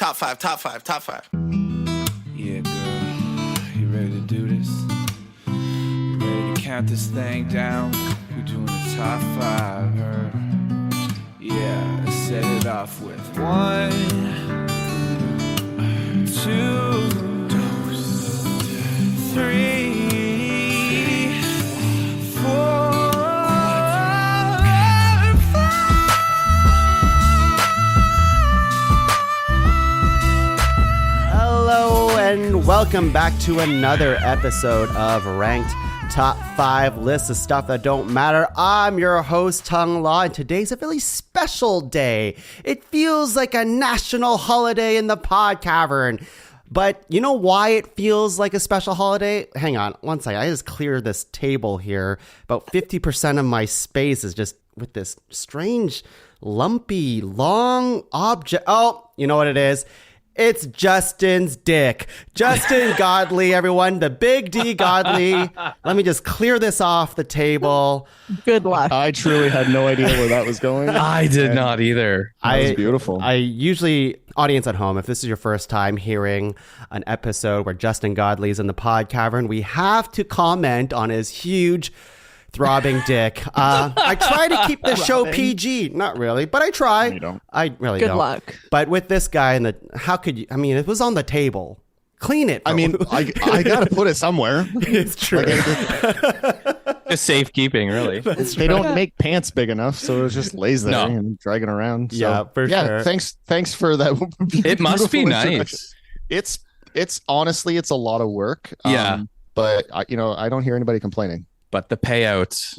Top five. Yeah, girl, you ready to do this? You ready to count this thing down? We're doing the top 5, Yeah, let's set it off with 1, 2, 3, 4. And welcome back to another episode of Ranked Top 5 Lists of Stuff That Don't Matter. I'm your host, Tuong Law, and today's a really special day. It feels like a national holiday in the Pod Cavern. But you know why it feels like a special holiday? Hang on, one second. I just cleared this table here. About 50% of my space is just with this strange, lumpy, long object. Oh, you know what it is? It's Justin's dick. Justin Godelie, everyone. The big D Godelie. Let me just clear this off the table. Good luck. I truly had no idea where that was going. I did not either. That was beautiful. I usually, audience at home, if this is your first time hearing an episode where Justin Godelie's in the Pod Cavern, we have to comment on his huge throbbing dick. I try to keep the show PG. Not really, but I try. You don't. I really Good don't. luck. But with this guy, how could you? I mean, it was on the table. Clean it. I mean, I got to put it somewhere. It's true. Just safekeeping, really. They don't make pants big enough, so it just lays there and dragging around. So, Yeah, for sure. Thanks for that. It must be beautiful nice. It's honestly, it's a lot of work. Yeah. But I don't hear anybody complaining. But the payouts.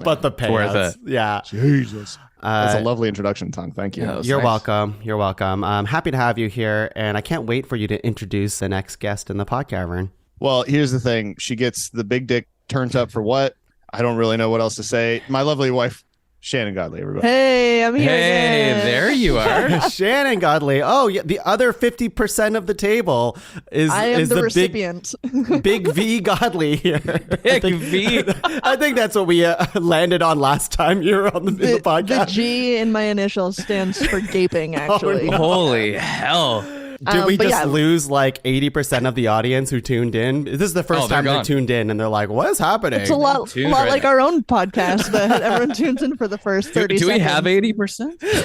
But the payouts. Worth it. Yeah. Jesus. That's a lovely introduction, Tuong. Thank you. Yeah, You're nice. welcome. You're welcome. I'm happy to have you here, and I can't wait for you to introduce the next guest in the Pod Cavern. Well, here's the thing. She gets the big dick turned up for what? I don't really know what else to say. My lovely wife, Shannon Godelie, everybody. Hey, I'm here. Hey, again. there you are. Shannon Godelie. Oh, yeah. The other 50% of the table is I am the big, recipient. big V Godelie here. Big V. I think that's what we landed on last time you were on in the The podcast. G in my initials stands for gaping, actually. no. Holy hell. Did we but just yeah. lose like 80% of the audience who tuned in? This is the first they're time they gone. tuned in, and they're like, "What is happening?" It's a lot Tuned right like now. our own podcast, but everyone tunes in for the first 30 Do we seconds. have 80%?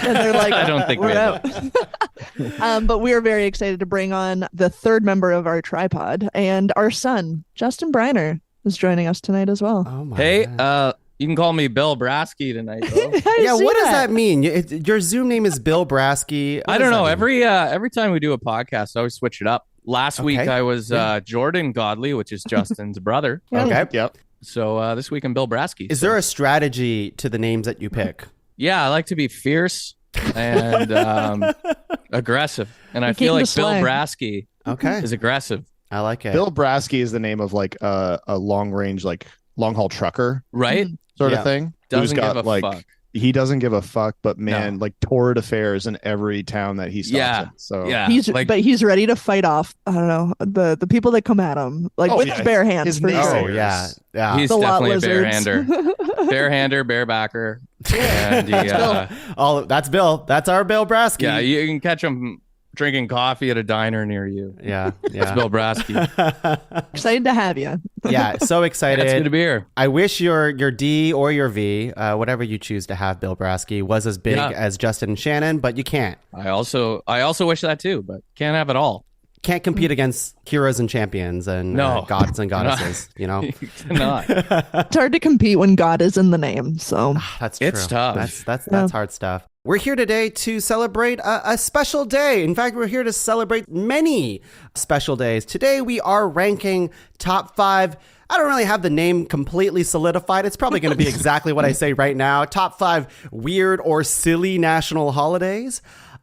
And they're like, I don't think we we're have out. But we are very excited to bring on the third member of our tripod, and our son, Justin Briner, is joining us tonight as well. Oh my Hey, God. you can call me Bill Brasky tonight, though. Yeah, what does that mean? Your Zoom name is Bill Brasky. I don't know. Every time we do a podcast, I always switch it up. Last week Okay. I was Jordan Godelie, which is Justin's brother. Okay. Yep. So this week I'm Bill Brasky. Is there a strategy to the names that you pick? Yeah, I like to be fierce and aggressive, and I Keep feel the like Bill slang. Brasky Okay, is aggressive, I like it. Bill Brasky is the name of like a long range, like long haul trucker right? sort Yeah. of thing. Doesn't Who's give got a like fuck. he doesn't give a fuck, but man, No. like torrid affairs in every town that he stops Yeah. in. So Yeah, He's ready to fight off. I don't know the people that come at him, like Oh, with yeah. bare hands. His For name- sure. Oh yeah, yeah. he's The lot definitely a lizards. barehander, barebacker, and he, That's Bill. That's our Bill Brasky. yeah, you can catch him drinking coffee at a diner near you. yeah, It's yeah. Bill Brasky. Excited to have you. Yeah, so excited. It's good to be here. I wish your D or your V, whatever you choose to have, Bill Brasky, was as big Yeah. as Justin and Shannon, but you can't. I also wish that too, but can't have it all. Can't compete against heroes and champions and No. gods and goddesses. You know, You cannot. It's hard to compete when God is in the name. So that's true. It's tough. That's hard stuff. We're here today to celebrate a special day. In fact, we're here to celebrate many special days. Today, we are ranking top 5. I don't really have the name completely solidified. It's probably going to be exactly what I say right now. Top 5 weird or silly national holidays.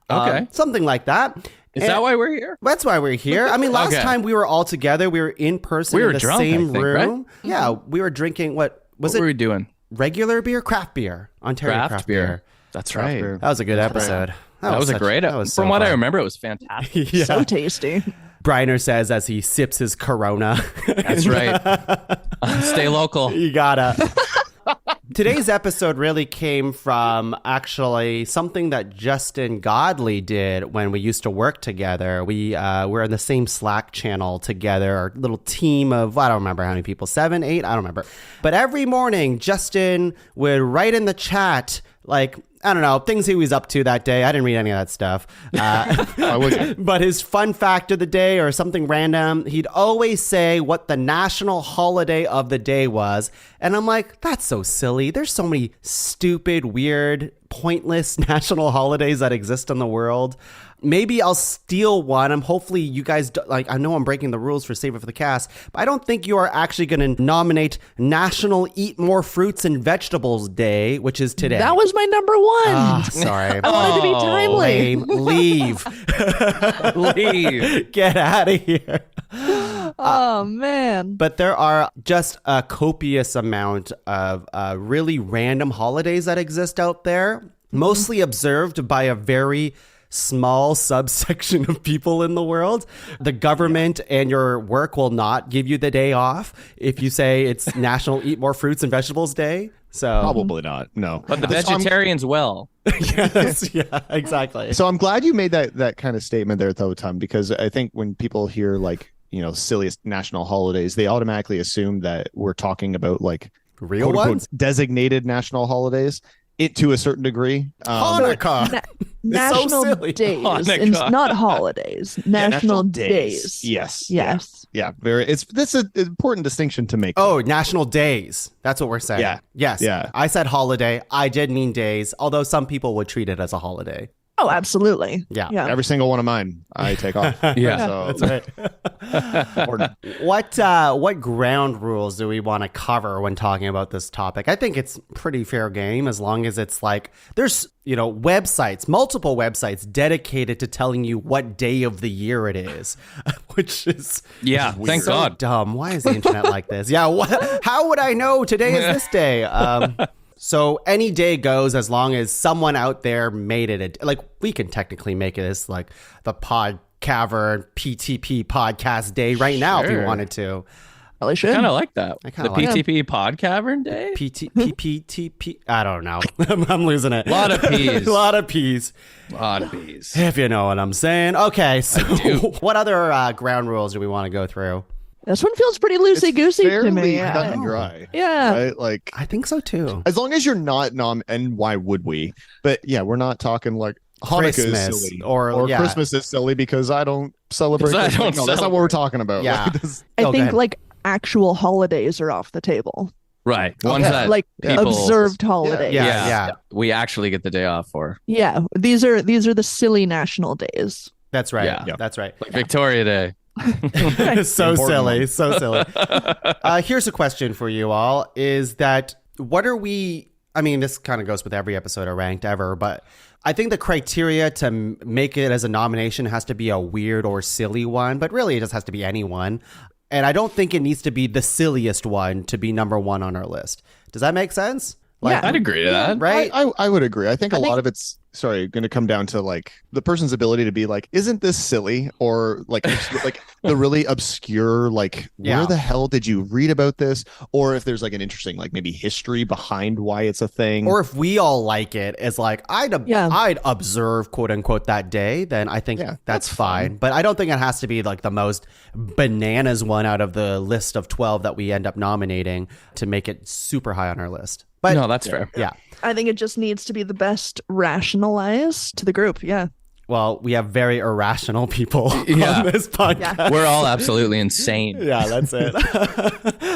Okay. Something like that. Is that why we're here? That's why we're here. I mean, last Okay. time we were all together. We were in person We were in the drunk, I same think, room. right? Yeah, we were drinking, what What were we doing? regular beer? Craft beer. Ontario craft beer. That's right. beer. That was a good episode. That was a great. That was From so what I fun. remember, it was fantastic. Yeah. so tasty. Briner says as he sips his Corona. That's right. Stay local. You gotta. Today's episode really came from actually something that Justin Godelie did when we used to work together. We were in the same Slack channel together, our little team of, I don't remember how many people, 7, 8, I don't remember. But every morning, Justin would write in the chat, like, I don't know, things he was up to that day. I didn't read any of that stuff. But his fun fact of the day or something random, he'd always say what the national holiday of the day was. And I'm like, that's so silly. There's so many stupid, weird, pointless national holidays that exist in the world. Maybe I'll steal one. Hopefully you guys, I know I'm breaking the rules for Save It for the Cast, but I don't think you are actually going to nominate National Eat More Fruits and Vegetables Day, which is today. That was my number one. Sorry. I wanted to be timely. Lame. Leave. Leave. Get out of here. Oh, man. But there are just a copious amount of really random holidays that exist out there, mostly observed by a very small subsection of people in the world. The government and your work will not give you the day off if you say it's National Eat More Fruits and Vegetables Day. So Probably not. No. But the vegetarians will. Yes, yeah, exactly. So I'm glad you made that kind of statement there, though, Tom, because I think when people hear silliest national holidays, they automatically assume that we're talking about Real quote, unquote, ones? designated national holidays. It to a certain degree. Hanukkah. National so silly. days, Hanukkah. and not holidays. National days. Yes. Yes. Yeah. Very. That's an important distinction to make. Oh, national days. That's what we're saying. Yeah. Yes. Yeah. I said holiday. I did mean days, although some people would treat it as a holiday. Oh, absolutely. Yeah. Every single one of mine, I take off. Yeah. So, That's right. What ground rules do we want to cover when talking about this topic? I think it's pretty fair game as long as it's there's websites, multiple websites dedicated to telling you what day of the year it is, which is Thank so God. dumb. Why is the internet like this? Yeah, how would I know today is this day? So any day goes as long as someone out there made it. We can technically make it as the Pod Cavern PTP podcast day right now if you Sure. wanted to. Probably should. Kind of like that. I kinda The like PTP Pod Cavern Day? PTP. I don't know. I'm losing it. A lot of P's. A lot of P's. A lot of P's. If you know what I'm saying. Okay, so do. what other ground rules do we want to go through? This one feels pretty loosey-goosey to fairly me. cut and dry. Yeah. Right? I think so too. As long as you're not and why would we? But yeah, we're not talking Hanukkah Christmas is silly or yeah. Christmas is silly because I don't celebrate. Because I Christmas. don't No, that's not what we're talking about. Yeah. I Go think ahead. actual holidays are off the table. Right. Ones yeah. that people... Observed holidays. Yeah. We actually get the day off for. Yeah. These are the silly national days. That's right. Yeah. That's right. Like Victoria Day. So Important silly. one. So silly. Here's a question for you all is that what are we, this kind of goes with every episode of Ranked ever, but I think the criteria to make it as a nomination has to be a weird or silly one, but really it just has to be any one. And I don't think it needs to be the silliest one to be number one on our list. Does that make sense? I'd agree to that. Right? I would agree. I think a lot of it's going to come down to the person's ability to be isn't this silly, or the really obscure where the hell did you read about this, or if there's an interesting maybe history behind why it's a thing, Or if we all like it as I'd observe quote unquote that day, then I think that's fine. But I don't think it has to be the most bananas one out of the list of 12 that we end up nominating to make it super high on our list. But No, that's fair. yeah. I think it just needs to be the best rationalized to the group. Yeah. Well, we have very irrational people Yeah. on this podcast. We're all absolutely insane. Yeah, that's it.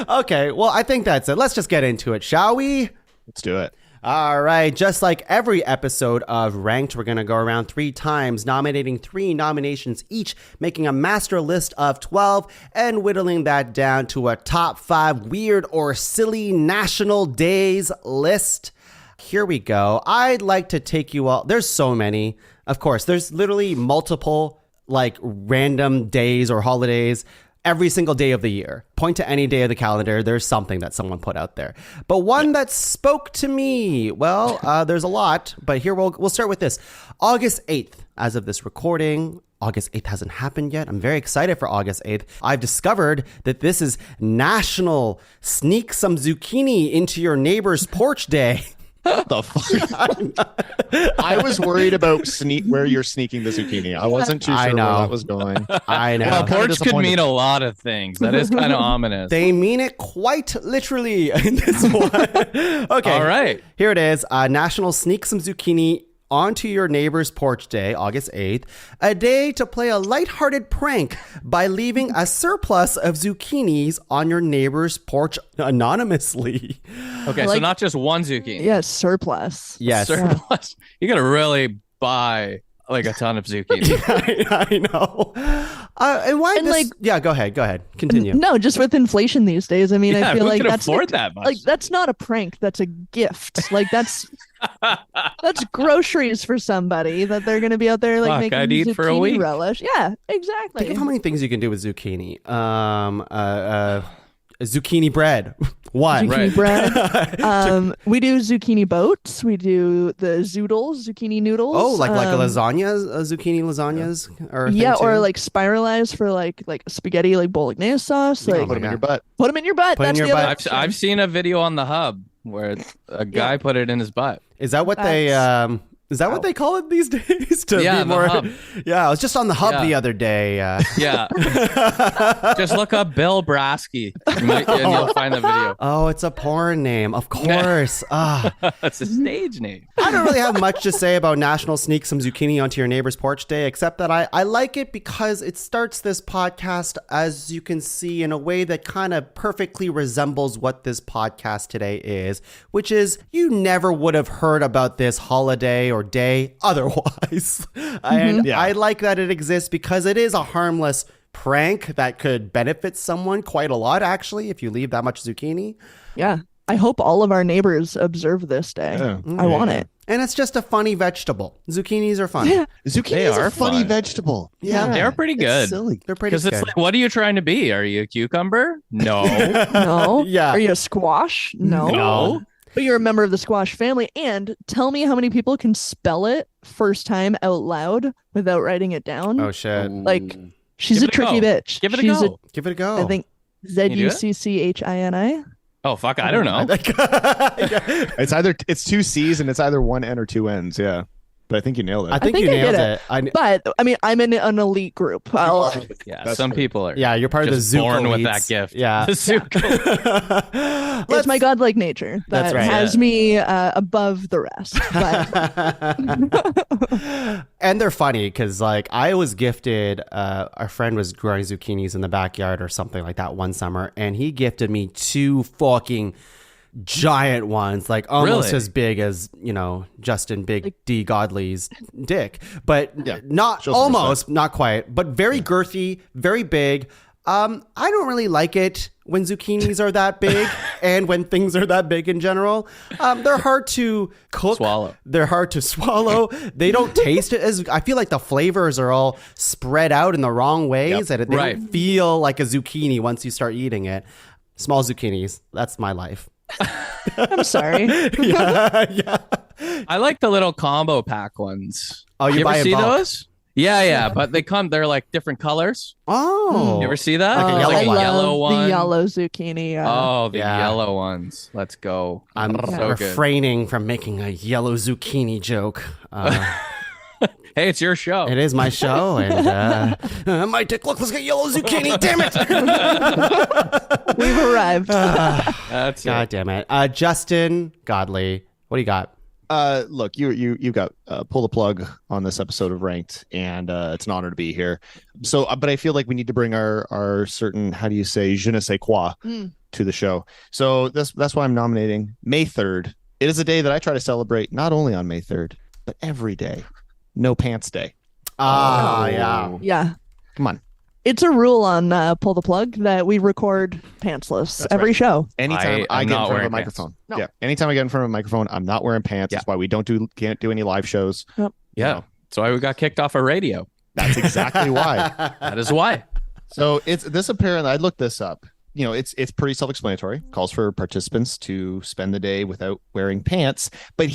Okay, well, I think that's it. Let's just get into it, shall we? let's do it. All right, just like every episode of Ranked, we're going to go around 3 times, nominating 3 nominations each, making a master list of 12, and whittling that down to a top 5 weird or silly national days list. Here we go. I'd like to take you all. There's so many. Of course, there's literally multiple random days or holidays every single day of the year. Point to any day of the calendar. There's something that someone put out there. But one that spoke to me, well, there's a lot, but here we'll start with this. August 8th, as of this recording, August 8th hasn't happened yet. I'm very excited for August 8th. I've discovered that this is National Sneak Some Zucchini Into Your Neighbor's Porch Day. The fuck? I was worried about where you're sneaking the zucchini. I wasn't too sure where that was going. I know. Well, porch could mean a lot of things. That is kind of ominous. They mean it quite literally in this one. Okay. All right. Here it is. National Sneak Some Zucchini Onto Your Neighbor's Porch Day, August 8th. A day to play a lighthearted prank by leaving a surplus of zucchinis on your neighbor's porch anonymously. Okay, so not just one zucchini. Yeah, surplus. Yes. Surplus. You got to really buy like a ton of zucchini. I know. And why And, this? like- Yeah, go ahead. Continue. No, just with inflation these days. I mean, Yeah, I feel who like can that's afford that much? like that's not a prank. That's a gift. Like that's groceries for somebody that they're going to be out there like Fuck, making I'd eat zucchini for a week. relish. Yeah, exactly. Think of how many things you can do with zucchini. Zucchini bread. One. Zucchini Right. bread. We do zucchini boats. We do the zoodles, zucchini noodles. Oh, like lasagnas, zucchini lasagnas, or a thing or too? like spiralized for like spaghetti, like bolognese sauce. Like Put them in your butt. put them in your butt. Put 'em in That's your the butt. other option. I've seen a video on the hub where a guy put it in his butt. Is that what they is that what they call it these days? To Yeah, be the more. hub. Yeah, I was just on the hub Yeah. the other day. Yeah. Just look up Bill Brasky and you'll find the video. Oh, it's a porn name, of course. That's a stage name. I don't really have much to say about National Sneak Some Zucchini Onto Your Neighbor's Porch Day, except that I like it because it starts this podcast, as you can see, in a way that kind of perfectly resembles what this podcast today is, which is you never would have heard about this holiday or day otherwise. And Yeah. I like that it exists because it is a harmless prank that could benefit someone quite a lot, actually, if you leave that much zucchini. Yeah. I hope all of our neighbors observe this day. Yeah. I want it. And it's just a funny vegetable. Zucchinis are fun. Yeah. Zucchini They is are a funny fun. vegetable. Yeah. They're pretty It's good. silly. They're pretty Because good. it's like, what are you trying to be? Are you a cucumber? No. No. Yeah. Are you a squash? No. No. But you're a member of the squash family. And tell me how many people can spell it first time out loud without writing it down. Oh shit! Like, she's Give a it a tricky go. bitch. Give it a She's go. Give it a go. I think you do it? Zucchini. Oh, fuck. I don't know. It's two C's and it's either one N or two N's. Yeah. But I think you nailed it. I think think you I nailed did it. But I mean, I'm in an elite group. Yeah, That's some true. people are. yeah, you're part of just the born with Zook that elites. gift. Yeah. The Zook. It's my godlike nature that That's right. has me above the rest. But And they're funny because, like, I was gifted. Our friend was growing zucchinis in the backyard or something like that one summer, and he gifted me two fucking giant ones, like almost Really? as big as Justin Big D Godelie's dick, but not Show some almost, not quite, but very girthy, very big. I don't really like it when zucchinis are that big and when things are that big in general. They're hard to cook. Swallow. They're hard to swallow. They don't taste it as, I feel like the flavors are all spread out in the wrong ways and they Right. don't feel like a zucchini once you start eating it. Small zucchinis. That's my life. I'm sorry. yeah. I like the little combo pack ones. Oh, you buy ever in see bulk? those? Yeah, but they're like different colors. Oh. You ever see that? Like a There's yellow I one. love yellow one. the yellow zucchini. Oh, the Yeah. yellow ones. Let's go. I'm So good. refraining from making a yellow zucchini joke. Hey, it's your show. It is my show, and my dick looks like a yellow zucchini. Damn it! We've arrived. That's God it. damn it, Justin Godelie, what do you got? Look, you got pull the plug on this episode of Ranked, and it's an honor to be here. So, but I feel like we need to bring our certain, how do you say, je ne sais quoi to the show. So that's why I'm nominating May 3rd. It is a day that I try to celebrate not only on May 3rd, but every day. No Pants Day. Yeah. Yeah. Come on. It's a rule on Pull the Plug that we record pantsless That's every right. show. Anytime I I'm get in not front of a wearing microphone. No. Yeah. Anytime I get in front of a microphone, I'm not wearing pants. Yeah. That's why we can't do any live shows. Yeah. That's why we got kicked off of radio. That's exactly why. That is why. So it's this apparently, I looked this up. it's pretty self-explanatory. Calls for participants to spend the day without wearing pants. But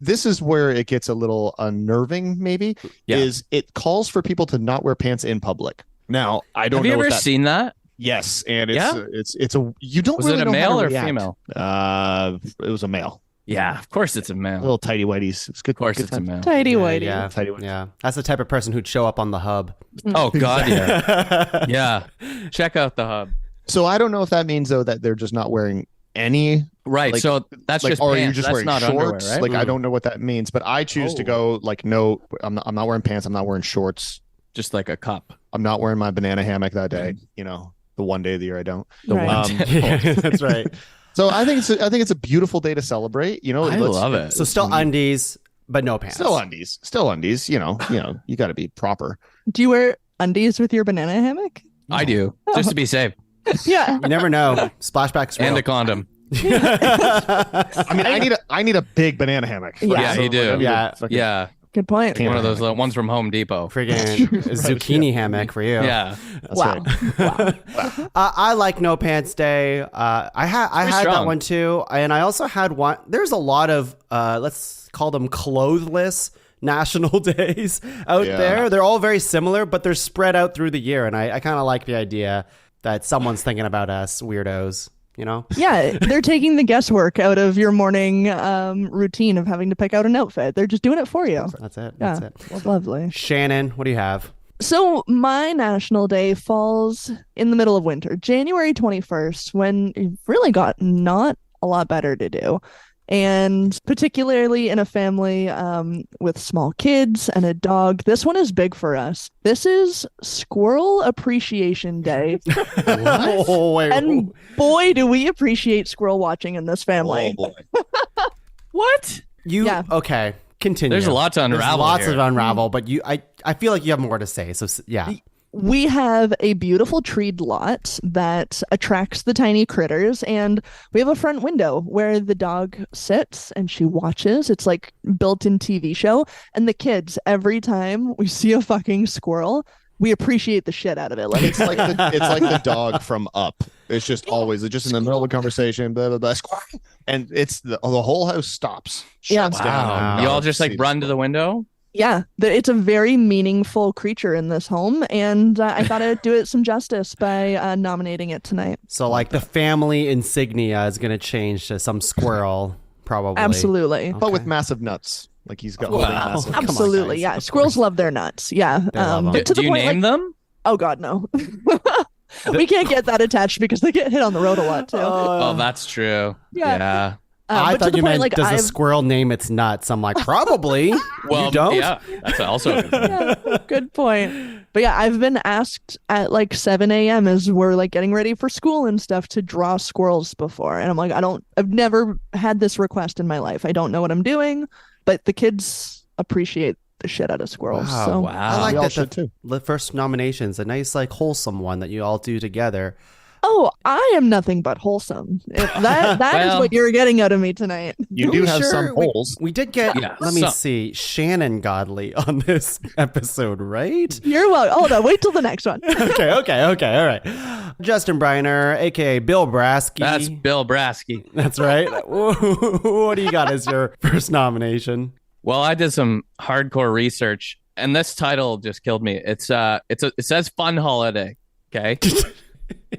this is where it gets a little unnerving, maybe, is it calls for people to not wear pants in public. Now, I don't know. Have you ever seen that? Yes, and it's a you don't Was really it a know how male to or react. female? It was a male. Yeah, of course it's a male. Little tighty whities. It's good. Of course good it's a time. male. Tidy whitey. Yeah, Tighty whities. yeah. That's the type of person who'd show up on the hub. Oh God, yeah, yeah. Check out the hub. So I don't know if that means though that they're just not wearing any. Right. Like- so that's Like, just or are pants. you just That's wearing not shorts? underwear, right? Like I don't know what that means, but I choose to go like no. I'm not wearing pants. I'm not wearing shorts. Just like a cup. I'm not wearing my banana hammock that day. The one day of the year I don't. Right. That's right. So I think it's a beautiful day to celebrate. I love it. So still undies, but no pants. Still undies. You got to be proper. Do you wear undies with your banana hammock? I do, just to be safe, Yeah. You never know. Splashback swirl. and a condom. I mean, I need a big banana hammock. Yeah, you do. Yeah. Good point. Can't- One of those little ones from Home Depot. Friggin' zucchini hammock for you. Yeah. That's Wow. right. I like No Pants Day. I had that strong. one too, and I also had one. There's a lot of let's call them clothless national days out Yeah. there. They're all very similar, but they're spread out through the year, and I kind of like the idea that someone's thinking about us weirdos. Yeah, they're taking the guesswork out of your morning routine of having to pick out an outfit. They're just doing it for you. That's it. Yeah, That's it. lovely. Shannon, what do you have? So my national day falls in the middle of winter, January 21st, when you've really got not a lot better to do. And particularly in a family with small kids and a dog, this one is big for us. This is Squirrel Appreciation Day. Oh, wait. And boy, do we appreciate squirrel watching in this family. Oh, boy. What? Yeah. Okay. Continue. There's a lot to unravel. There's lots here. of unravel, but I feel like you have more to say. So yeah. We have a beautiful treed lot that attracts the tiny critters, and we have a front window where the dog sits and she watches. It's like built-in TV show, and the kids, every time we see a fucking squirrel, we appreciate the shit out of it. Like It's like the dog from Up. It's just always just in the middle of a conversation, blah blah blah, squawk, and it's the whole house stops. Yeah. Shuts down. Wow. You all just like See. run to the window? yeah, it's a very meaningful creature in this home, and I thought I'd do it some justice by nominating it tonight. So like the family insignia is going to change to some squirrel, probably. Absolutely. but with massive nuts. Like he's got Wow. holding massive. Come on, Absolutely, guys. yeah. Of Squirrels love their nuts. Yeah. They love 'em. But to Do the you point, name them? oh God, no. We can't get that attached because they get hit on the road a lot too. Oh, that's true. Yeah. Yeah. I but to thought the you point, meant, like, does a I've squirrel name its nuts? I'm like, probably. Well, you don't? yeah. That's also a good point. yeah, good point. But yeah, I've been asked at like 7 a.m. as we're like getting ready for school and stuff to draw squirrels before. And I'm like, I've never had this request in my life. I don't know what I'm doing, but the kids appreciate the shit out of squirrels. Wow, So I Wow. like We all that should too. the first nomination's a nice, like, wholesome one that you all do together. oh, I am nothing but wholesome. If that is Well- what you're getting out of me tonight. You do have Sure, some holes. We did get, Yeah, let me some. see, Shannon Godelie on this episode, right? You're welcome. Hold on, wait till the next one. okay, all right. Justin Briner, aka Bill Brasky. That's Bill Brasky. That's right. What do you got as your first nomination? Well, I did some hardcore research, and this title just killed me. It says fun holiday, okay,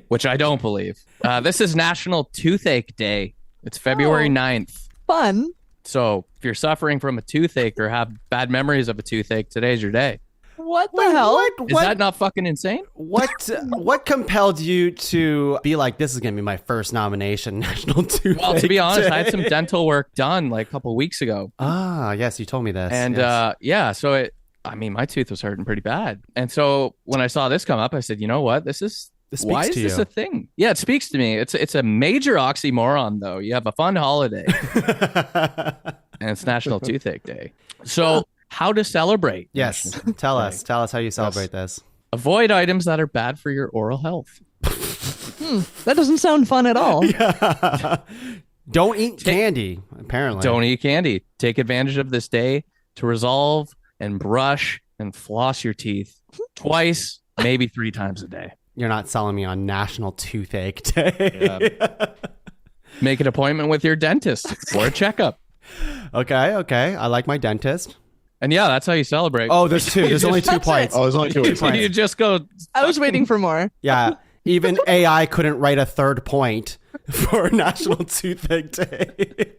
which I don't believe. This is National Toothache Day. It's February Oh. 9th. Fun. So if you're suffering from a toothache or have bad memories of a toothache, today's your day. What the hell? Is that not fucking insane? What compelled you to be like, this is gonna be my first nomination, National Toothache Well, to be honest, I had Day? some dental work done like a couple weeks ago. Ah, yes, you told me this. And yes. so my tooth was hurting pretty bad. And so when I saw this come up, I said, you know what? This speaks Why is to this you. a thing? Yeah, it speaks to me. It's a major oxymoron, though. You have a fun holiday, and it's National Toothache Day. So, how to celebrate? Yes, National tell Toothache us how you celebrate this. Avoid items that are bad for your oral health. That doesn't sound fun at all. Don't eat candy, apparently. Don't eat candy. Take advantage of this day to resolve and brush and floss your teeth twice, maybe 3 times a day. You're not selling me on National Toothache Day. Make an appointment with your dentist for a checkup. Okay. I like my dentist. And yeah, that's how you celebrate. Oh, there's two. There's only 2 points. Oh, there's only two. You just go. I was waiting for more. Yeah. Even AI couldn't write a third point for National Toothache Day.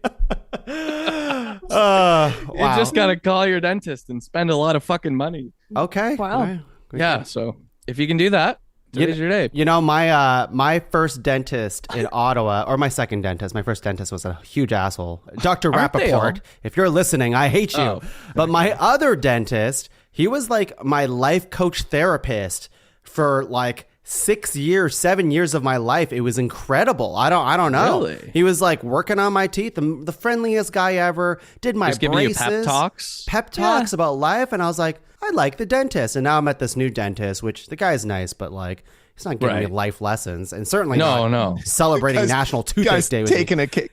Wow. You just gotta call your dentist and spend a lot of fucking money. Okay. Wow. Right. Yeah, so if you can do that, today's your day. You know, my first dentist in Ottawa, or my second dentist, my first dentist was a huge asshole. Dr. Aren't they all? Rappaport, if you're listening, I hate you. Oh. But my other dentist, he was like my life coach therapist for like 6 years, 7 years of my life. It was incredible. I don't know. Really? He was like working on my teeth, the friendliest guy ever. Did my Just giving you braces, pep talks. talks about life, and I was like, I like the dentist. And now I'm at this new dentist, which the guy's nice, but like he's not giving me Right. life lessons, and certainly No, not no. celebrating Guys- National Toothache Guys Day with me.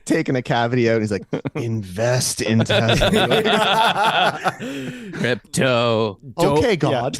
taking a cavity out. And he's like, invest in Tesla. Crypto. Okay, God.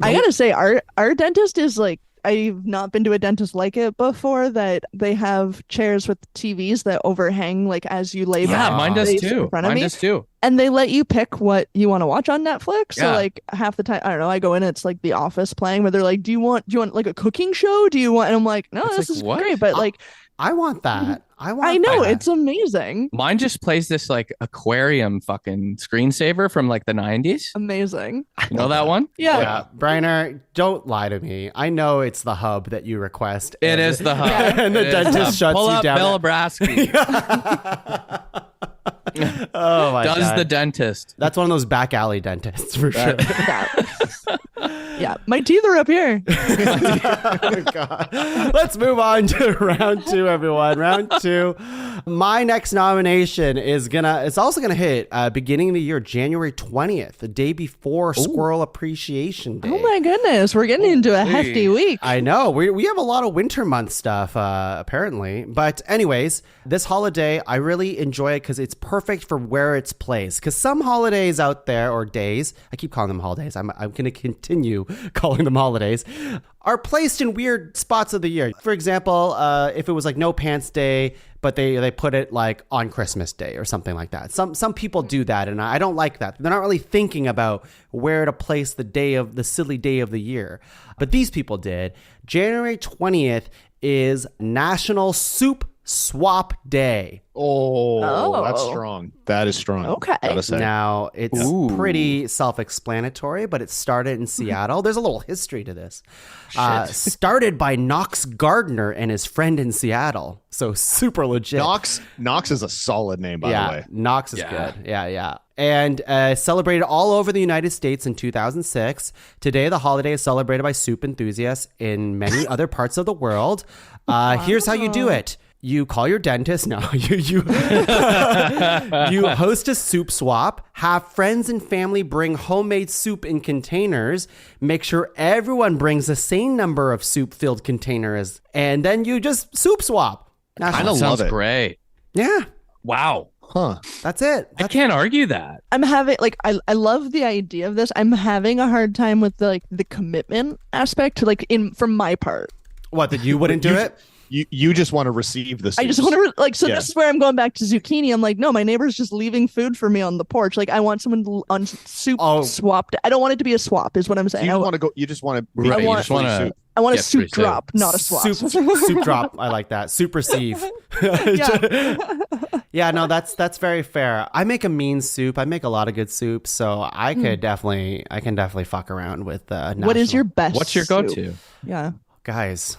I gotta say, our dentist is like, I've not been to a dentist like it before, that they have chairs with TVs that overhang like as you lay Yeah, back. mine does in too. front of Mine me. does too. And they let you pick what you want to watch on Netflix. So Yeah. like half the time, I don't know, I go in, it's like The Office playing, where they're like, do you want like a cooking show? Do you want? And I'm like, no, It's this like, is what? great, but like, I want that. I know that. it's amazing, Mine just plays this like aquarium fucking screensaver from like the 90s. amazing. You know that one? Yeah. Yeah, Briner, don't lie to me. I know it's the hub that you request. It and- is the hub. And the It is dentist hub. shuts Pull you up down. Bill Brasky. Oh my Does God. the dentist. That's one of those back alley dentists for sure. Yeah, my teeth are up here. Oh, God. Let's move on to round two, everyone. Round two. My next nomination it's also gonna hit beginning of the year, January 20th, the day before Squirrel Appreciation Day. Oh my goodness, we're getting into a hefty week. I know. We have a lot of winter month stuff, apparently. But anyways, this holiday, I really enjoy it because it's perfect for where it's placed. Because some holidays out there, or days, I keep calling them holidays. I'm going to continue calling them holidays, are placed in weird spots of the year. For example, if it was like No Pants Day, but they put it like on Christmas Day or something like that. Some people do that, and I don't like that. They're not really thinking about where to place the silly day of the year. But these people did. January 20th is National Soup Swap Day. Oh, that's Oh. strong. That is strong. Okay. Gotta say. Now, it's Ooh. pretty self-explanatory, but it started in Seattle. There's a little history to this. Started by Knox Gardner and his friend in Seattle. So super legit. Knox is a solid name, by the way. Knox is Yeah. good. Yeah. And celebrated all over the United States in 2006. Today, the holiday is celebrated by soup enthusiasts in many other parts of the world. Here's how you do it. You call your dentist. No, you host a soup swap. Have friends and family bring homemade soup in containers. Make sure everyone brings the same number of soup-filled containers, and then you just soup swap. Kinda love Sounds it. great. Yeah, Wow. Huh. that's it. I can't argue that. I'm having like I love the idea of this. I'm having a hard time with the commitment aspect, like from my part. What, that you wouldn't do it? You just want to receive the soup. I just want to Yeah. this is where I'm going back to zucchini. I'm like, no, my neighbor's just leaving food for me on the porch. Like I want someone on soup swapped. I don't want it to be a swap, is what I'm saying. You want to go. You just want to. Right, you want- just want to. I want a Yes, soup free soup. drop, not a swap. Soup drop. I like that. Soup receive. Yeah, no, that's very fair. I make a mean soup. I make a lot of good soup, so I can definitely fuck around with What is your best? What's your soup? go-to? Yeah. guys?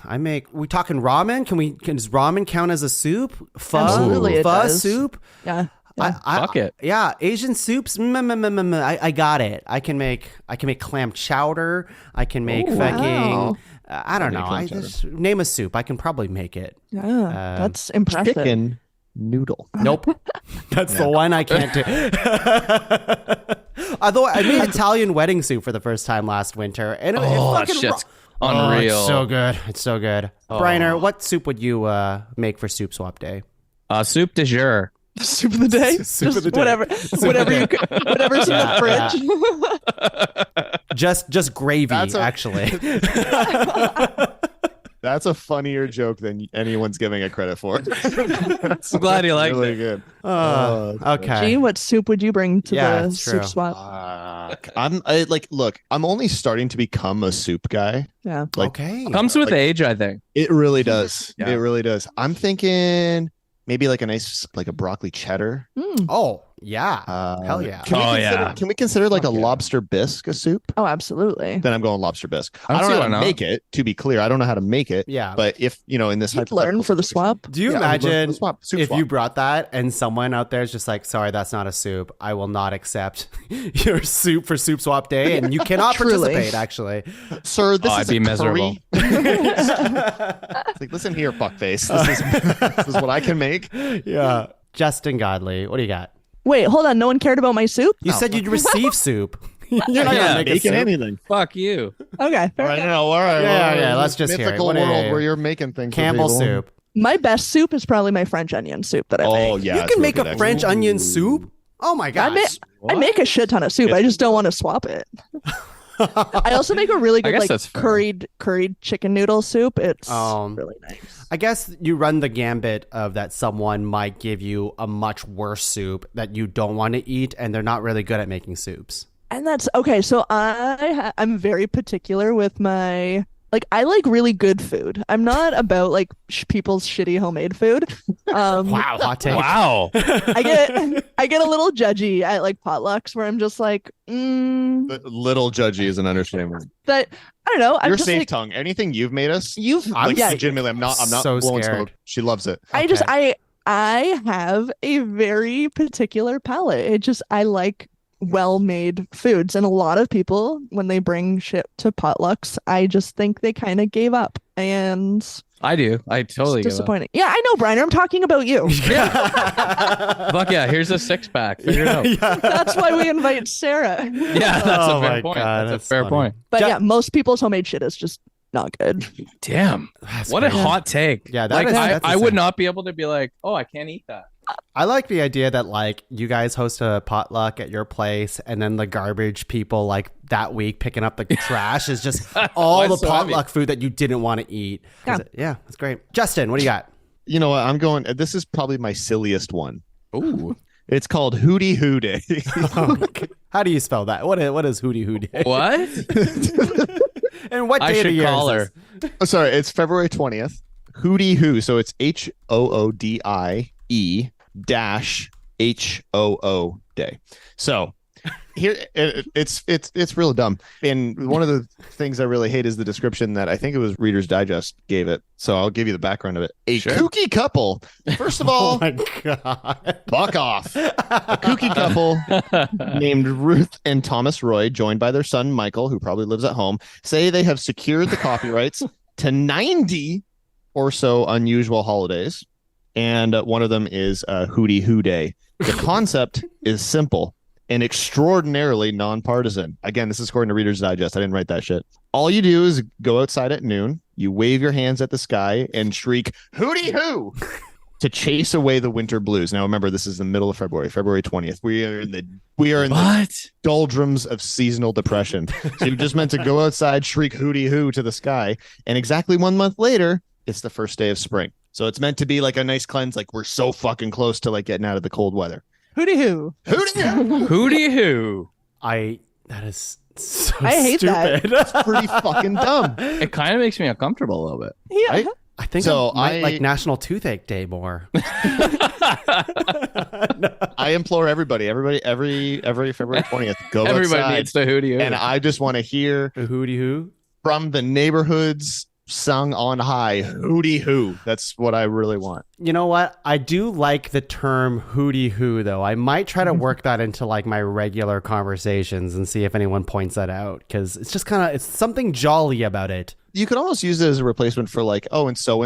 We talking ramen? Does ramen count as a soup? Pho, Absolutely, it pho does. soup. Yeah. Fuck it. Yeah, Asian soups. I got it. I can make clam chowder. I can make fucking. wow. I don't know. clam I chowder. just name a soup. I can probably make it. Yeah. That's impressive. Chicken noodle. Nope. That's the one I can't do. Although I made Italian wedding soup for the first time last winter, and it Oh, that fucking shit's Oh, unreal. it's so good. It's so good. Briner, what soup would you make for soup swap day? Soup de jour. Soup of the day. Soup Just of the day. whatever's in the fridge. Just gravy, That's actually. That's a funnier joke than anyone's giving it credit for. I'm glad you liked really it. good. Okay. Gee, what soup would you bring to Yeah, the it's soup true. swap? Look, I'm only starting to become a soup guy. Yeah. Like, Okay. Comes with age, I think. it really does. Yeah. It really does. I'm thinking maybe like a nice, like a broccoli cheddar. Oh, yeah. Hell yeah. Can we consider like a Fuck yeah. lobster bisque a soup? Oh, absolutely. Then I'm going lobster bisque. I I don't don't see know why how to not. make it, to be clear. I don't know how to make it. Yeah. But if, in this You'd learn for the swap. Do you Yeah, I would learn for imagine the swap. Soup if swap. you brought that and someone out there is just like, sorry, that's not a soup. I will not accept your soup for soup swap day. And you cannot Truly. participate, actually. Sir, this Oh, is I'd be a miserable. curry. It's like, listen here, fuckface. This is what I can make. Yeah. Justin Godley, what do you got? Wait, hold on. No one cared about my soup? You said you'd receive soup. You're not Yeah, gonna make a Making soup. anything. Fuck you. Okay. Fair All right, enough. no, all right. Yeah, let's just hear it. mythical What world a- where you're making things. for Campbell people. soup. My best soup is probably my French onion soup that I make. Oh yeah, You it's can real make a good, French actually. onion soup? Oh my I, gosh. make a shit ton of soup. I just don't want to swap it. I also make a really I good guess like that's fair. curried chicken noodle soup. It's Um, really nice. I guess you run the gambit of that someone might give you a much worse soup that you don't want to eat, and they're not really good at making soups. And that's okay. So I'm very particular with my I like really good food. I'm not about like people's shitty homemade food. Wow, hot take. Wow. I get a little judgy at like potlucks where I'm just like, Little judgy is an understatement. that I don't know. I'm You're just safe like tongue. Anything you've made us, you've like yeah. legitimately, I'm not So blowing scared. smoke. She loves it. I have a very particular palate. I like well-made foods, and a lot of people when they bring shit to potlucks, I just think they kind of gave up, and I do. I totally it's give up. disappointing. Yeah, I know, Briner. I'm talking about you. Fuck yeah, here's a 6-pack. Figure it out. That's why we invite Sarah. Yeah, that's Oh a my fair point. God, that's that's a fair funny. point. But Ja- yeah, most people's homemade shit is just not good. Damn. That's What a crazy. hot take. Yeah, that like is- that's I would insane. not be able to be like, oh, I can't eat that. I like the idea that like you guys host a potluck at your place, and then the garbage people like that week picking up the trash is just all Why the so heavy? potluck food that you didn't want to eat. Yeah, that's great. Justin, what do you got? You know what? I'm going. This is probably my silliest one. Ooh. It's called Hootie Hoo Day. How do you spell that? What is Hootie Hoo Day? What? And what I day of the should year call is her. this? Oh, sorry, it's February 20th. Hootie Hoo. So it's HOODIE-HOO Day. So here it's real dumb. And one of the things I really hate is the description that I think it was Reader's Digest gave it. So I'll give you the background of it. A Sure. kooky couple. First of Oh all, my god. fuck off. A kooky couple named Ruth and Thomas Roy, joined by their son Michael, who probably lives at home, say they have secured the copyrights to 90 or so unusual holidays. And one of them is Hootie Hoo Day. The concept is simple and extraordinarily nonpartisan. Again, this is according to Reader's Digest. I didn't write that shit. All you do is go outside at noon, you wave your hands at the sky and shriek, Hootie Hoo! to chase away the winter blues. Now remember, this is the middle of February, February 20th. We are in the What? doldrums of seasonal depression. So you're just meant to go outside, shriek Hootie Hoo to the sky, and exactly 1 month later, it's the first day of spring. So it's meant to be like a nice cleanse, like we're so fucking close to like getting out of the cold weather. Hootie hoo. Hootie Hoo! Hootie hoo. That is so I hate that. stupid. Pretty fucking dumb. It kind of makes me uncomfortable a little bit. Yeah. Right? I think So I might I- like National Toothache Day more. I implore everybody every February 20th, go Everybody outside. needs to hootie hoo. And I just want to hear A hootie hoo. from the neighborhoods sung on high, Hootie Hoo. That's what I really want. You know what? I do like the term hootie hoo, though. I might try to work that into like my regular conversations and see if anyone points that out, because it's just kind of, it's something jolly about it. You could almost use it as a replacement for like, oh, and so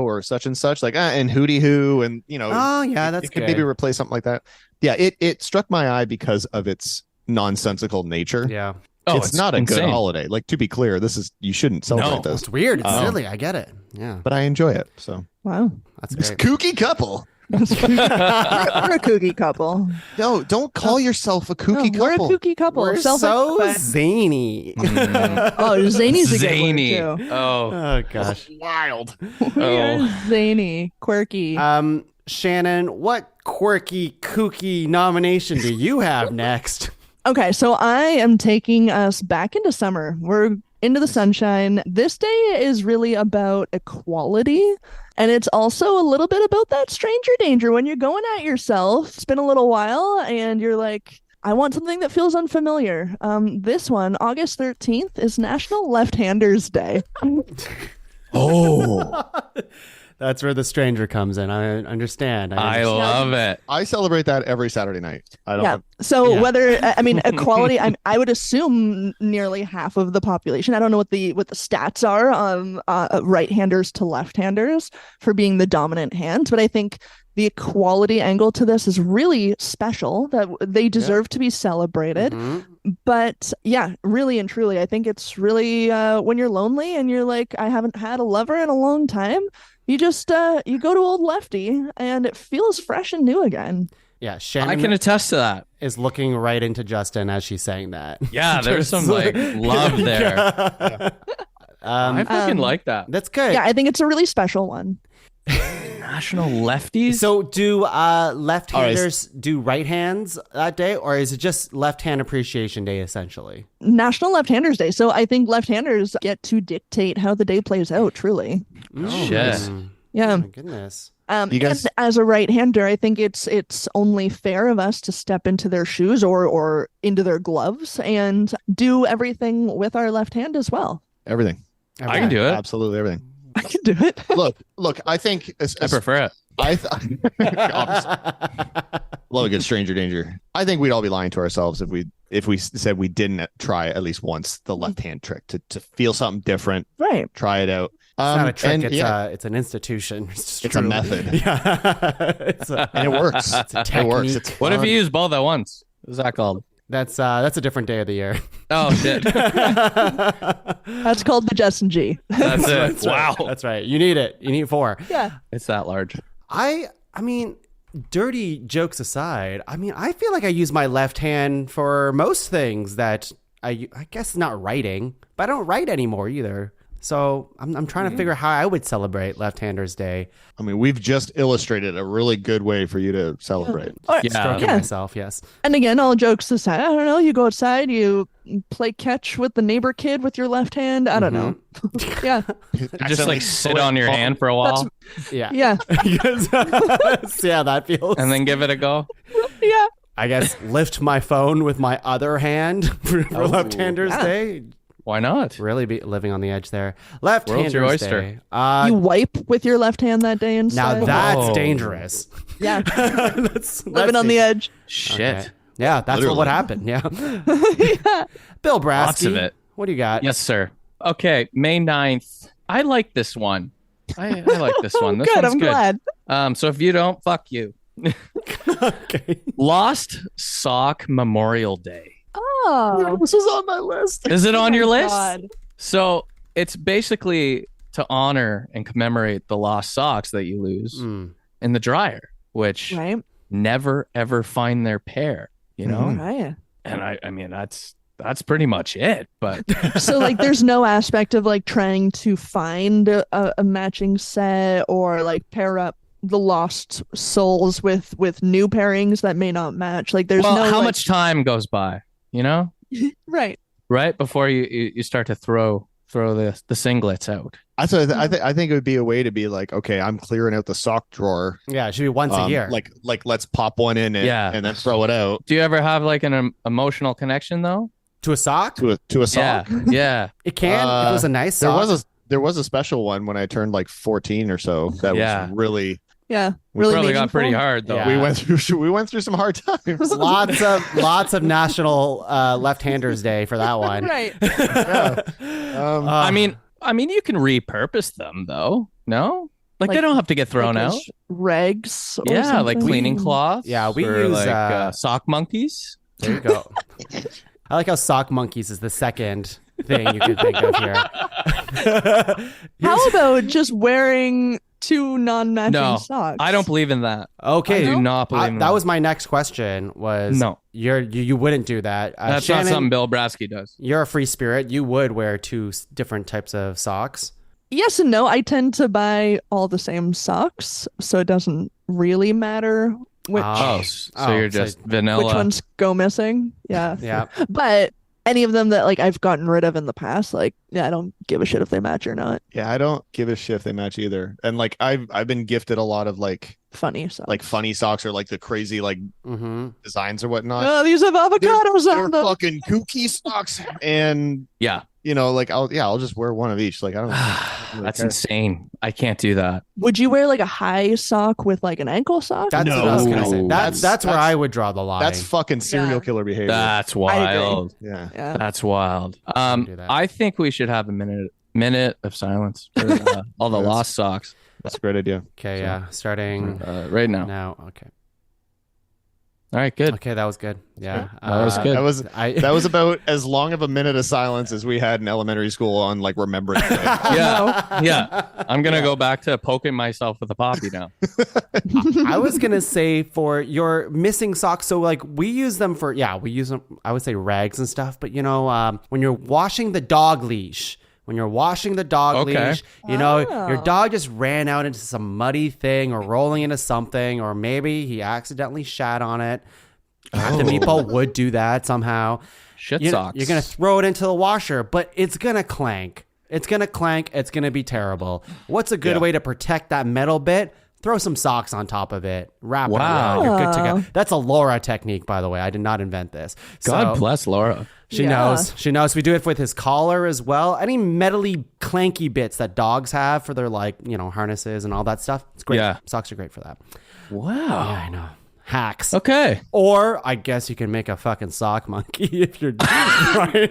or such and such, like and Hootie Hoo, and you know, Oh yeah, that's it could good. maybe replace something like that. Yeah, it struck my eye because of its nonsensical nature. Yeah, Oh, it's not a good insane. holiday. Like, to be clear, you shouldn't celebrate No. this. it's weird. It's Oh. silly. I get it. Yeah, But I enjoy it. So Wow. that's this great. kooky couple, We're a kooky couple. No, don't call yourself a kooky No, we're a couple. kooky couple. We're so zany. Oh, zany's a Zany. good word too. Oh, gosh. Wild. We are zany, quirky. Shannon, what quirky, kooky nomination do you have next? Okay, so I am taking us back into summer. We're into the sunshine. This day is really about equality. And it's also a little bit about that stranger danger when you're going at yourself. It's been a little while and you're like, I want something that feels unfamiliar. This one, August 13th, is National Left-Handers Day. Oh. That's where the stranger comes in. I understand. I love it. I celebrate that every Saturday night. I don't Yeah. So whether equality, I would assume nearly half of the population. I don't know what the stats are on right-handers to left-handers for being the dominant hand, but I think the equality angle to this is really special. That they deserve to be celebrated. Mm-hmm. But yeah, really and truly, I think it's really when you're lonely and you're like, I haven't had a lover in a long time. You just you go to old Lefty and it feels fresh and new again. Yeah, Shannon I can attest to that. is looking right into Justin as she's saying that. Yeah, there's some like love there. I fucking like that. That's good. Yeah, I think it's a really special one. National lefties. So do left-handers do right hands that day, or is it just left-hand appreciation day essentially? National Left-Handers Day. So I think left-handers get to dictate how the day plays out, truly. Shit. Yeah. Oh my goodness. You guys- And as a right-hander, I think it's only fair of us to step into their shoes or into their gloves and do everything with our left hand as well. Everything. I can do it. Absolutely everything. I can do it. Look, I think I prefer it. Love a good stranger danger. I think we'd all be lying to ourselves if we said we didn't try at least once the left hand trick to feel something different. Right. Try it out. It's not a trick. And, It's an institution. it's a method. Yeah. And it works. It's a It technique. works. It's What if fun. you use both at once? What's that called? That's a different day of the year. Oh shit. That's called the Justin G. That's it. That's Wow. right. That's right. You need it. You need 4. Yeah. It's that large. I mean, dirty jokes aside, I mean, I feel like I use my left hand for most things that I guess not writing, but I don't write anymore either. So I'm trying to figure out how I would celebrate Left-Handers Day. I mean, we've just illustrated a really good way for you to celebrate. Stroking myself, yes. And again, all jokes aside, I don't know, you go outside, you play catch with the neighbor kid with your left hand. I don't know. Yeah. Just like sit on your hand for a while Yeah. Yeah. See how that feels. and then give it a go. Yeah. I guess lift my phone with my other hand for Left-Handers Day. Why not? Really be living on the edge there. World's your Left-Handers oyster. Day. You wipe with your left hand that day instead. Now that's Oh. dangerous. Yeah. That's Living on the edge. Shit. Okay. Yeah, that's what would happen. Yeah. Bill Brasky. Lots of it. What do you got? Yes, sir. Okay, May 9th. I like this one. I like this one. This Good. one's I'm good. glad. So if you don't, fuck you. Okay. Lost Sock Memorial Day. Oh. This was on my list. Is it on your list? God. So it's basically to honor and commemorate the lost socks that you lose Mm. in the dryer, which Right. never ever find their pair, you know? Right. And I mean that's pretty much it. But So like there's no aspect of like trying to find a matching set or like pair up the lost souls with new pairings that may not match. Like there's well, no how like- much time goes by, you know? right. Right before you start to throw the singlets out. I think it would be a way to be like, okay, I'm clearing out the sock drawer. Yeah, it should be once a year. Like let's pop one in and then throw it out Do you ever have like an emotional connection though? to a sock? to a sock. Yeah. Yeah. It can. If it was a nice There sock. there was a special one when I turned like 14 or so that Yeah. was really Yeah. We Really Probably got meaningful. pretty hard though. Yeah. we went through some hard times. lots of National Left-Handers Day for that one. Right. I mean, you can repurpose them though. No, like they Like- don't have to get thrown Like out. as Rags. Or Yeah, like something. cleaning cloths. Yeah, we or use, like sock monkeys. There you go. I like how sock monkeys is the second thing you can think of here. How about just wearing two non-matching No, socks? I don't believe in that. Okay, I do not believe in that. that was my next question. Was No. you wouldn't do that? That's Shannon, not something Bill Brasky does. You're a free spirit. You would wear two different types of socks. Yes and no. I tend to buy all the same socks, so it doesn't really matter which You're just vanilla. which ones go missing. Yeah. Yeah. But any of them that like I've gotten rid of in the past, like I don't give a shit if they match or not. Yeah, I don't give a shit if they match either. And like I've been gifted a lot of like Funny socks. like funny socks or like the crazy like designs or whatnot. Oh, these have avocados They're on them. fucking kooky socks. And Yeah. you know, like I'll just wear one of each. Like I don't really That's care. insane. I can't do that. Would you wear like a high sock with like an ankle sock? That's No. what I was gonna say. No. That's where I would draw the line. That's fucking serial Yeah. killer behavior. That's agree. wild. Yeah. Yeah. That's wild. do that. I think we should have a minute of silence for all the Yes. lost socks That's a great idea. okay. Yeah, starting right now. now. Okay. All right, good. Okay, that was good. Yeah, That was good. That was about as long of a minute of silence as we had in elementary school on like remembering. Yeah. I'm gonna go back to poking myself with a poppy now. I was gonna say for your missing socks. So like we use them for we use them. I would say rags and stuff. But you know, when you're washing the dog leash. When you're washing the dog Okay. leash, you know, your dog just ran out into some muddy thing or rolling into something, or maybe he accidentally shat on it. The meatball would do that somehow. Shit You're socks. going to throw it into the washer, but it's going to clank. It's going to clank. It's going to be terrible. What's a good way to protect that metal bit? Throw some socks on top of it. Wrap it around. You're good to go. That's a Laura technique, by the way. I did not invent this. God So- bless Laura. She Yeah. knows. She knows. We do it with his collar as well. Any metally clanky bits that dogs have for their harnesses and all that stuff. It's great. Yeah. Socks are great for that. Wow. Yeah, I know. Hacks. Okay. Or I guess you can make a fucking sock monkey if you're right.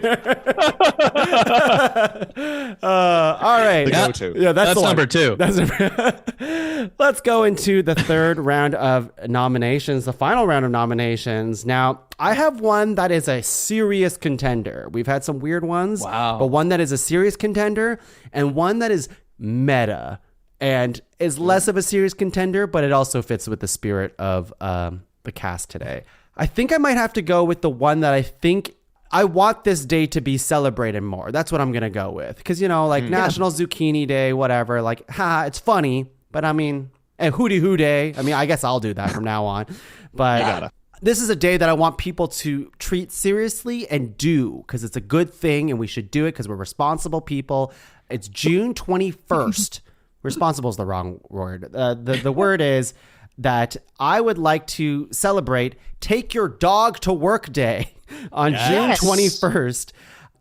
All right. The go-to. Yeah, that's the one. number 2. That's Let's go into the third round of nominations, the final round of nominations. Now, I have one that is a serious contender. We've had some weird ones, but one that is a serious contender and one that is meta and is less of a serious contender, but it also fits with the spirit of the cast today. I think I might have to go with the one that I think I want this day to be celebrated more. That's what I'm going to go with. Because, National Zucchini Day, whatever. Like, it's funny. But I mean, and Hootie Hoo Day. I mean, I guess I'll do that from now on. But this is a day that I want people to treat seriously and do. Because it's a good thing and we should do it because we're responsible people. It's June 21st. Responsible is the wrong word. The word is that I would like to celebrate Take Your Dog to Work Day on June 21st.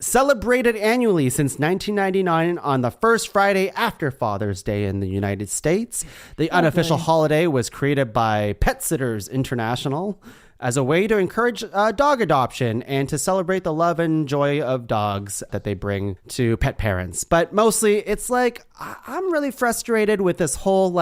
Celebrated annually since 1999 on the first Friday after Father's Day in the United States. The unofficial holiday was created by Pet Sitters International as a way to encourage dog adoption and to celebrate the love and joy of dogs that they bring to pet parents. But mostly it's like, I'm really frustrated with this whole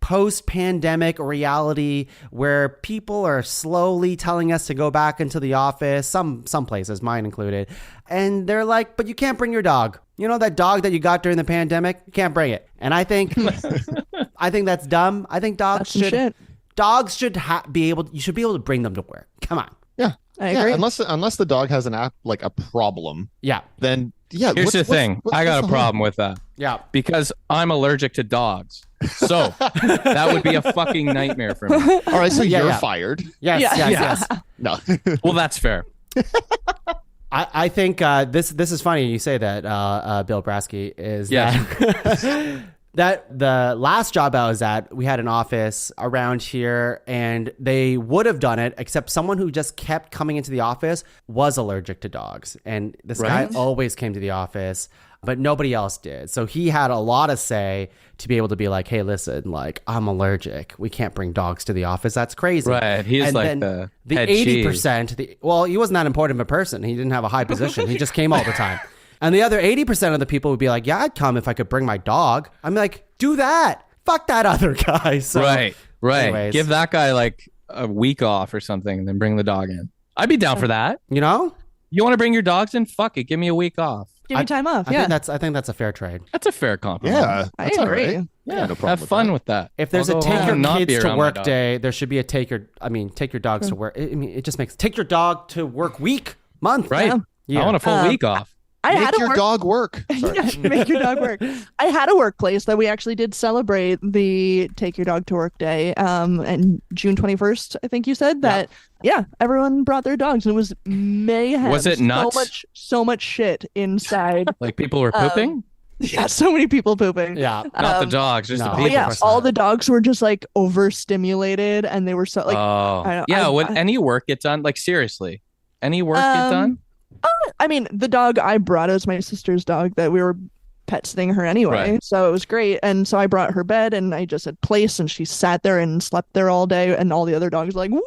post-pandemic reality where people are slowly telling us to go back into the office, some places, mine included, and they're like, but you can't bring your dog. You know that dog that you got during the pandemic? You can't bring it. And I think that's dumb. I think dogs should be able to bring them to work. Come on. Yeah. I agree. Unless the dog has a problem. Yeah. Then Here's the thing. I got a problem with that. Yeah. Because I'm allergic to dogs. So that would be a fucking nightmare for me. All right, so you're yeah. fired. Yes. No. Well, that's fair. I think this is funny you say that, Bill Brasky, is that the last job I was at, we had an office around here and they would have done it, except someone who just kept coming into the office was allergic to dogs. And this guy always came to the office, but nobody else did. So he had a lot of say to be able to be like, hey, listen, I'm allergic. We can't bring dogs to the office. That's crazy. Right. He's and like then the the 80%, he wasn't that important of a person. He didn't have a high position. He just came all the time. And the other 80% of the people would be like, yeah, I'd come if I could bring my dog. I'm like, do that. Fuck that other guy. So, right. anyways. Give that guy a week off or something and then bring the dog in. I'd be down for that. You know? You want to bring your dogs in? Fuck it. Give me a week off. Give me time off. I Yeah. think that's a fair trade. That's a fair compliment. Yeah, I that's all agree. right. Yeah, no problem have with fun that. with that. If there's I'll a go take home your and not be kids to around my work dog. day, there should be a take your dogs to work. I mean, it just makes take your dog to work week, month. Right. Yeah. I want a full week off. I had Make a your work- dog work. Sorry. Yeah, make your dog work. I had a workplace that we actually did celebrate the Take Your Dog to Work Day. And June 21st, I think you said that. Yeah, everyone brought their dogs, and it was mayhem. Was it nuts? So much shit inside. Like people were pooping? Yeah, so many people pooping. Yeah. Not the dogs, just no. the Oh, people. Yeah, course all not. the dogs were just like overstimulated, and they were so like. Oh, yeah. Would any work get done? Like seriously, any work get done? I mean, the dog I brought, it was my sister's dog that we were pet sitting her anyway. Right. So it was great. And so I brought her bed and I just had place and she sat there and slept there all day. And all the other dogs were like, woo!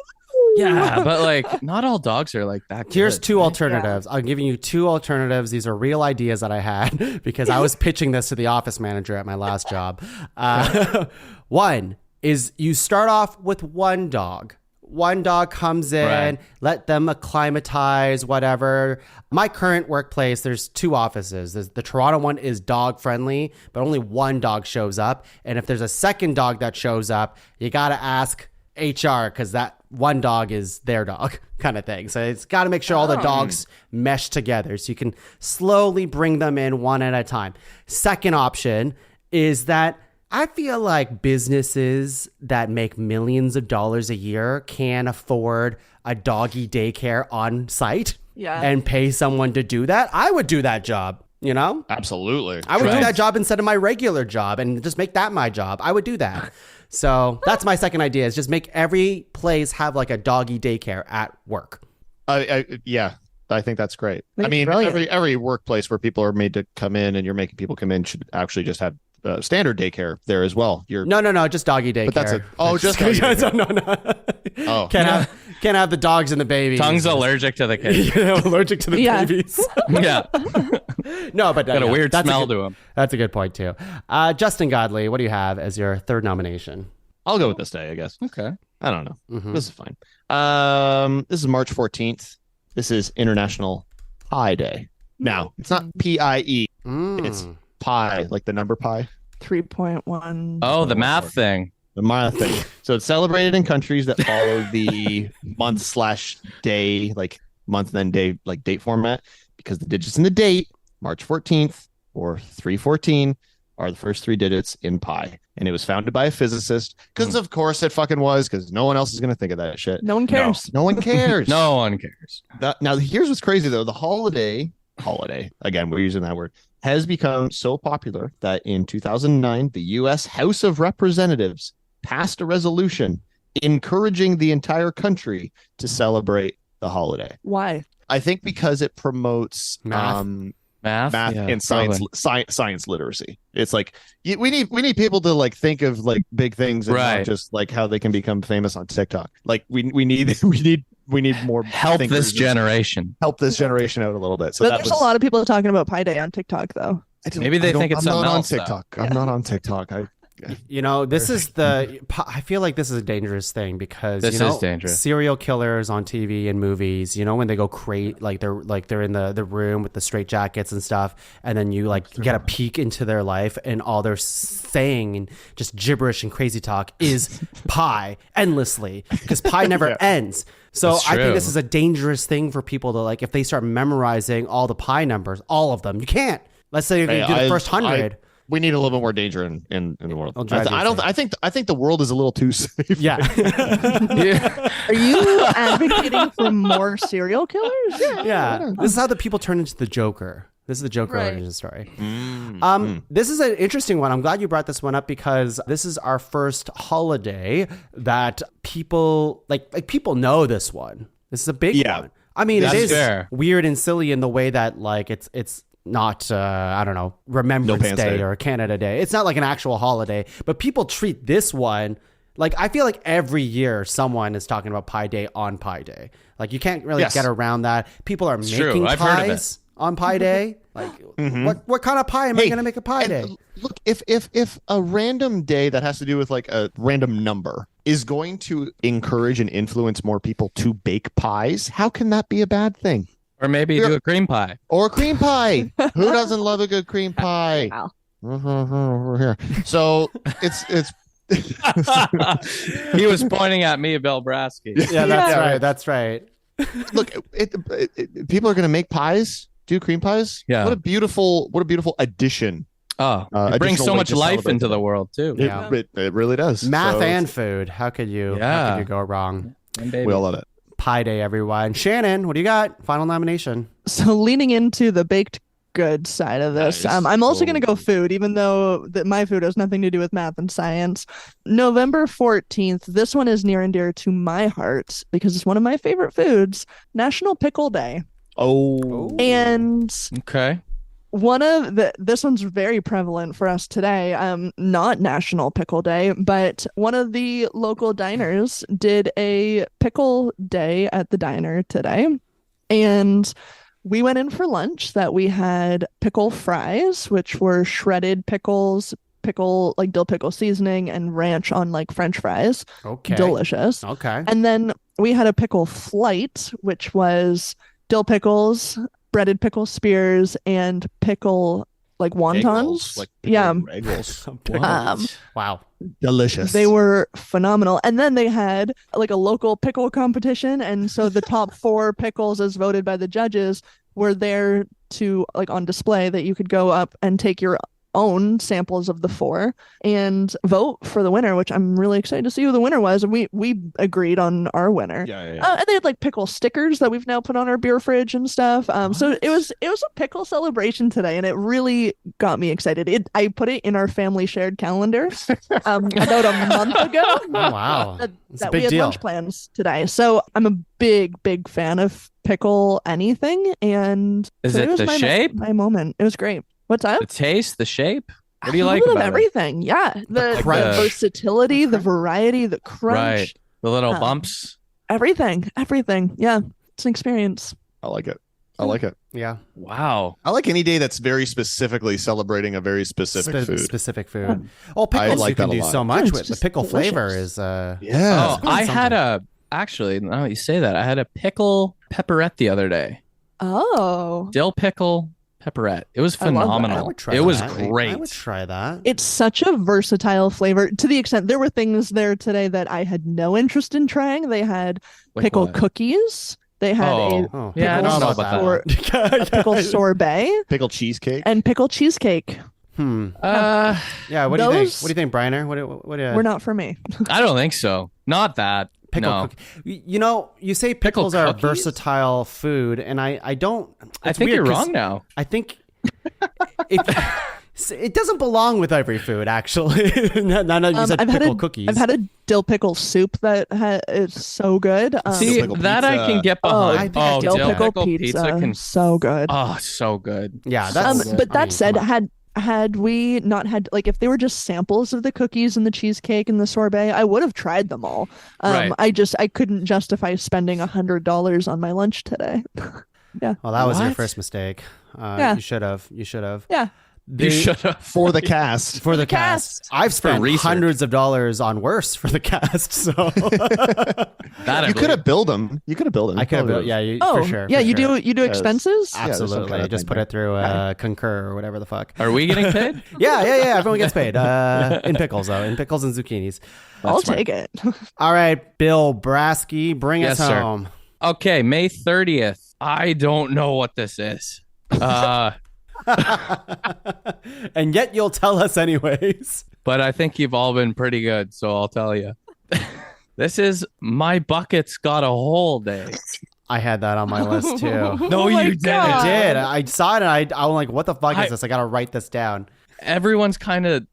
Yeah, but like not all dogs are like that. Here's good, two right? alternatives. I'm giving you two alternatives. These are real ideas that I had because I was pitching this to the office manager at my last job. One is you start off with one dog. One dog comes in, Right. let them acclimatize, whatever. My current workplace, there's two offices. The Toronto one is dog friendly, but only one dog shows up. And if there's a second dog that shows up, you got to ask HR because that one dog is their dog kind of thing. So it's got to make sure all the dogs mesh together so you can slowly bring them in one at a time. Second option is that I feel like businesses that make millions of dollars a year can afford a doggy daycare on site and pay someone to do that. I would do that job, you know? Absolutely. I would do Right. that job instead of my regular job and just make that my job. I would do that. So that's my second idea is just make every place have like a doggy daycare at work. Yeah, I think that's great. That's I mean, brilliant. every workplace where people are made to come in and you're making people come in should actually just have standard daycare there as well. No, just doggy daycare. But that's it. Oh, just doggy daycare. No. Oh. Can't have the dogs and the babies. Tongue's allergic to the kids. allergic to the Yeah. babies. Yeah, No, but got a weird that's smell good, to him. That's a good point too. Justin Godley, what do you have as your third nomination? I'll go with this day, I guess. Okay. I don't know. Mhm. This is fine. This is March 14th. This is International Pie Day. Now, it's not PIE. It's pi, like the number pi. 3.1. Oh, the math thing. The math thing. So it's celebrated in countries that follow the month/day, like month then day, like date format, because the digits in the date, March 14th or 314, are the first three digits in pi. And it was founded by a physicist, because of course it fucking was, because no one else is going to think of that shit. No one cares. No one cares. No one cares. Now, here's what's crazy though. The holiday, again, we're using that word, has become so popular that in 2009, the U.S. House of Representatives passed a resolution encouraging the entire country to celebrate the holiday. Why? I think because it promotes Math. Math Yeah, and science, probably. science literacy. It's like we need people to like think of like big things and Right. not just like how they can become famous on TikTok. Like we need more Help thinkers this and generation. help this generation out a little bit. So But that there's was, a lot of people talking about Pi Day on TikTok, though. Maybe they think it's I'm something not else, on though. TikTok. I'm not on TikTok. You know, this is I feel like this is a dangerous thing because This you know, is dangerous. serial killers on TV and movies, you know, when they go like they're in the room with the straight jackets and stuff, and then you like get a peek into their life and all they're saying and just gibberish and crazy talk is pie endlessly because pie never ends. So That's I think true. this is a dangerous thing for people to like if they start memorizing all the pie numbers, all of them. You can't. Let's say you're going to do the first 100. We need a little bit more danger in the world. I'll drive you I don't. insane. I think the world is a little too safe. Yeah. Yeah. Are you advocating for more serial killers? Yeah. This is how the people turn into the Joker. This is the Joker Right. origin story. This is an interesting one. I'm glad you brought this one up because this is our first holiday that people like people know this one. This is a big Yeah. one. I mean, That's it is fair. weird and silly in the way that like it's not I don't know, Remembrance Pants Day Day. or Canada Day. It's not like an actual holiday, but people treat this one like I feel like every year someone is talking about Pie Day on Pie Day. Like you can't really Yes. get around that. People are true. making I've heard of pies on Pie Day. Like what kind of pie am I going to make a Pie and Day? Look, if a random day that has to do with like a random number is going to encourage and influence more people to bake pies, how can that be a bad thing? Or maybe do a cream pie. Or a cream pie. Who doesn't love a good cream pie? Wow. Over here. So it's He was pointing at me, Bill Brasky. Yeah, that's right. That's right. Look, people are going to make pies, do cream pies. Yeah. What a beautiful addition. Oh, it brings additional so way much to life celebrate into that. the world too. Yeah. It really does. Math So and food. How could you go wrong? And baby. we all love it. Pie day, everyone. Shannon, what do you got? Final nomination. So leaning into the baked goods side of this, Nice. I'm also going to go food, even though my food has nothing to do with math and science. November 14th, this one is near and dear to my heart because it's one of my favorite foods, National Pickle Day. Oh. And Okay. this one's very prevalent for us today. Not National Pickle Day, but one of the local diners did a pickle day at the diner today. And we went in for lunch that we had pickle fries, which were shredded pickles, dill pickle seasoning, and ranch on like French fries. Okay. Delicious. Okay. And then we had a pickle flight, which was dill pickles, breaded pickle spears, and pickle like wontons. Egg rolls. Wow. Delicious. They were phenomenal. And then they had like a local pickle competition. And so the top 4 pickles as voted by the judges were there to like on display that you could go up and take your own samples of the 4 and vote for the winner, which I'm really excited to see who the winner was. And we agreed on our winner. Yeah. And they had like pickle stickers that we've now put on our beer fridge and stuff. So it was a pickle celebration today, and it really got me excited. I put it in our family shared calendar about a month ago. Oh, wow. It's a that big we had deal. lunch plans today. So I'm a big fan of pickle anything. And Is today it was the shape? my moment. It was great. What's up? The taste, the shape. What do you A like little about of everything? Yeah, the crunch. versatility, the variety, the it? crunch, Right. The little Um, bumps. everything. Yeah, it's an experience. I like it. I like it. Yeah. Wow. I like any day that's very specifically celebrating a very specific food. Specific food. Oh, pickles like you can that a do lot. so much It's with. The just pickle flavor delicious. is Yeah. Oh, I had something. actually, now that you say that, I had a pickle pepperette the other day. Oh, Dill pickle pepperette. It was I love that. phenomenal. I would try It was that. great. I would try that. it's such a versatile flavor to the extent there were things there today that I had no interest in trying. They had Like pickle what? cookies. They had Oh, Yeah, I pickle don't know about about that sor- that. a pickle sorbet Pickle cheesecake. and pickle cheesecake. Uh, Yeah, what do you think? Those- What do you think, Briner? What Were not for me. I don't think so. Not that. pickle no. cookie. You know, you say Pickle pickles are a cookies? versatile food, and I don't. I it's think weird you're 'cause wrong now. I think it doesn't belong with every food, actually. None of you said pickle cookies. I've had a dill pickle soup that is so good. See, pickle that I pizza. can get I behind. think I Oh, did dill that. pickle pizza can. so good. Oh, so good. Yeah, that's. But I that mean, said, come on. had we not had like if they were just samples of the cookies and the cheesecake and the sorbet, I would have tried them all. Right. I couldn't justify spending $100 on my lunch today. Well, that was your What? first mistake. Yeah. You should have. You should have. Yeah. You should have. For the cast. For the cast. cast. I've spent research. hundreds of dollars on worse for the cast. So That I You could believe. have built them. You could have built them. I could have. Probably Yeah, you, Oh, for sure. yeah. for You sure. do expenses? Yeah, there's some Absolutely. kind of Just thing put there. it through Concur or whatever the fuck. Are we getting paid? Yeah. Everyone gets paid. In pickles, though. In pickles and zucchinis. I'll smart. take it. All right, Bill Brasky, bring Yes, us sir. home. Okay, May 30th. I don't know what this is. And yet you'll tell us anyways. But I think you've all been pretty good, so I'll tell you. This is My Bucket's Got a Hole Day. I had that on my list too. No, my you didn't. God. I did. I saw it and I'm like, what the fuck I- is this? I gotta write this down. Everyone's kind of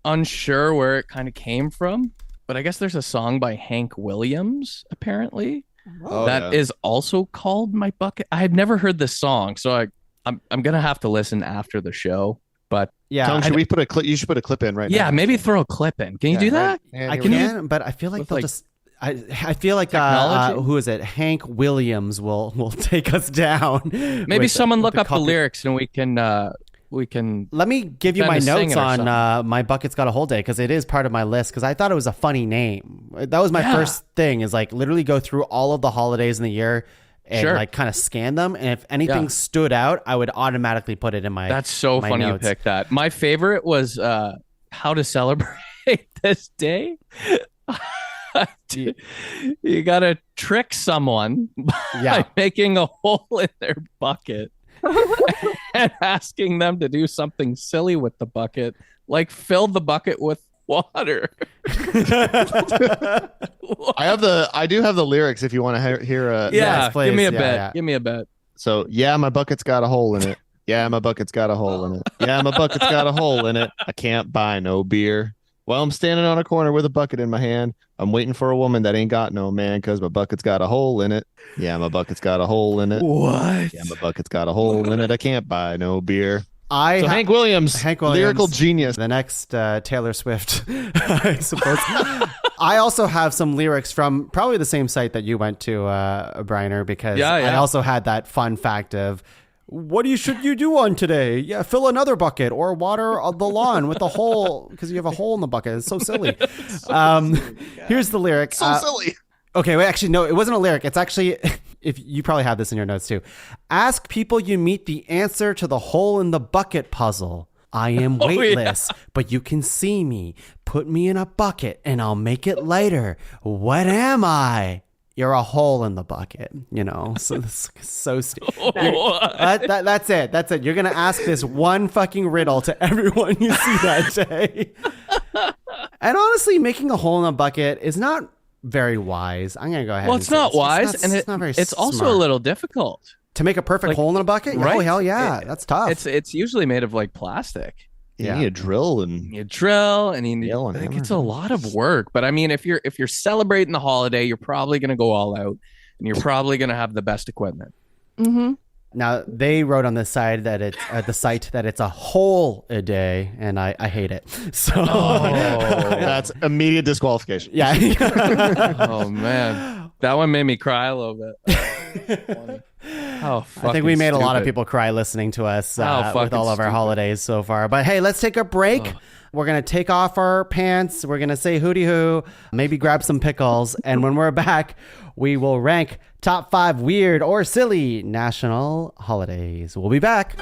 unsure where it kind of came from, but I guess there's a song by Hank Williams, apparently, Oh, that yeah. is also called My Bucket. I had never heard this song, so I'm going to have to listen after the show. But Yeah. Tom, should we put a clip? You should put a clip in right now. yeah, maybe throw a clip in. Can you do that? And I here we go. can, but I feel like With, they'll like, just. I feel like technology? who is it? Hank Williams will take us down. Maybe with- someone with look up the copy- lyrics and we can Let me give you Kinda my sing notes it or on something. My Bucket's Got a Whole Day because it is part of my list because I thought it was a funny name. That was my Yeah. first thing is like literally go through all of the holidays in the year and Sure. like kind of scan them. And if anything stood out, I would automatically put it in my. That's so my funny notes. you picked that. My favorite was how to celebrate this day. You gotta trick someone by making a hole in their bucket and asking them to do something silly with the bucket, like fill the bucket with water. I do have the lyrics if you want to hear. Yeah, please. give me a Yeah, bet. yeah. Give me a bet. So yeah, my bucket's got a hole in it. Yeah, my bucket's got a hole in it. Yeah, my bucket's got a hole in it. I can't buy no beer. Well, I'm standing on a corner with a bucket in my hand. I'm waiting for a woman that ain't got no man because my bucket's got a hole in it. Yeah, my bucket's got a hole in it. What? Yeah, my bucket's got a hole in it. I can't buy no beer. So Hank Williams, lyrical genius. The next Taylor Swift, I suppose. I also have some lyrics from probably the same site that you went to, Briner, because I also had that fun fact of, what should you do on today? Yeah, fill another bucket or water the lawn with a hole because you have a hole in the bucket. It's so silly. Here's the lyric. So silly. Okay, wait, actually, no, it wasn't a lyric. It's actually, if you probably have this in your notes too. Ask people you meet the answer to the hole in the bucket puzzle. I am weightless, but you can see me. Put me in a bucket and I'll make it lighter. What am I? You're a hole in the bucket, so it's so stupid. That's it. That's it. You're going to ask this one fucking riddle to everyone you see that day. And honestly, making a hole in a bucket is not very wise. I'm going to go ahead. Well, it's not wise, and it's not very it's also smart. a little difficult. To make a perfect hole in a bucket? Right? Oh, hell yeah. That's tough. It's usually made of like plastic. You need a drill and it's a lot of work. But I mean, if you're celebrating the holiday, you're probably going to go all out, and you're probably going to have the best equipment. Mm-hmm. Now, they wrote on this side that it's the site that it's a hole a day, and I hate it. So that's immediate disqualification. Yeah. Oh man, that one made me cry a little bit. Oh, I think we made a lot of people cry listening to us with all of our holidays so far. But hey, let's take a break. We're going to take off our pants. We're going to say hooty hoo, maybe grab some pickles. And when we're back, we will rank top 5 weird or silly national holidays. We'll be back.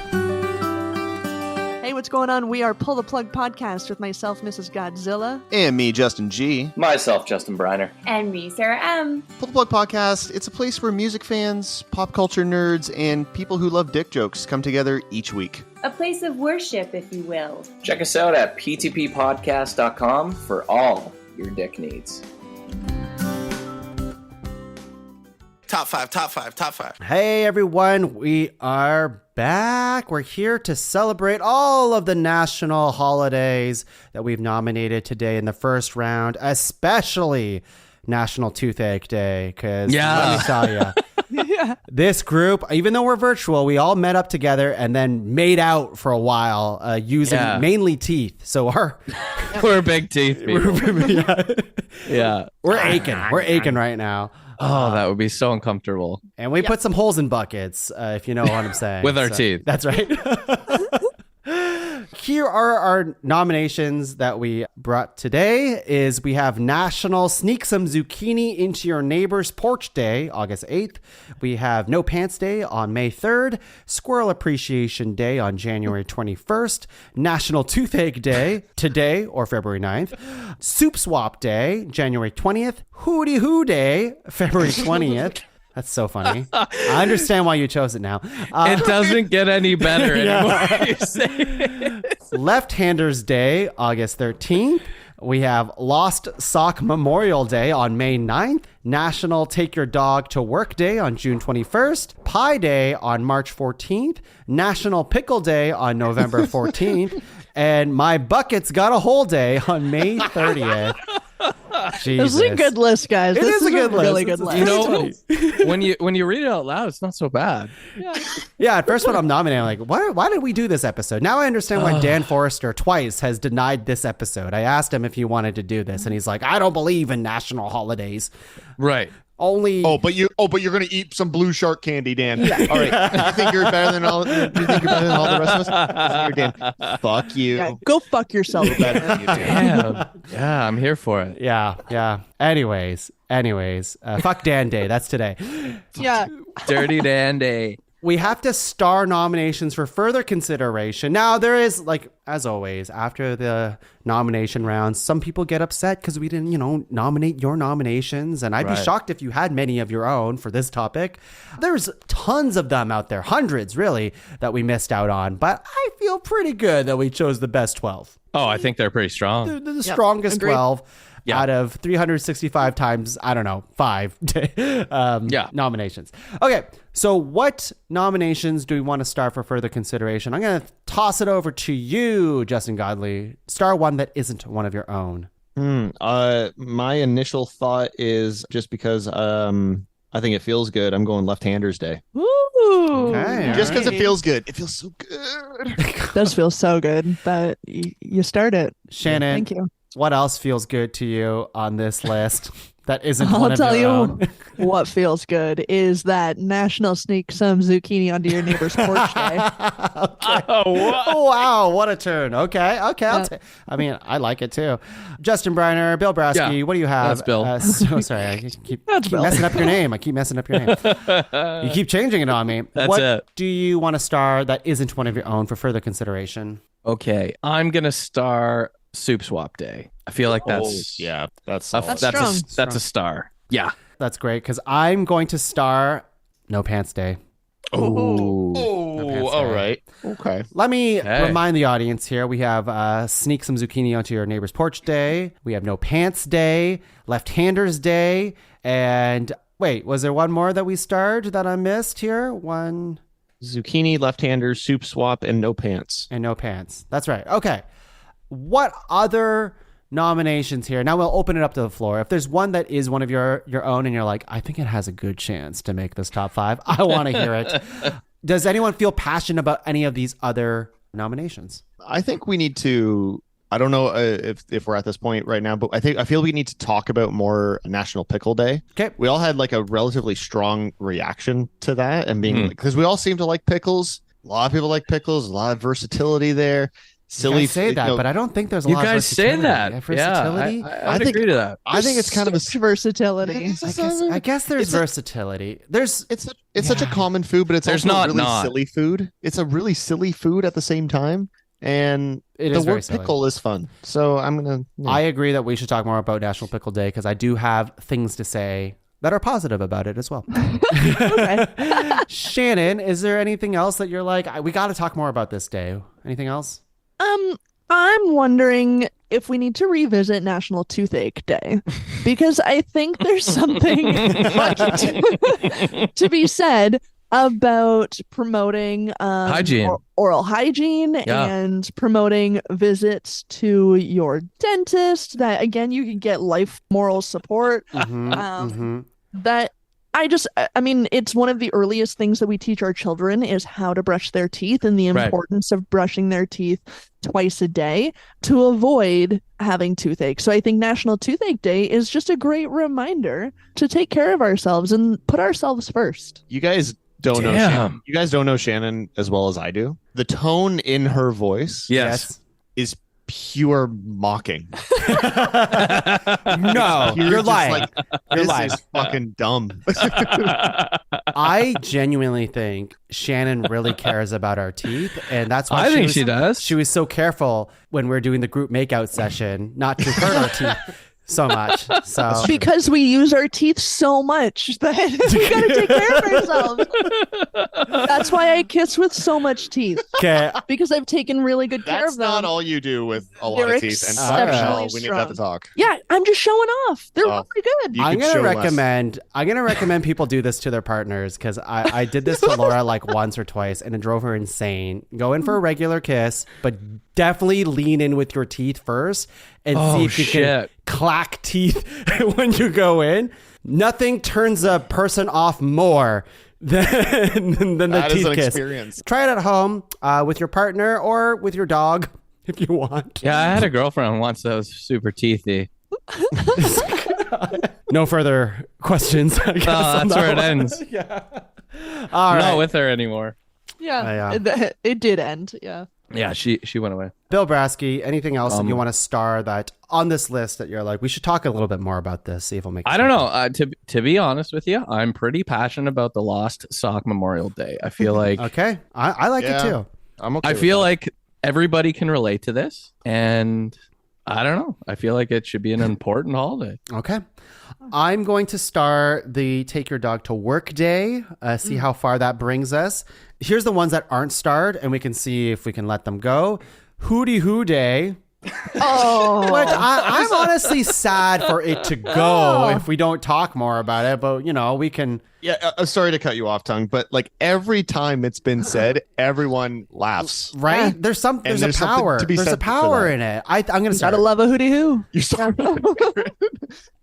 Hey, what's going on? We are Pull the Plug Podcast with myself, Mrs. Godzilla. And me, Justin G. Myself, Justin Briner. And me, Sarah M. Pull the Plug Podcast, it's a place where music fans, pop culture nerds, and people who love dick jokes come together each week. A place of worship, if you will. Check us out at ptppodcast.com for all your dick needs. Top five. Hey, everyone. We are back. We're here to celebrate all of the national holidays that we've nominated today in the first round, especially National Toothache Day. Because let me tell you, this group, even though we're virtual, we all met up together and then made out for a while using mainly teeth. So we're big teeth people. We're aching. We're aching right now. Oh, that would be so uncomfortable. And we put some holes in buckets, if you know what I'm saying. With our teeth. That's right. Here are our nominations that we brought today. We have National Sneak Some Zucchini Into Your Neighbor's Porch Day, August 8th. We have No Pants Day on May 3rd. Squirrel Appreciation Day on January 21st. National Toothache Day today or February 9th. Soup Swap Day, January 20th. Hooty Hoo Day, February 20th. That's so funny. I understand why you chose it now. It doesn't get any better anymore. You say it. Left-Handers Day, August 13th. We have Lost Sock Memorial Day on May 9th. National Take Your Dog to Work Day on June 21st. Pie Day on March 14th. National Pickle Day on November 14th. And My Bucket's Got a Hole Day on May 30th. Jesus. This is a good list, guys. This is a good really good list. You know, when you read it out loud, it's not so bad. Yeah, at first when I'm nominating, I'm like, why did we do this episode? Now I understand why Dan Forrester twice has denied this episode. I asked him if he wanted to do this, and he's like, I don't believe in national holidays. Right. Only. Oh, but you're gonna eat some blue shark candy, Dan. Yeah. All right. You think you're better than all? You think you're better than all the rest of us? You're Dan. Fuck you. Yeah, go fuck yourself. Better than you, Dan. Damn. Yeah, I'm here for it. Yeah. Anyways. Fuck Dan Day. That's today. Yeah. Dirty Dandy. We have to star nominations for further consideration. Now, there is, like, as always, after the nomination rounds, some people get upset because we didn't, nominate your nominations. And I'd be shocked if you had many of your own for this topic. There's tons of them out there, hundreds, really, that we missed out on. But I feel pretty good that we chose the best 12. Oh, I think they're pretty strong. The strongest agreed. 12. Yeah. Out of 365 times, I don't know, 5 nominations. Okay, so what nominations do we want to star for further consideration? I'm going to toss it over to you, Justin Godelie. Star one that isn't one of your own. My initial thought is just because I think it feels good. I'm going Left-Handers Day. Ooh. Okay, Just because it feels good. It feels so good. It does feel so good that you start it. Shannon, Thank you. what else feels good to you on this list that isn't I'll one of tell your you own? what feels good is that National Sneak Some Zucchini Onto Your Neighbor's Porch Day. Oh, wow, what a turn. Okay. I mean, I like it too. Justin Briner, Bill Brasky, Yeah, what do you have? that's Bill. Sorry, I keep Bill. messing up your name. You keep changing it on me. That's what it. do you want to star that isn't one of your own for further consideration? Okay, I'm gonna star Soup Swap Day. I feel like that's that's strong. That's a star. Yeah. That's great because I'm going to star No Pants Day. Oh, Pants all Day. right. Okay. Let me Okay. remind the audience here. We have Sneak Some Zucchini Onto Your Neighbor's Porch Day. We have No Pants Day, Left-Handers Day, and wait, was there one more that we starred that I missed here? One Zucchini, Left-Handers, Soup Swap, and No Pants. and No Pants. That's right. Okay. What other nominations here? Now we'll open it up to the floor. If there's one that is one of your own and you're like, I think it has a good chance to make this top 5, I want to hear it. Does anyone feel passionate about any of these other nominations? I think we need to. I don't know if we're at this point right now, but I feel we need to talk about more National Pickle Day. Okay. We all had like a relatively strong reaction to that, and being because we all seem to like pickles. A lot of people like pickles. A lot of versatility there. Silly say that, but I don't think there's a You lot of guys say versatility. that. Yeah, versatility. Yeah, I would agree to that. I think it's kind of a versatility. I guess there's versatility. There's It's such a common food, but it's There's also not a really not. silly food. It's a really silly food at the same time, and It the is very word silly. pickle is fun. So I'm gonna. I agree that we should talk more about National Pickle Day because I do have things to say that are positive about it as well. Shannon, is there anything else that you're like, we got to talk more about this day? Anything else? I'm wondering if we need to revisit National Toothache Day because I think there's something to be said about promoting Hygiene. oral hygiene Yeah. and promoting visits to your dentist that again you can get life moral support that I mean, it's one of the earliest things that we teach our children is how to brush their teeth and the importance of brushing their teeth twice a day to avoid having toothache. So I think National Toothache Day is just a great reminder to take care of ourselves and put ourselves first. You guys don't know. Damn. Shannon. You guys don't know Shannon as well as I do. The tone in her voice Yes. is pure mocking. No, you're just lying. like, You're this lying. is fucking dumb. I genuinely think Shannon really cares about our teeth, and that's why I think she does. She was so careful when we were doing the group makeout session not to hurt our teeth so much. So Because we use our teeth so much that we gotta take care of ourselves. That's why I kiss with so much teeth. okay, Because I've taken really good care That's of them. not all you do with a lot They're of teeth. And exceptionally we need to have to strong. talk. Yeah, I'm just showing off. They're Oh. really good. You I'm could gonna show less. recommend people do this to their partners because I did this to Laura like once or twice and it drove her insane. Go in for a regular kiss, but definitely lean in with your teeth first and see if you can clack teeth when you go in. Nothing turns a person off more than the That is teeth an kiss. experience. Try it at home with your partner or with your dog if you want. Yeah, I had a girlfriend once that was super teethy. No further questions. I guess, that's where it ends. Yeah. I'm All right. not with her anymore. Yeah, yeah. it did end. Yeah. Yeah, she went away. Bill Brasky, anything else that you want to star that on this list that you're like, we should talk a little bit more about this, see if it'll make I don't know. To be honest with you, I'm pretty passionate about the Lost Sock Memorial Day. I feel like Okay. I like it too. I'm okay. I with feel that. like everybody can relate to this, and I don't know. I feel like it should be an important holiday. Okay. I'm going to star the Take Your Dog to Work Day, see how far that brings us. Here's the ones that aren't starred, and we can see if we can let them go. Hootie Hoo Day. Oh, Which I'm honestly sad for it to go if we don't talk more about it, but we can. Yeah, sorry to cut you off, Tongue, but like every time it's been said, everyone laughs. Right? There's a there's something power. to be There's a said for power that. in it. I'm going to start. gotta love a hootie hoo. You start.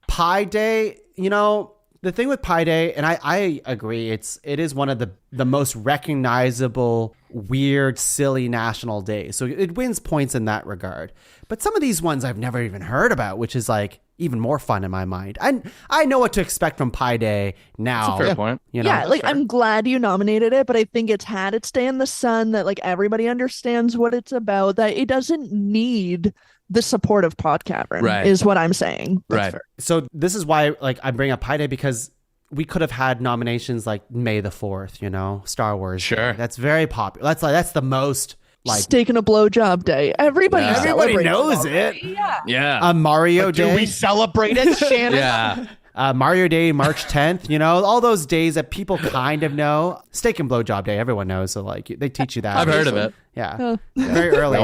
Pie Day, the thing with Pie Day, and I agree, it is one of the most recognizable, weird, silly national days. So it wins points in that regard. But some of these ones I've never even heard about, which is like even more fun in my mind. And I know what to expect from Pie Day now. That's a fair point. Yeah, like I'm glad you nominated it, but I think it's had its day in the sun, that like everybody understands what it's about, that it doesn't need the support of Podcavern, Right. is what I'm saying. Right. So this is why like I bring up Pie Day, because we could have had nominations like May the 4th, Star Wars. Sure. Day. That's very popular. That's the most like Steak and a blowjob day. Everybody everybody knows already. it. Yeah. Yeah. Mario Do Day. we celebrate it, Shannon? Yeah. Mario Day, March 10th, all those days that people kind of know. Steak and Blowjob Day, everyone knows. So like they teach you that. I've heard of it. Yeah. Very early. We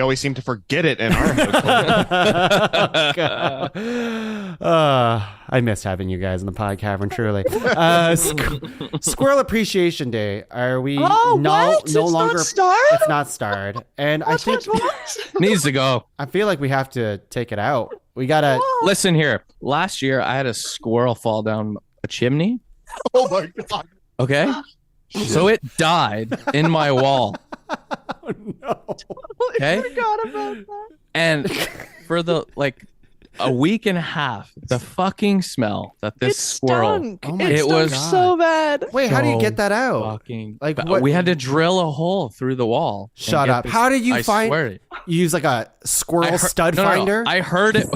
always seem to forget it in our household. I missed having you guys in the podcast, truly. Squirrel Appreciation Day. Are we Oh, what? no It's longer not starred? It's not starred. And I think Needs to go. I feel like we have to take it out. We gotta Listen here. Last year, I had a squirrel fall down a chimney. Oh my god! Okay. So it died in my wall. Oh no. Okay. I forgot about that. And for a week and a half, the fucking smell that this It squirrel. stunk. Oh my It It stunk was so bad. Wait, how do you so get that out? Fucking Like, what- we had to drill a hole through the wall. and Shut get up. this- How did you I find swear it. you use like a squirrel I stud no, no, no. finder? I heard it.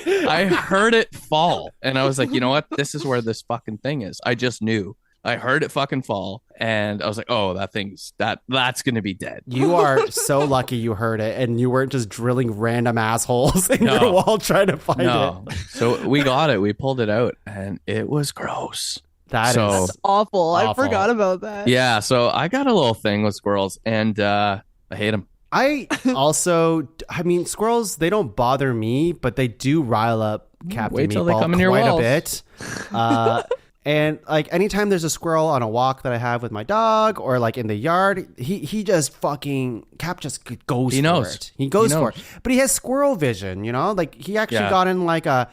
I heard it fall, and I was like, you know what? This is where this fucking thing is. I just knew. I heard it fucking fall, and I was like, oh, that's gonna be dead. You are so lucky you heard it and you weren't just drilling random assholes in No. your wall trying to find No, it. so we got it. We pulled it out, and it was gross. That is So- That's awful. I Awful. forgot about that. Yeah, so I got a little thing with squirrels, and I hate them. I mean, squirrels, they don't bother me, but they do rile up Captain Wait till they Meatball come in your quite a walls. bit. And like anytime there's a squirrel on a walk that I have with my dog or like in the yard, he just fucking Cap just goes He for knows. it. He goes He for knows. it. But he has squirrel vision, like he actually Yeah. got in like a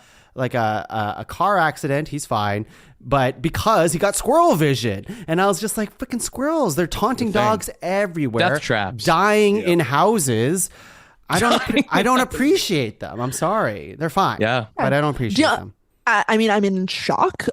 car accident. He's fine. But because he got squirrel vision, and I was just like, freaking squirrels! They're taunting dogs everywhere, Death traps. dying in houses. I don't appreciate them. I'm sorry, they're fine. Yeah. but I don't appreciate Yeah. them. I mean, I'm in shock.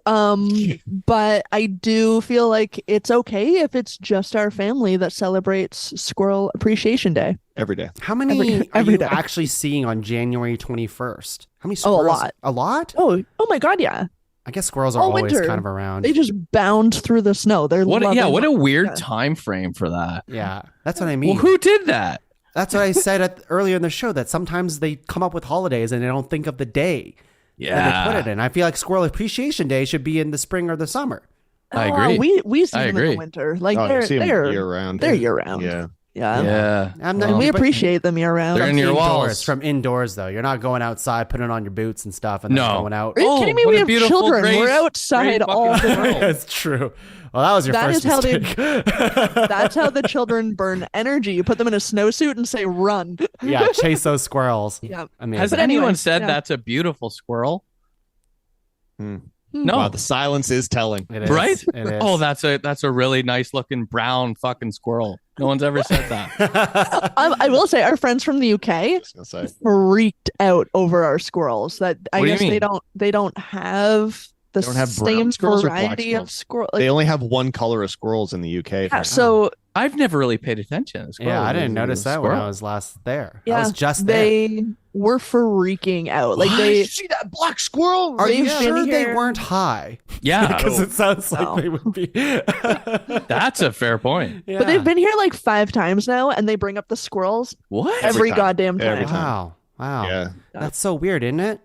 But I do feel like it's okay if it's just our family that celebrates Squirrel Appreciation Day. Every day. How many every are you day. actually seeing on January 21st? How many Oh, a squirrels? lot. A lot? Oh my God, yeah. I guess squirrels are All always winter. kind of around. They just bound through the snow. They're What loving a weird Yeah. time frame for that. Yeah, that's what I mean. Well, who did that? That's what I said earlier in the show, that sometimes they come up with holidays and they don't think of the day that they put it in. I feel like Squirrel Appreciation Day should be in the spring or the summer. I Oh, agree. we see I them in agree. the winter. Like Oh, you they're see 'em they're year round. They're year round. Yeah. Yeah. Yeah. I'm not- And we but appreciate them year round. They're in your indoors, walls. from indoors though. You're not going outside, putting on your boots and stuff, and then No. going out. Are you Oh, kidding me? what We a have beautiful, children. great- We're outside great all the fucking time. world. That's true. Well, that was your That first is how they- mistake. That's how the children burn energy. You put them in a snowsuit and say run. Yeah, chase those squirrels. Yeah. Amazing. Has But anyone anyway, said yeah. that's a beautiful squirrel? No. Wow, the silence is telling. It is. Right? It is. Oh, that's a really nice looking brown fucking squirrel. No one's ever said that. I will say our friends from the UK freaked out over our squirrels. That I What do you guess mean? they don't have the They don't have brown same squirrels or black variety of squirrels? squirrel. They only have one color of squirrels in the UK. Yeah, so I've never really paid attention. To Yeah, I didn't squirrels. notice that when I was last there. I yeah, was just there. they were freaking out. Like they see that black squirrel? Are you they've been sure they here- weren't high? Yeah, Because it sounds like No. they would be. that's a fair point. Yeah. But they've been here like 5 times now, and they bring up the squirrels What? every time. goddamn time. Every time. Wow. Yeah. That's so weird, isn't it?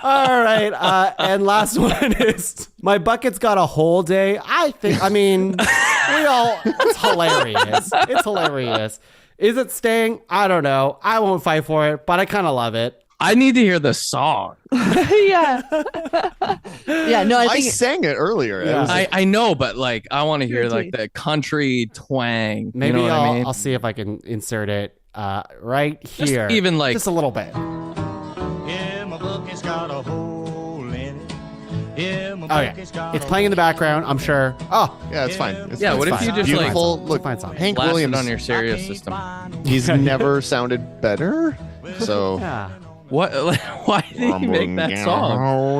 All right. And last one is my bucket's got a whole day. It's hilarious. It's hilarious. Is it staying? I don't know. I won't fight for it, but I kind of love it. I need to hear the song. Yeah. Yeah, no, I I think sang it earlier. Yeah. It was I know, but like I want to hear Guilty. like the country twang. Maybe you know what I mean? I'll see if I can insert it right here. even like- just a little bit. Yeah, my bucket's got a hole in it. Yeah, my Oh yeah, bucket's got it's a playing in the background. I'm sure. Oh, yeah, it's fine. It's Yeah, fine. what It's if you fine. just, like- beautiful? Look, Look, fine song. Hank blast Williams. it on your Sirius system. He's never sounded better. So yeah. What? Why did he make that song?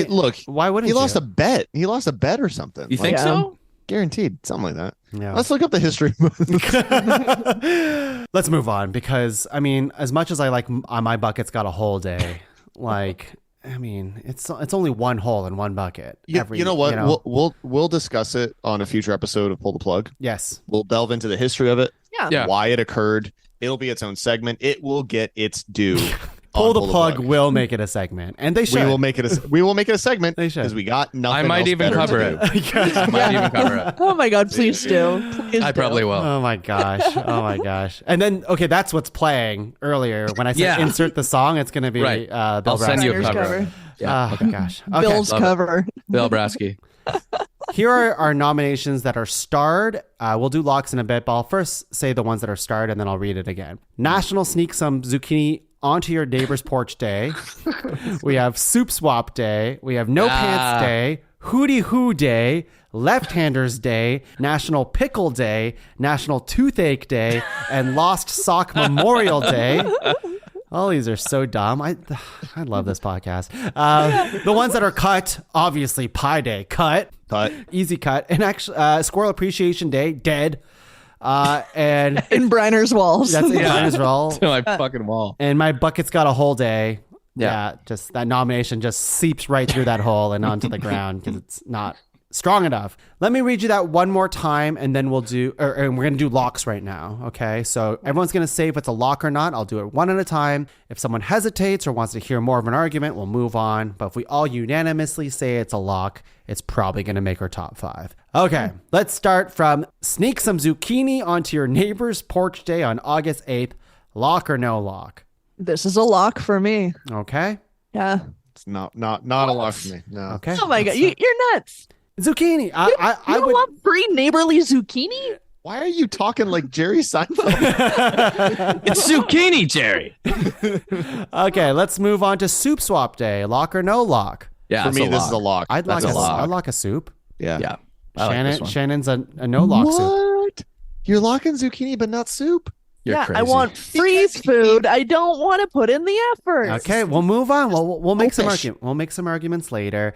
Look, Why wouldn't he lost you? a bet. He lost a bet or something. You think Yeah. so? Guaranteed, something like that. Yeah. Let's look up the history. Let's move on because I mean, as much as I like my bucket's got a whole day, like I mean, it's only one hole in one bucket. You know what? you know? We'll discuss it on a future episode of Pull the Plug. Yes. We'll delve into the history of it, yeah. why it occurred. It'll be its own segment. It will get its due. Pull on the plug will make it a segment, and they should. We will make it a segment. They should. because we got nothing. I might else even better cover to it. do. I might even cover it. Oh my god, please do. Please I do. probably will. Oh my gosh! Oh my gosh! And then okay, that's what's playing earlier when I said Yeah. insert the song. It's going to be Right. Bill I'll send you a Briner's cover. cover. Yeah. Oh gosh! Okay. Bill's Love it. cover. Bill Brasky. Here are our nominations that are starred. We'll do locks in a bit, but I'll first say the ones that are starred, and then I'll read it again. National Sneak Some Zucchini Onto Your Neighbor's Porch Day. We have Soup Swap Day. We have No Pants Day. Hootie Hoo Day. Left-Handers Day. National Pickle Day. National Toothache Day. And Lost Sock Memorial Day. All these are so dumb. I love this podcast. The ones that are cut, obviously Pie Day, cut, easy cut, and actually Squirrel Appreciation Day, dead, and In Briner's walls. that's it. Mine as well. To my fucking wall. And my bucket's got a whole day. Yeah. Just that nomination just seeps right through that hole and onto the ground because it's not strong enough. Let me read you that one more time, and then we'll do, and we're going to do locks right now. Okay. So everyone's going to say if it's a lock or not. I'll do it one at a time. If someone hesitates or wants to hear more of an argument, we'll move on. But if we all unanimously say it's a lock, it's probably going to make our top 5. Okay. Let's start from sneak some zucchini onto your neighbor's porch day on August 8th. Lock or no lock? This is a lock for me. Okay. Yeah. It's not a lock for me. No. Okay. Oh my god, you're nuts. Zucchini. I You don't would. want free neighborly zucchini? Why are you talking like Jerry Seinfeld? It's zucchini, Jerry. Okay, let's move on to soup swap day. Lock or no lock? Yeah, For it's me, a this lock. is a lock. I'd That's like a lock. I'd lock a soup. Yeah. Yeah. I like this one. Shannon's a no lock soup. What? You're locking zucchini, but not soup? You're yeah, crazy. I want free food. I don't want to put in the effort. Okay, we'll move on. We'll make some Oafish. We'll make some arguments later.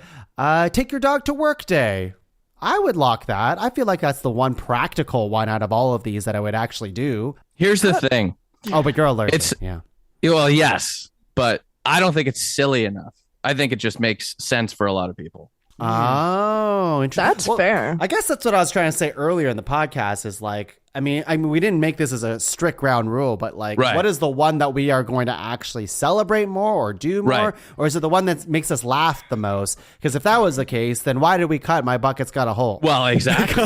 Take your dog to work day. I would lock that. I feel like that's the one practical one out of all of these that I would actually do. Here's the thing. Oh, but you're allergic. It's- yeah. Well, yes, but I don't think it's silly enough. I think it just makes sense for a lot of people. Oh, interesting. That's fair. I guess that's what I was trying to say earlier in the podcast is like, I mean, we didn't make this as a strict ground rule, but like, Right. what is the one that we are going to actually celebrate more or do more? Right. Or is it the one that makes us laugh the most? Because if that was the case, then why did we cut My Bucket's Got a Hole? Well, exactly.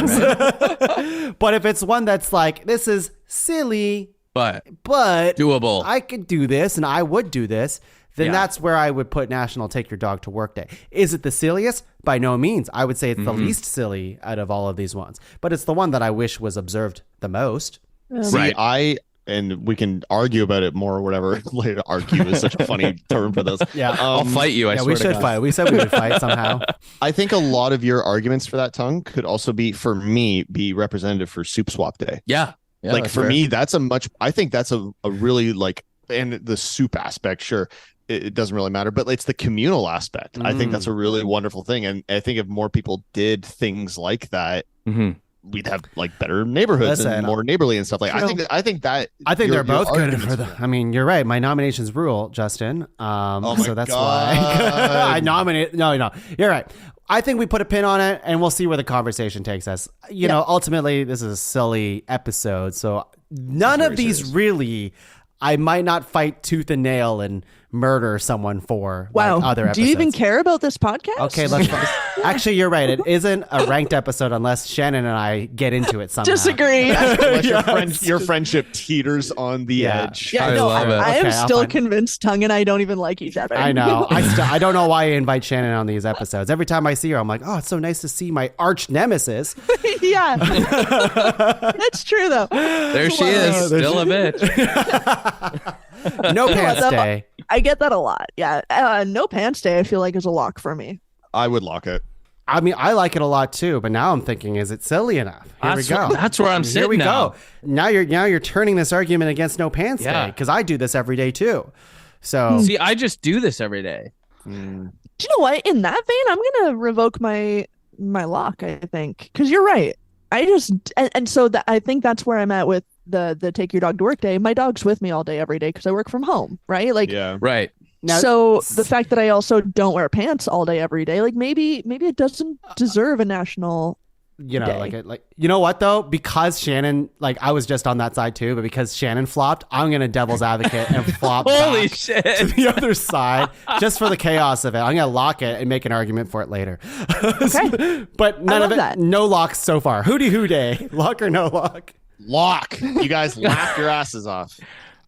But if it's one that's like, this is silly, but but doable. I could do this and I would do this, then Yeah. that's where I would put National Take Your Dog to Work Day. Is it the silliest? By no means. I would say it's the least silly out of all of these ones. But it's the one that I wish was observed the most. See, Right. and we can argue about it more or whatever later. Argue is such a funny term for this. Yeah. I'll fight you. I Yeah, swear we to should God. fight. We said we would fight somehow. I think a lot of your arguments for that, Tongue, could also be, for me, be representative for Soup Swap Day. Yeah. Like that's for fair. me, I think that's a really like, and the soup aspect, sure, it doesn't really matter, but it's the communal aspect. I think that's a really wonderful thing. And I think if more people did things like that, we'd have like better neighborhoods and more neighborly and stuff. Like I think they're both good for the. I mean, you're right. My nominations rule, Justin. So that's why I nominate. No, you're right. I think we put a pin on it, and we'll see where the conversation takes us. You know, ultimately, this is a silly episode, so none of these really. I might not fight tooth and nail and murder someone for like other episodes. Do you even care about this podcast? Okay, let's. Actually, you're right. It isn't a ranked episode unless Shannon and I get into it somehow. Disagree. Unless your friendship teeters on the edge. Yeah, I love it. I am Okay, still convinced Tongue and I don't even like each other. I know. I don't know why I invite Shannon on these episodes. Every time I see her, I'm like, oh, it's so nice to see my arch nemesis. Yeah. That's true, though. There she is, still a bitch. No pants day. I get that a lot. Yeah. No pants day, I feel like, is a lock for me. I would lock it. I mean, I like it a lot too, but now I'm thinking, is it silly enough? Here we go. That's where I'm sitting. Here we now. go. Now you're turning this argument against no pants day because I do this every day too. So See, I just do this every day. Do you know what? In that vein, I'm gonna revoke my lock. I think because you're right. I just and so that I think that's where I'm at with the take your dog to work day. My dog's with me all day every day because I work from home, right? Like right. Now, so the fact that I also don't wear pants all day every day, like maybe it doesn't deserve a national. You know, day. like you know what though? Because Shannon, like I was just on that side too, but because Shannon flopped, I'm gonna devil's advocate and flop Holy back shit. to the other side just for the chaos of it. I'm gonna lock it and make an argument for it later. Okay. But none of it. that. No locks so far. Hootie hoo day. Lock or no lock? Lock. You guys laugh your asses off.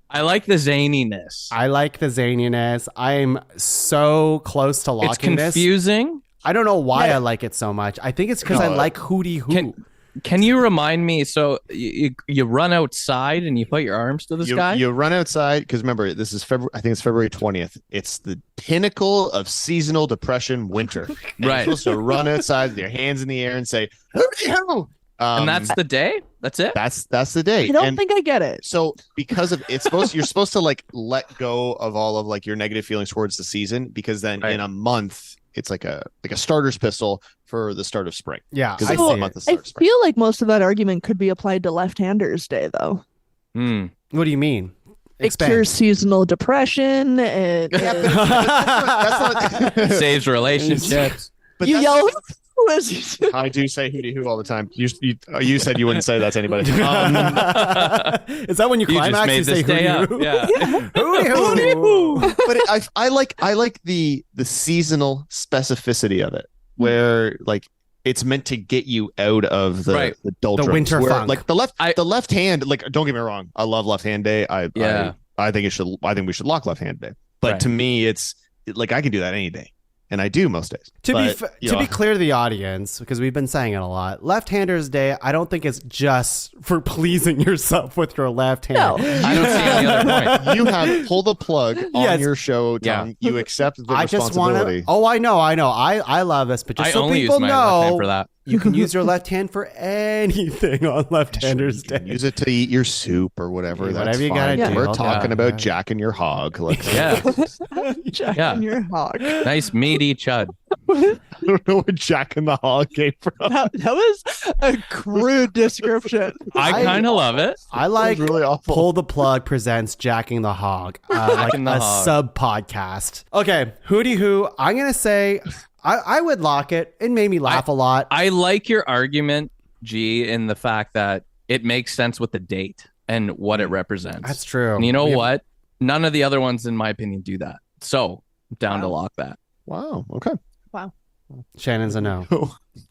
I like the zaniness. I like the zaniness. I'm so close to locking It's confusing. I don't know why I like it so much. I think it's because I like hootie hoo. Can you remind me? So you run outside and you put your arms to the sky? You run outside because remember, this is February. I think it's February 20th. It's the pinnacle of seasonal depression, winter. And Right. You're supposed to run outside with your hands in the air and say, "Hooty hoo!" And that's the day? That's it? That's the day. I don't And think I get it. so because of you're supposed to like let go of all of like your negative feelings towards the season because then in a month it's like a starter's pistol for the start of spring. Yeah, Because I it's see a it. month of I start of spring. feel like most of that argument could be applied to left-handers day, though. What do you mean? It Expand. cures seasonal depression. It, That's not, Saves relationships. but you that's- yell. as you say. I do say hooty hoo all the time. You said you wouldn't say that to anybody. Is that when you You climax? just made You say this day up. hootie hoo? Yeah. Hootie hoo. But I like the seasonal specificity of it, where like it's meant to get you out of the doldrums. winter where, funk. Like the left hand. Like don't get me wrong, I love left hand day. I think we should lock left hand day. But to me, it's like I can do that any day. And I do most days. To be clear to the audience, because we've been saying it a lot, left-handers day, I don't think it's just for pleasing yourself with your left hand. No. I don't see any other point. You have pulled the plug on your show, Tom. Yeah. You accept the I just want responsibility. to. Oh, I know. I love this, but just I so only people use my left hand know, for that. you can use your left hand for anything on left-handers day. Use it to eat your soup or whatever. Yeah, That's whatever you fine. gotta do. We're Yeah. talking about jacking your hog. Like, Yeah. Jacking your hog. Nice meaty chud. I don't know where jacking the hog came from. That was a crude description. I kind of love it. I like really awful. Pull the Plug presents Jacking the Hog, like Jacking the a Hog. sub podcast. Okay, hootie hoo. I'm gonna say I would lock it. It made me laugh a lot. I like your argument, G, in the fact that it makes sense with the date and what it represents. That's true. And you know what? None of the other ones, in my opinion, do that. So I'm down to lock that. Wow. Okay. Wow. Shannon's a no.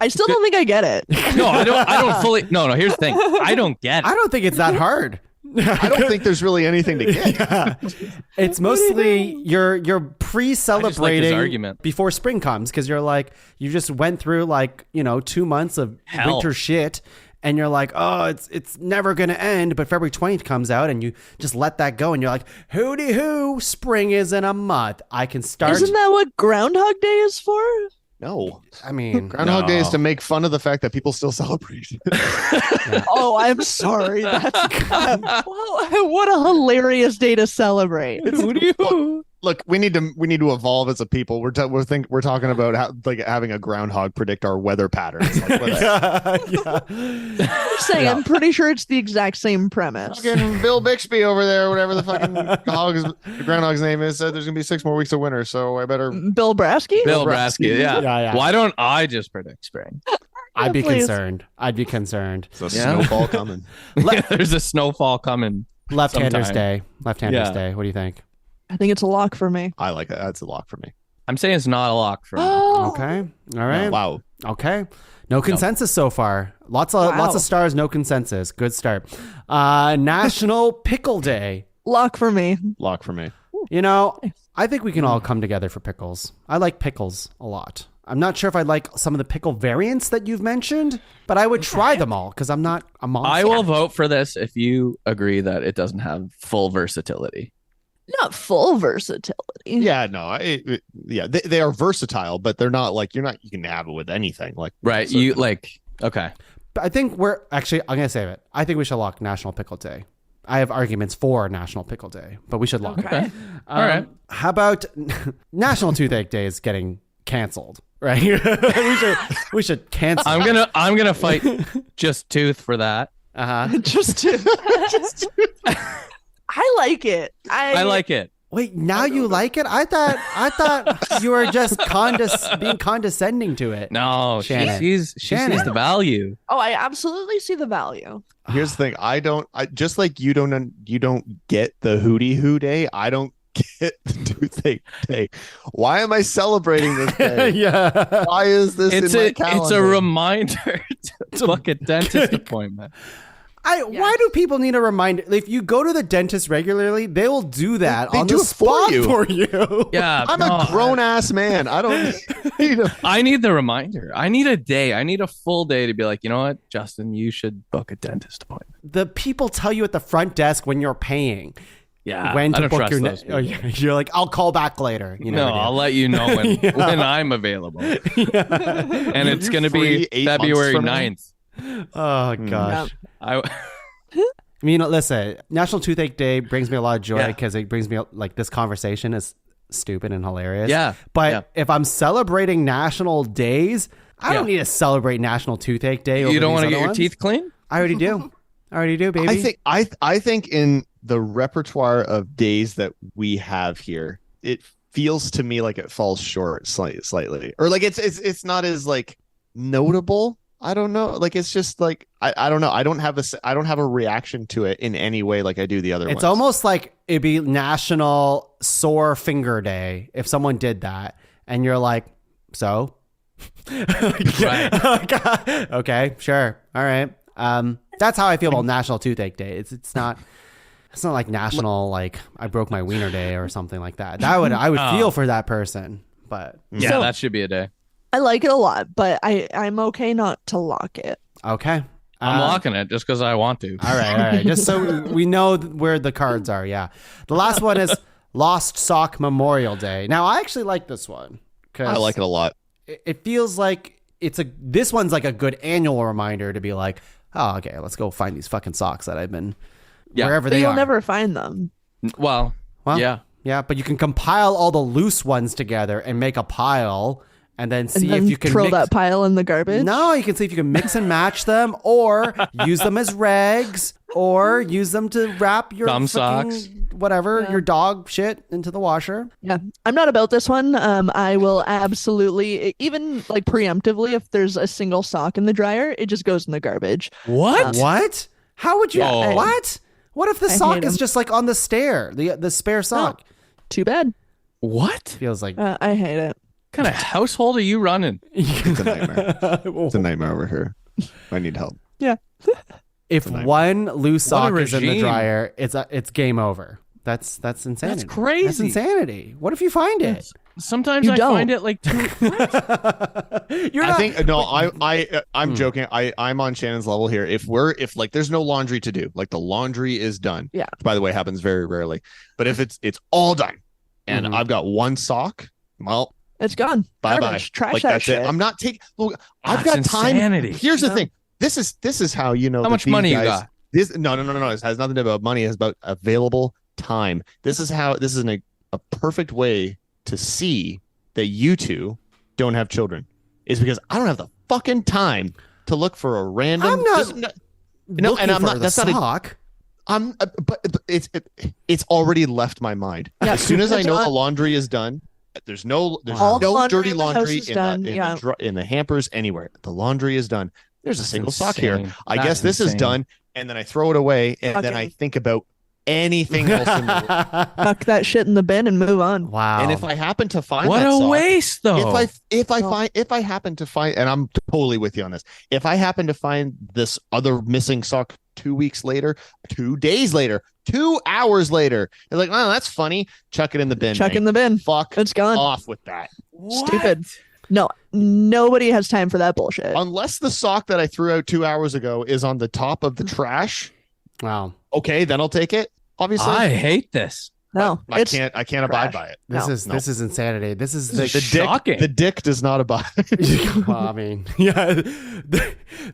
I still don't think I get it. No, I don't fully. No. Here's the thing. I don't get it. I don't think it's that hard. I don't think there's really anything to get. Yeah. It's mostly you're pre-celebrating argument. before spring comes because you're like you just went through 2 months of Hell. winter shit and you're like, oh, it's never going to end. But February 20th comes out and you just let that go and you're like, hooty hoo, spring is in a month. I can start. Isn't that what Groundhog Day is for? No. I mean, Groundhog Day is to make fun of the fact that people still celebrate. Oh, I'm sorry. That's what a hilarious day to celebrate. Look, we need to evolve as a people. We're talking about having a groundhog predict our weather patterns. I'm saying, I'm pretty sure it's the exact same premise. Fucking Bill Bixby over there, whatever the fucking groundhog's name is, said there's gonna be 6 more weeks of winter. So I better. Bill Brasky. Bill Brasky. Yeah. Why don't I just predict spring? I'd be concerned. There's a snowfall coming. There's a snowfall coming. Left-handers sometime. Day. Left-handers Day. What do you think? I think it's a lock for me. I like that. That's a lock for me. I'm saying it's not a lock for me. Okay. All right. No, wow. Okay. No consensus so far. Lots of stars, no consensus. Good start. National Pickle Day. Lock for me. Lock for me. You know, I think we can all come together for pickles. I like pickles a lot. I'm not sure if I like some of the pickle variants that you've mentioned, but I would try them all because I'm not a monster. I will vote for this if you agree that it doesn't have full versatility. Not full versatility. Yeah, no, they are versatile, but they're not like you can have it with anything. Like right, so, you like okay. But I think I'm gonna save it. I think we should lock National Pickle Day. I have arguments for National Pickle Day, but we should lock it. All right. How about National Toothache Day is getting canceled? Right? we should cancel. I'm gonna fight Just Tooth for that. Just Tooth. I like it. I like it. Wait, now you like it? I thought you were just being condescending to it. No, Shannon. she sees the value. Oh, I absolutely see the value. Here's the thing. I just like you don't get the hootie hoo day. I don't get the toothache day. Why am I celebrating this day? Yeah. Why is this in my calendar? It's a reminder to book a dentist appointment. Why do people need a reminder? If you go to the dentist regularly, they will do that on the spot for you. Yeah, I'm a grown ass man. I don't need I need the reminder. I need a day. I need a full day to be like, you know what, Justin, you should book a dentist appointment. The people tell you at the front desk when you're paying. Yeah, when to I don't book trust your those people. You're like, I'll call back later. You know, I'll let you know when I'm available. And it's going to be February 9th. Oh gosh. I mean, listen, National Toothache Day brings me a lot of joy because it brings me like this conversation is stupid and hilarious. Yeah. But if I'm celebrating national days, I don't need to celebrate National Toothache Day. You don't want to get your ones. teeth clean? I already do. Baby. I think in the repertoire of days that we have here, it feels to me like it falls short slightly, or like it's not as like notable. I don't know. Like it's just like I don't know. I don't have a reaction to it in any way like I do the other ones. It's almost like it'd be National Sore Finger Day if someone did that, and you're like, so. Right. Okay, sure, all right. That's how I feel about National Toothache Day. It's not like National like I broke my wiener day or something like that. I would feel for that person, but yeah, that should be a day. I like it a lot, but I'm okay not to lock it. Okay. I'm locking it just because I want to. All right. Just so we know where the cards are. Yeah. The last one is Lost Sock Memorial Day. Now, I actually like this one. I like it a lot. It feels like this one's like a good annual reminder to be like, oh, okay, let's go find these fucking socks that I've been wherever they are. You'll never find them. Well, yeah. Yeah, but you can compile all the loose ones together and make a pile. And then see if you can throw that pile in the garbage. No, you can see if you can mix and match them, or use them as rags, or use them to wrap your thumb socks, your dog shit into the washer. Yeah, I'm not about this one. I will absolutely, even like preemptively, if there's a single sock in the dryer, it just goes in the garbage. What? What? How would you? What? What if the sock is him. just like on the stair, the spare sock? No, too bad. What? Feels like I hate it. What kind of household are you running? It's a nightmare. It's a nightmare over here. I need help. Yeah. If one loose sock is in the dryer, it's game over. That's insanity. That's crazy. That's insanity. What if you find it? Sometimes You I don't. find it like too. I'm joking. I'm on Shannon's level here. If like there's no laundry to do, like the laundry is done. Yeah. Which, by the way, happens very rarely. But if it's all done, and I've got one sock, well, It's gone. bye bye. Garbage. Trash Like that that's shit. it. I'm not taking. Look, I've That's got time. insanity. Here's the Yeah. thing. This is how you know How that much these money you guys- got? This no. It has nothing to do about money. It's about available time. This is a perfect way to see that you two don't have children. Is because I don't have the fucking time to look for a random. I'm not No, and I'm for not. the That's not. sock. But it's already left my mind. Yeah, As soon as I it's know not- the laundry is done, there's no All the no laundry dirty in the house laundry is done, in the hampers anywhere. The laundry is done. There's a single sock here. insane. I That's guess this is insane. done, and then I throw it away, and then Okay. I think about anything else in the world. Tuck that shit in the bin and move on. Wow. And if I happen to find What that a sock, waste, though. if I happen to find, and I'm totally with you on this, if I happen to find this other missing sock 2 weeks later, 2 days later, 2 hours later, they're like, oh, that's funny. Chuck it in the bin. Chuck mate. in the bin. Fuck It's gone. off with that. Stupid. No, nobody has time for that bullshit. Unless the sock that I threw out 2 hours ago is on the top of the trash. wow. Okay, then I'll take it. Obviously, I hate this. No, I it's can't abide by it. This No. is insanity. This is This the is shocking. The dick does not abide. well, I mean, yeah,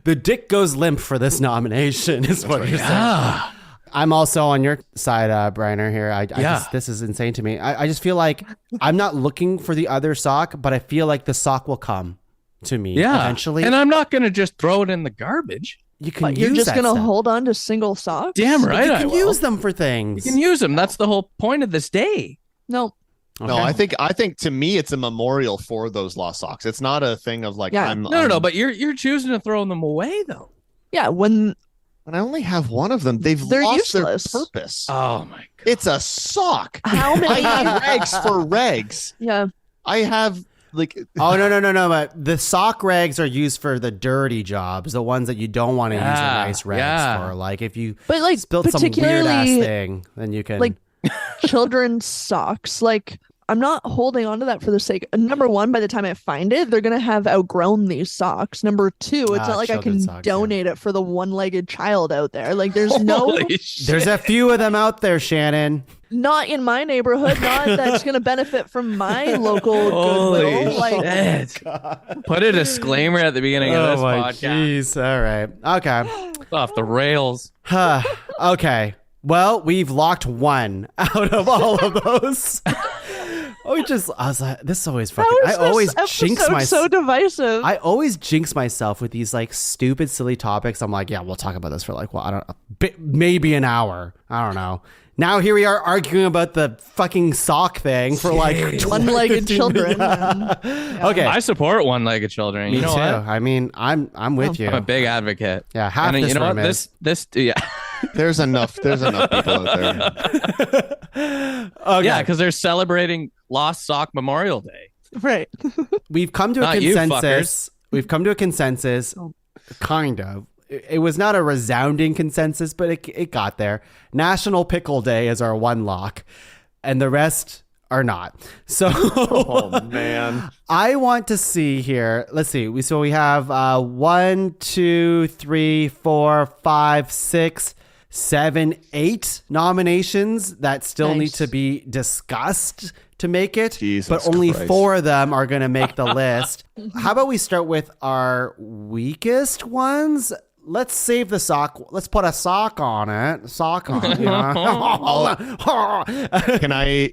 the dick goes limp for this nomination is what you're saying. Yeah. I'm also on your side, Briner, here. I Yeah. just, this is insane to me. I just feel like I'm not looking for the other sock, but I feel like the sock will come to me Yeah. eventually. And I'm not going to just throw it in the garbage. you can But use you're just that gonna stuff. hold on to single socks? Damn But right you I can will. use them for things. You can use them. That's the whole point of this day. No. No, I think to me it's a memorial for those lost socks. It's not a thing of like Yeah. No. But you're choosing to throw them away, though. Yeah, when When I only have one of them, they've They're lost useless. their purpose. Oh my god. It's a sock. how I many have rags for rags. Yeah. I have like Oh no! But the sock rags are used for the dirty jobs, the ones that you don't want to use the Yeah, nice rags yeah. for. Like if you But like spilled some weird ass particularly thing, then you can like children's socks, like I'm not holding on to that for the sake. Number one, by the time I find it, they're gonna have outgrown these socks. Number two, it's not like I can children's socks, yeah. donate it for the one-legged child out there. Like there's no, Holy shit. There's a few of them out there, Shannon. not in my neighborhood, not that's gonna benefit from my local Holy goodwill. Like shit. Put a disclaimer at the beginning of this podcast. jeez! All right, okay. It's off the rails. Okay. Well, we've locked one out of all of those. I was like, this is always fucking. how I is always this jinx episode myself. so divisive? I always jinx myself with these like stupid, silly topics. I'm like, yeah, we'll talk about this for like, well, I don't know, maybe an hour. I don't know. Now here we are arguing about the fucking sock thing for like 20, One-legged 15 children. Okay, I support one-legged children. me You know too. what? I mean, I'm with you. I'm a big advocate. Yeah, half And this you know room what? is. This yeah. there's enough people out there. Okay. Yeah, because they're celebrating Lost Sock Memorial Day. Right. We've come to a Not you, consensus. We've come to a consensus, kind of. It was not a resounding consensus, but it got there. National Pickle Day is our one lock, and the rest are not. So, Oh man. I want to see here. Let's see. We have 1, 2, 3, 4, 5, 6, 7, 8 nominations that still Nice. need to be discussed to make it. Jesus but only Christ. 4 of them are going to make the list. How about we start with our weakest ones? Let's save the sock. Let's put a sock on it. Sock on it.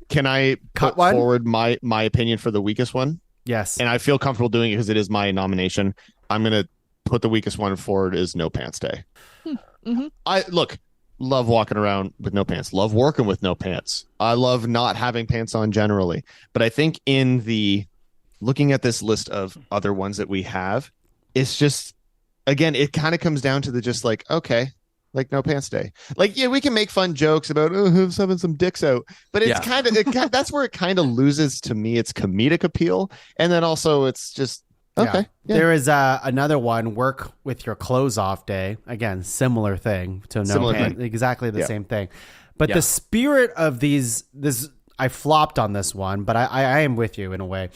Can I Cut put one? forward my opinion for the weakest one? Yes. And I feel comfortable doing it because it is my nomination. I'm gonna put the weakest one forward is No Pants Day. Mhm. I love walking around with no pants. Love working with no pants. I love not having pants on generally. But I think in the looking at this list of other ones that we have, it's just again, it kind of comes down to the just like, okay, like No Pants Day. Like, yeah, we can make fun jokes about who's having some dicks out, but it's Yeah. kind of that's where it kind of loses to me its comedic appeal, and then also it's just okay. Yeah. There is another one, work with your clothes off day. Again, similar thing to no Similar pants. thing. Exactly the Yeah. same thing. But the spirit of this, I flopped on this one, but I am with you in a way.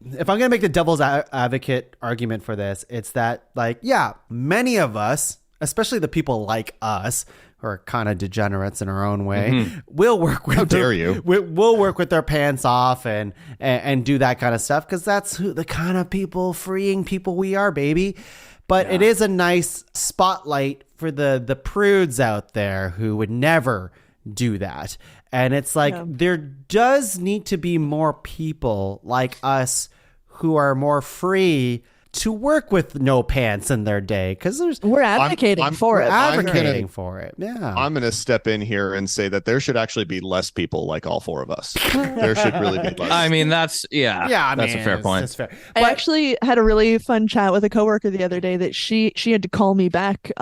If I'm going to make the devil's advocate argument for this, it's that, like, yeah, many of us, especially the people like us, who are kind of degenerates in our own way, will work with. How dare you? We'll work with their pants off and do that kind of stuff, because that's the kind of freeing people we are, baby. But it is a nice spotlight for the prudes out there who would never do that. And it's like, there does need to be more people like us who are more free to work with no pants in their day, because we're advocating for it. Advocating for it. Yeah. I'm going to step in here and say that there should actually be less people like all four of us. There should really be less. I mean, that's that's a fair point. That's fair. I actually had a really fun chat with a coworker the other day that she had to call me back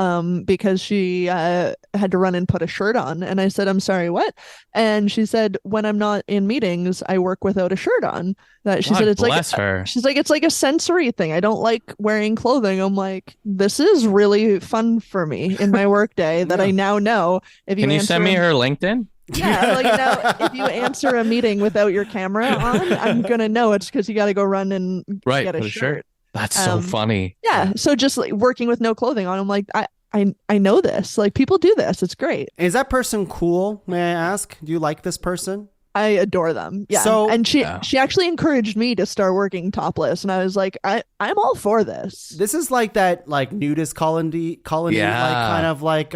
because she had to run and put a shirt on, and I said, "I'm sorry, what?" And she said, "When I'm not in meetings, I work without a shirt on." That she said, "It's like her. She's like, it's like a sensory thing. I don't like wearing clothing." I'm like, this is really fun for me in my work day that I now know. If you Can you send me her LinkedIn? Yeah, like, if you answer a meeting without your camera on, I'm gonna know it's because you got to go run and get a shirt. That's so funny. Yeah, so just like working with no clothing on, I'm like, I know this. Like, people do this. It's great. Is that person cool? May I ask? Do you like this person? I adore them. Yeah. So, and she actually encouraged me to start working topless, and I was like, I'm all for this. This is like that, like, nudist colony, like, kind of like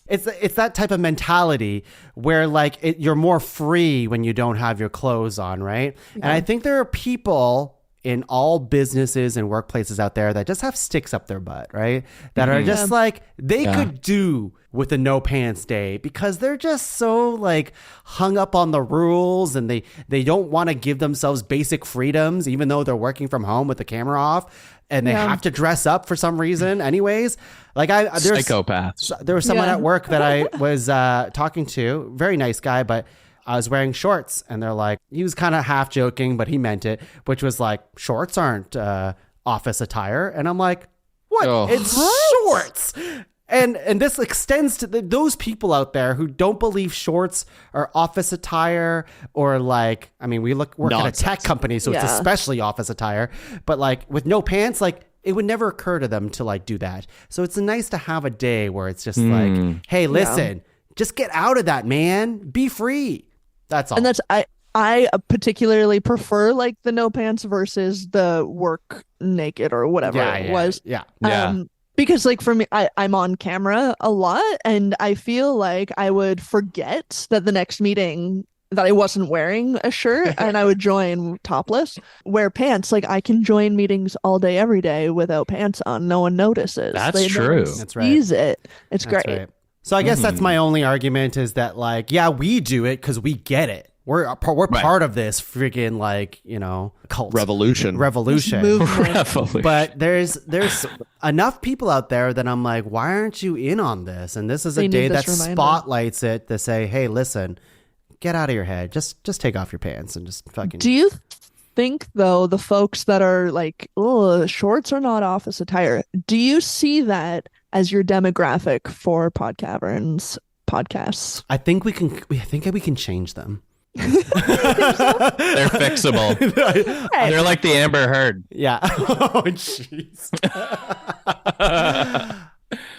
it's that type of mentality where, like, you're more free when you don't have your clothes on, right? Yeah. And I think there are people in all businesses and workplaces out there that just have sticks up their butt, right? That are just like, they could do with a no pants day, because they're just so, like, hung up on the rules, and they don't want to give themselves basic freedoms, even though they're working from home with the camera off, and they have to dress up for some reason anyways. Like, there's psychopaths. There was someone at work that I was talking to, very nice guy, but I was wearing shorts, and they're like, he was kind of half joking, but he meant it, which was like, shorts aren't office attire. And I'm like, what? Oh. It's shorts. And this extends to those people out there who don't believe shorts are office attire, or, like, I mean, we work at a tech company, so it's especially office attire, but, like, with no pants, like, it would never occur to them to, like, do that. So it's nice to have a day where it's just like, hey, listen, just get out of that, man. Be free. That's all. And that's, I particularly prefer, like, the no pants versus the work naked or whatever it was. Yeah. Because, like, for me, I'm on camera a lot, and I feel like I would forget that the next meeting that I wasn't wearing a shirt and I would join topless. Wear pants, like, I can join meetings all day, every day without pants on. No one notices. That's true. That's right. It's great. Right. So I guess that's my only argument, is that, like, yeah, we do it because we get it. We're part of this freaking, like, you know, cult revolution. But there's enough people out there that I'm like, why aren't you in on this? And this is a day that spotlights it to say, hey, listen, get out of your head. Just take off your pants and just fucking. Do you think, though, the folks that are like, oh, shorts are not office attire, do you see that as your demographic for Podcaverns podcasts? I think we can change them. They're fixable. They're like the Amber Heard. Yeah. Oh, jeez.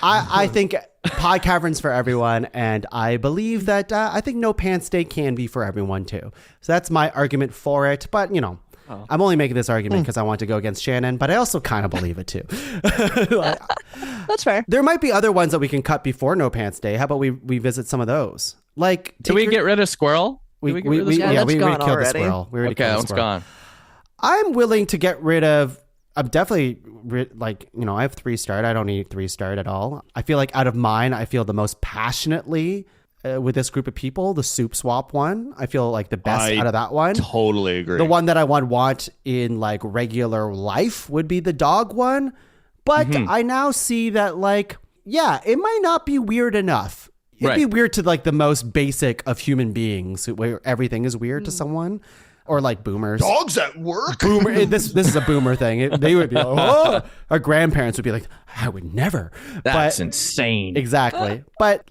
I think Podcaverns for everyone, and I believe that I think No Pants Day can be for everyone too. So that's my argument for it. But, you know, I'm only making this argument because I want to go against Shannon, but I also kind of believe it too. That's fair. There might be other ones that we can cut before No Pants Day. How about we visit some of those? Like, did we get rid of Squirrel? We already killed the squirrel. That one's gone. I'm willing to get rid of. I'm definitely like, you know, I have 3-star. I don't need 3-star at all. I feel like out of mine, I feel the most passionately with this group of people. The soup swap one, I feel like the best out of that one. Totally agree. The one that I want in, like, regular life would be the dog one. But I now see that, like, yeah, it might not be weird enough. It'd be weird to, like, the most basic of human beings, where everything is weird to someone. or like boomers. Dogs at work. Boomer. This is a boomer thing. They would be like, oh. Our grandparents would be like, I would never. That's insane. Exactly. But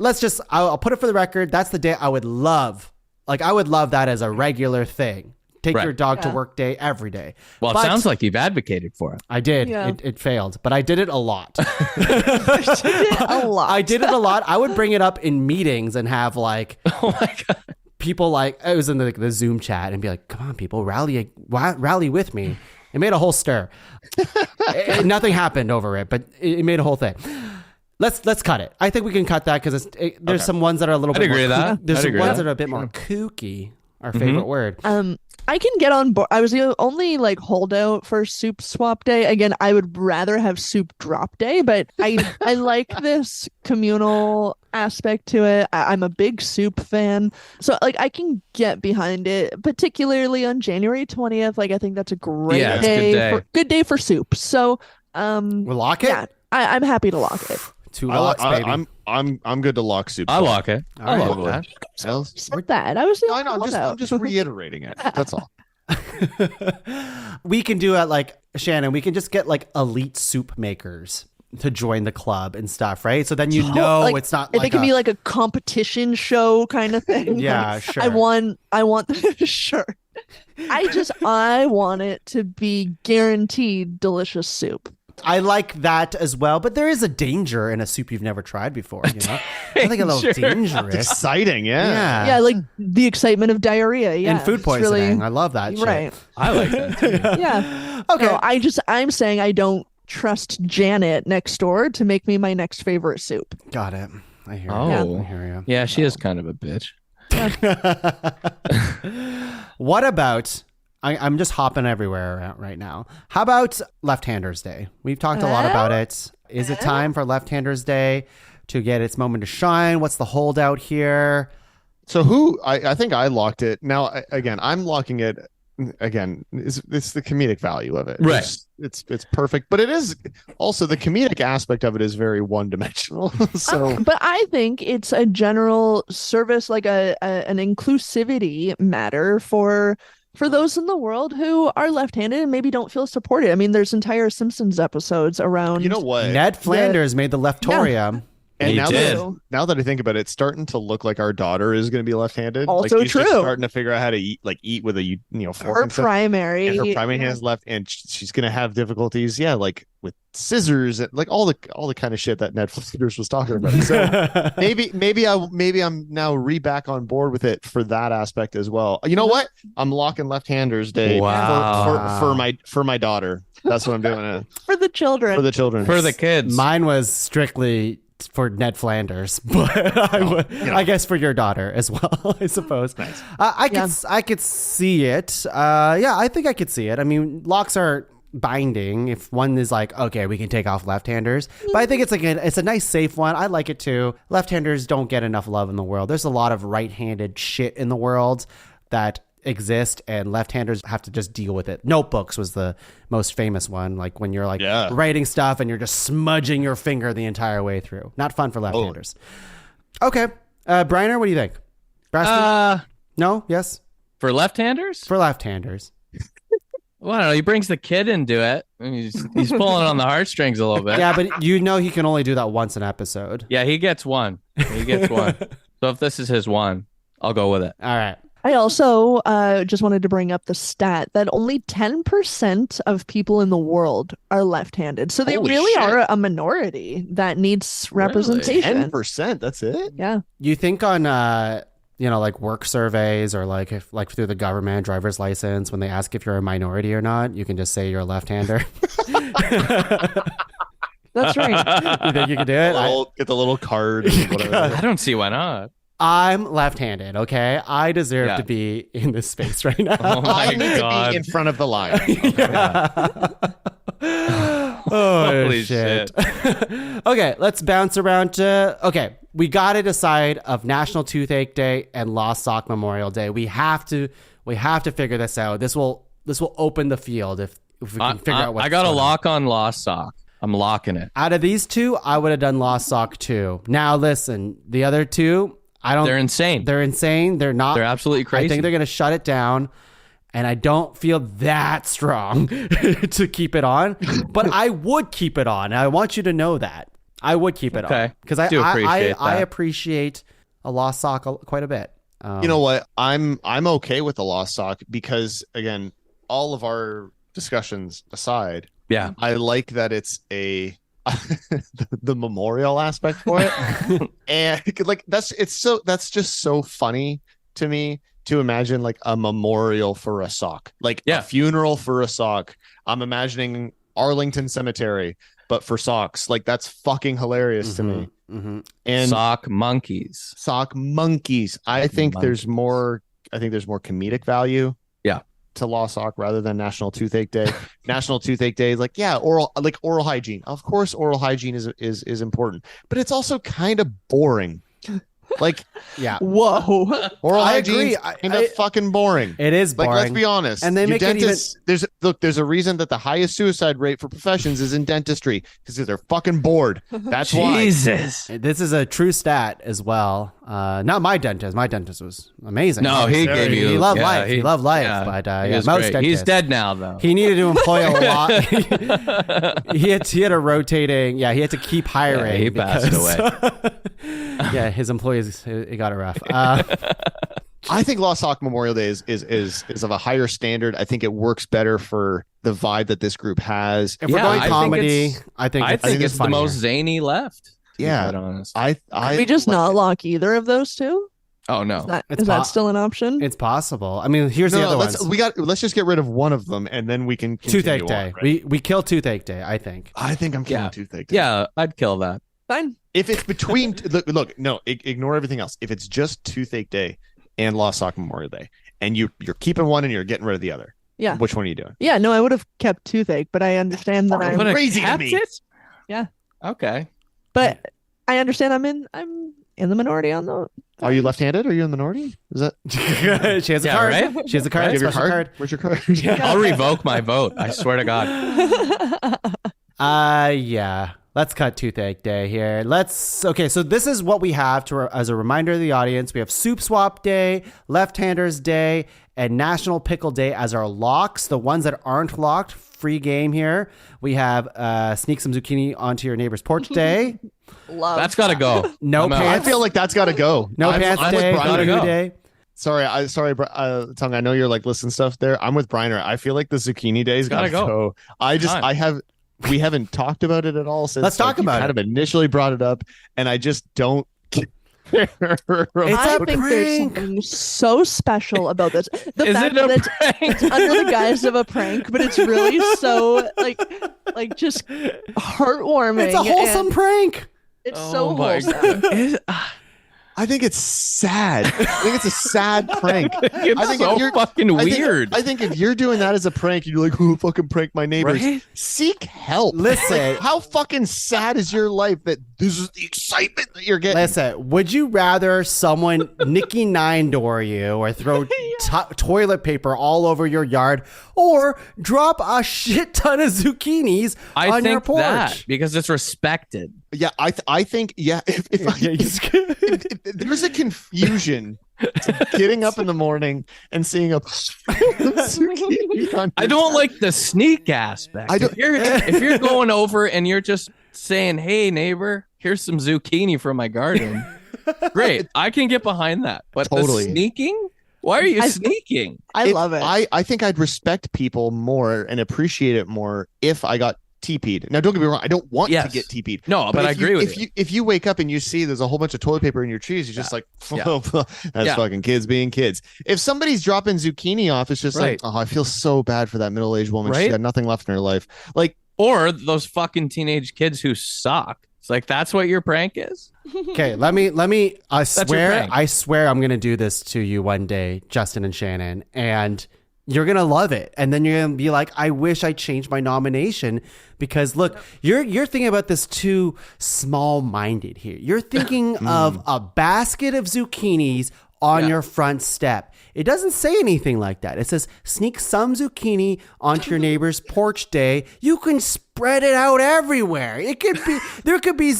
I'll put it for the record. That's the day I would love. Like, I would love that as a regular thing. Take your dog to work day every day. Well, it sounds like you've advocated for it. I did. Yeah. It failed, but I did it a lot. I did it a lot. I would bring it up in meetings and have like, Oh my God. people like, it was in the Zoom chat and be like, come on, people, rally with me. It made a whole stir. Nothing happened over it, but it made a whole thing. Let's cut it. I think we can cut that because there's some ones that are a little bit I'd agree more with that. There's I'd some agree with ones that. that are a bit more kooky. Our favorite word. I can get on board. I was the only like holdout for soup swap day. Again, I would rather have soup drop day, but I like this communal aspect to it. I'm a big soup fan, so like I can get behind it, particularly on January 20th. Like I think that's a great Yeah, it's a day, good day. for soup. So We'll lock it. yeah, I'm happy to lock it. 2 locks, baby. I'm good to lock soup. I lock it. All I right. love that. Said that. I was the I only know. I'm holdout. just reiterating it. That's all. We can do it like Shannon. We can just get like elite soup makers to join the club and stuff, right? So then Like, it's not if like it can be like a competition show kind of thing. Yeah, Like, sure. I want sure. I want it to be guaranteed delicious soup. I like that as well, but there is a danger in a soup you've never tried before, you know? I think a little dangerous. Exciting, yeah. Yeah, like the excitement of diarrhea. Yeah, And food it's poisoning. really- I love that shit. Right. I like that too. Yeah. Okay. No, I'm saying I don't trust Janet next door to make me my next favorite soup. Got it. I hear Oh. you. I hear you. Yeah, she is kind of a bitch. What about... I'm just hopping everywhere around right now. How about Left-Handers Day? We've talked a lot about it. Is it time for Left-Handers Day to get its moment to shine? What's the holdout here? So I think I locked it. Now again, I'm locking it. Again, it's the comedic value of it. Right. It's perfect, but it is also the comedic aspect of it is very one dimensional. So But I think it's a general service, like an inclusivity matter for those in the world who are left-handed and maybe don't feel supported. I mean, there's entire Simpsons episodes around. you know what? Ned Flanders made the Leftorium. And He now did. now that I think about it, it's starting to look like our daughter is going to be left-handed. Also like, she's just true. starting to figure out how to eat with a fork Her and stuff. primary. And her primary hand is left, and she's going to have difficulties. Yeah, like with scissors, and like all the kind of shit that Ned Flanders was talking about. So maybe I'm now back on board with it for that aspect as well. You know what? I'm locking Left-Handers Day Wow. for my daughter. That's what I'm doing For the children. for the children. For the kids. Mine was strictly for Ned Flanders, but I guess for your daughter as well, I suppose. Nice. I could see it. I think I could see it. I mean, locks are binding if one is like, okay, we can take off left-handers, but I think it's a nice safe one. I like it too. Left-handers don't get enough love in the world. There's a lot of right-handed shit in the world that exist, and left-handers have to just deal with it. Notebooks was the most famous one, like when you're like writing stuff and you're just smudging your finger the entire way through. Not fun for left-handers. Okay. Briner, what do you think? Braston? No? Yes? For left-handers? For left-handers. Well, I don't know. He brings the kid into it. I mean, he's pulling on the heartstrings a little bit. Yeah, but you know he can only do that once an episode. Yeah, he gets one. So if this is his one, I'll go with it. All right. I also just wanted to bring up the stat that only 10% of people in the world are left-handed. So they Holy really shit. are a minority that needs representation. 10%. That's it. Yeah. You think on like work surveys or like if like through the government driver's license, when they ask if you're a minority or not, you can just say you're a left-hander. That's right. You think you can do it? Get the little card. And whatever. I don't see why not. I'm left-handed, okay? I deserve Yeah. to be in this space right now. Oh my I need God. to be in front of the line. Oh, Holy shit. Okay, let's bounce around to... Okay, we got to decide of National Toothache Day and Lost Sock Memorial Day. We have to figure this out. This will open the field if we can figure out what... I got a lock on Lost Sock. I'm locking it. Out of these two, I would have done Lost Sock too. Now listen, the other two... They're insane. They're insane. They're not. They're absolutely crazy. I think they're going to shut it down. and I don't feel that strong to keep it on, but I would keep it on. And I want you to know that I would keep it on because I appreciate a lost sock quite a bit. You know what? I'm okay with the lost sock because, again, all of our discussions aside, I like that it's the memorial aspect for it, and like that's just so funny to me to imagine like a memorial for a sock, like a funeral for a sock. I'm imagining Arlington Cemetery, but for socks. Like that's fucking hilarious to me. And sock monkeys. I think there's more comedic value to lost sock rather than National Toothache Day. National Toothache Day is like, oral hygiene. Of course oral hygiene is important, but it's also kind of boring. Like, whoa, oral hygiene is kind of fucking boring. It is boring. Like, let's be honest. And they make dentists, there's a reason that the highest suicide rate for professions is in dentistry because they're fucking bored. That's why. Jesus. This is a true stat as well. Not my dentist. My dentist was amazing. No, he loved life. He loved life. But most dentists. He's dead now, though. He needed to employ a lot. he had a rotating. Yeah, he had to keep hiring. Yeah, he passed away. Yeah, his employees, it got it rough. I think Lost Sock Memorial Day is of a higher standard. I think it works better for the vibe that this group has. If we're going comedy, I think it's the most zany left. Yeah, honest. Can we just not lock either of those two? Oh no, is that still an option? It's possible. I mean, here's the other ones. Let's just get rid of one of them, and then we can Toothache on, Day. right? We kill Toothache Day. I think I'm killing Toothache Day. Yeah, I'd kill that. Fine. If it's between ignore everything else. If it's just Toothache Day and Lost Sock Memorial Day, and you're keeping one and you're getting rid of the other, which one are you doing? Yeah, no, I would have kept Toothache, but I understand that I'm crazy to me. Yeah. Okay. But I understand I'm in the minority on the. Are you left-handed? Are you in the minority? Is that? She has a card. Right? She has a card. Give your Special card. Where's your card? I'll revoke my vote. I swear to God. Yeah. Let's cut Toothache Day here. Okay, so this is what we have as a reminder to the audience. We have Soup Swap Day, Left-Handers Day, and National Pickle Day as our locks. The ones that aren't locked, free game here. We have Sneak Some Zucchini Onto Your Neighbor's Porch Day. That's got to go. No pants. I feel like that's got to go. No pants day. Gotta go. Day. Sorry, Tuong. I know you're like listening stuff there. I'm with Briner. I feel like the Zucchini Day's got to go. We haven't talked about it at all since. Let's talk about it. Kind of initially brought it up, and I just don't. I think there's something so special about this. The fact that it's under the guise of a prank, but it's really so like just heartwarming. It's a wholesome prank. It's so wholesome. I think it's sad. I think it's a sad prank. I think so fucking weird. I think if you're doing that as a prank, you're like, "Who fucking prank my neighbors?" Right? Seek help. Listen, how fucking sad is your life that this is the excitement that you're getting? Listen, would you rather someone Nicky Nine door you or throw toilet paper all over your yard or drop a shit ton of zucchinis on your porch? That, because it's respected. Yeah, I think if there's a confusion to getting up in the morning and seeing a zucchini on I don't like the sneak aspect. If you're going over and you're just saying, "Hey neighbor, here's some zucchini from my garden," great, I can get behind that. But totally. The sneaking? Why are you sneaking? I love it. I think I'd respect people more and appreciate it more if I got TP'd. Now, don't get me wrong. I don't want to get TP'd. No, but I agree with you. If you wake up and you see there's a whole bunch of toilet paper in your trees, you're just like, that's fucking kids being kids. If somebody's dropping zucchini off, it's just like, oh, I feel so bad for that middle-aged woman. She's got nothing left in her life. Like, or those fucking teenage kids who suck. It's like, that's what your prank is? Okay, let me I swear I'm gonna do this to you one day, Justin and Shannon, and you're gonna love it, and then you're gonna be like, I wish I changed my nomination, because look, you're thinking about this too small-minded here. You're thinking of a basket of zucchinis on your front step. It doesn't say anything like that. It says, sneak some zucchini onto your neighbor's porch day. You can spread it out everywhere. It could be, there could be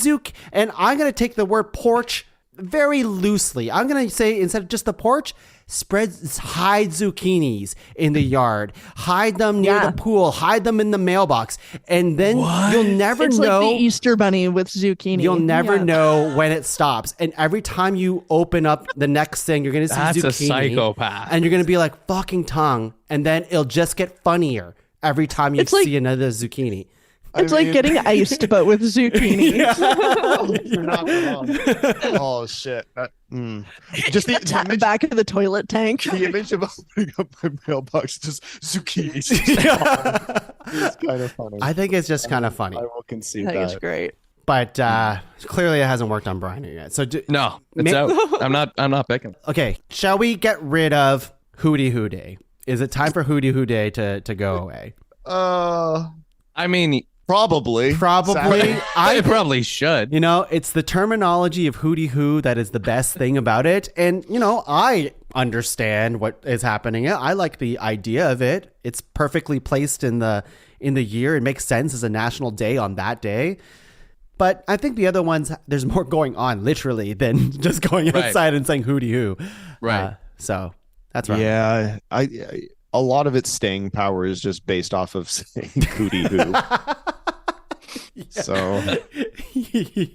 and I'm going to take the word porch very loosely. I'm going to say instead of just the porch, hide zucchinis in the yard, hide them near the pool, hide them in the mailbox, and then you'll never it's know. Like the Easter bunny with zucchini. You'll never know when it stops, and every time you open up the next thing, you're going to see That's zucchini. a psychopath. And you're going to be like, fucking tongue, and then it'll just get funnier every time you see another zucchini. It's like getting iced, but with zucchini. You're not wrong. Oh shit! Just the image, back of the toilet tank. the image of opening up my mailbox, just zucchini. It's kind of funny. I think it's just kind of funny. I will concede I think that. it's great. But clearly, it hasn't worked on Briner yet. So No, it's out. I'm not picking. Okay, shall we get rid of Hootie Hoo Day? Is it time for Hootie Hoo Day to go away? I mean, Probably. I probably should. You know, it's the terminology of hootie hoo that is the best thing about it. And, you know, I understand what is happening. I like the idea of it. It's perfectly placed in the year. It makes sense as a national day on that day. But I think the other ones, there's more going on literally than just going outside and saying hootie hoo. Right. So that's right. Yeah. A lot of its staying power is just based off of saying hootie hoo. So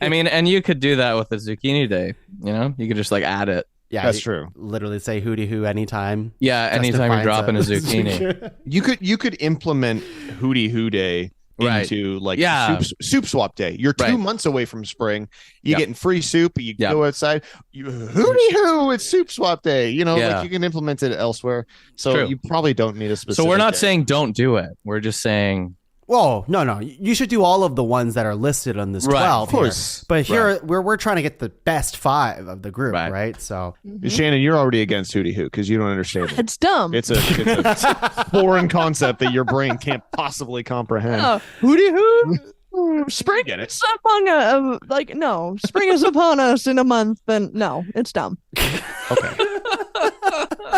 I mean, and you could do that with the zucchini day, you know? You could just like add it. Yeah, that's true. Literally say hootie hoo anytime. Yeah, anytime you're dropping a zucchini. You could implement hootie hoo day into like soup swap day. You're 2 months away from spring. You're getting free soup. You go outside. Hootie hoo! It's soup swap day. You know, like you can implement it elsewhere. So you probably don't need a specific. So we're not saying don't do it. We're just saying. Whoa, no. You should do all of the ones that are listed on this 12. Of course. Here. But here we're trying to get the best 5 of the group, right? So Shannon, you're already against hootie hoo because you don't understand it. It's dumb. It's a foreign concept that your brain can't possibly comprehend. Hootie hoo! Spring is among spring is upon us in a month, and no, it's dumb. Okay.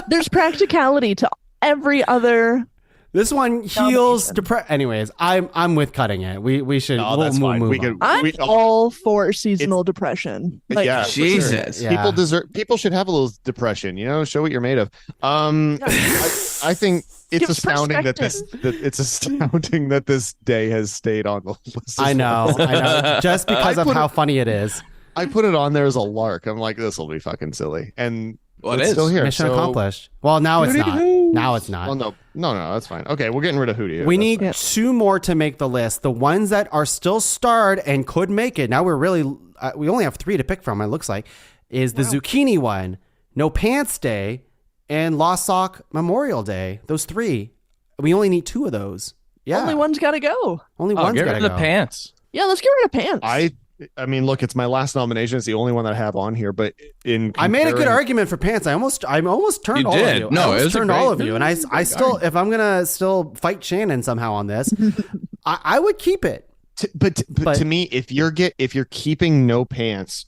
There's practicality to every other. This one heals Anyways, I'm with cutting it. We should. No, that's fine. I'm all for seasonal depression. Like, yeah, Jesus. Sure. Yeah. People should have a little depression. You know, show what you're made of. I think it's astounding that this day has stayed on the list. I know. Just because of how funny it is. I put it on there as a lark. I'm like, this will be fucking silly, and it's still here. Mission accomplished. Well, now it's not. Now it's not. Well, no, that's fine. Okay, we're getting rid of hootie. We need 2 more to make the list. The ones that are still starred and could make it. Now we're really we only have 3 to pick from. It looks like is the zucchini one, No Pants Day, and Lost Sock Memorial Day. Those 3. We only need 2 of those. Yeah, only one's got to go. Only one's got to go. Get rid of the pants. Yeah, let's get rid of pants. I mean, look, it's my last nomination. It's the only one that I have on here. But I made a good argument for pants. I almost turned all of you. No, I almost turned all of you, and I still, if I'm gonna still fight Shannon somehow on this, I would keep it. But to me, if you're keeping no pants,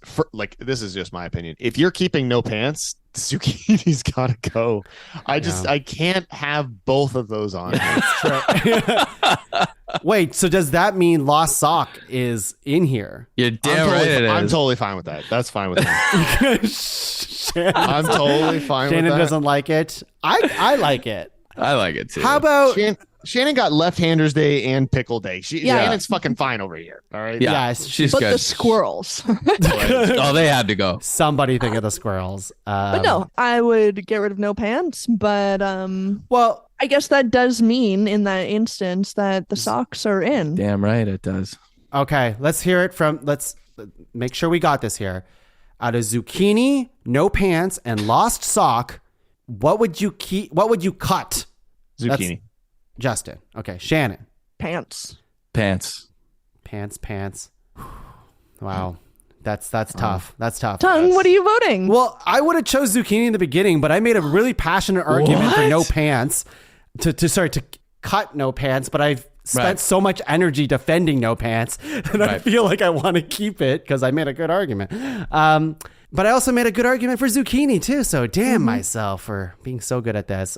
this is just my opinion. If you're keeping no pants, the zucchini's gotta go. I can't have both of those on. Wait, so does that mean Lost Sock is in here? You're damn right it is. I'm totally fine with that. That's fine with me. I'm totally fine with that. Shannon doesn't like it. I like it. I like it too. How about Shannon got Left-Handers Day and Pickle Day. Shannon's fucking fine over here. All right. Yeah, she's but good. the squirrels. Oh, they had to go. Somebody think of the squirrels. But no, I would get rid of no pants. But well, I guess that does mean in that instance that the socks are in. Damn right it does. Okay, let's hear it from. Let's make sure we got this here. Out of zucchini, no pants, and lost sock, what would you keep? What would you cut? Zucchini. Justin. Okay, Shannon. Pants. Wow. That's tough. That's tough. Tongue, what are you voting? Well, I would have chose zucchini in the beginning, but I made a really passionate argument for no pants to cut no pants, but I've spent so much energy defending no pants that I feel like I want to keep it because I made a good argument. But I also made a good argument for zucchini too. So damn myself for being so good at this.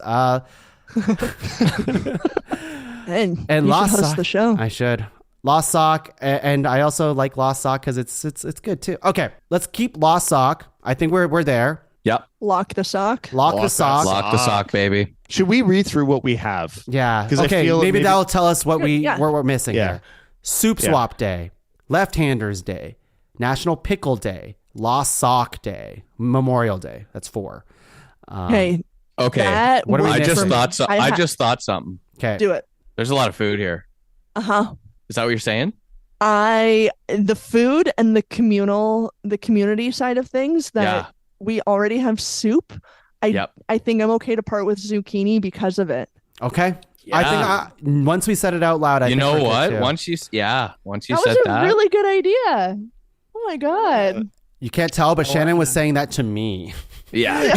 And Lost host Sock. the show. I should. Lost sock, and I also like lost sock because it's good too. Okay, let's keep lost sock. I think we're there. Yep. Lock the sock. Lock the sock. Lock the sock, baby. Should we read through what we have? Yeah. Because Okay. I feel Maybe that'll tell us what we're missing Yeah. here. Soup swap day, left-handers day, National Pickle Day, Lost Sock Day, Memorial Day. That's 4. Hey, Okay. that What do we I miss just from- thought so. I just thought something. Okay. do it. There's a lot of food here. Uh-huh. Is that what you're saying? The food and the community side of things that Yeah. we already have soup. Yep. I think I'm okay to part with zucchini because of it. Okay. I think once we said it out loud, I You think know we're good what? too. Once you That said was a that, really good idea. Oh my God. You can't tell, but Shannon was saying that to me. yeah.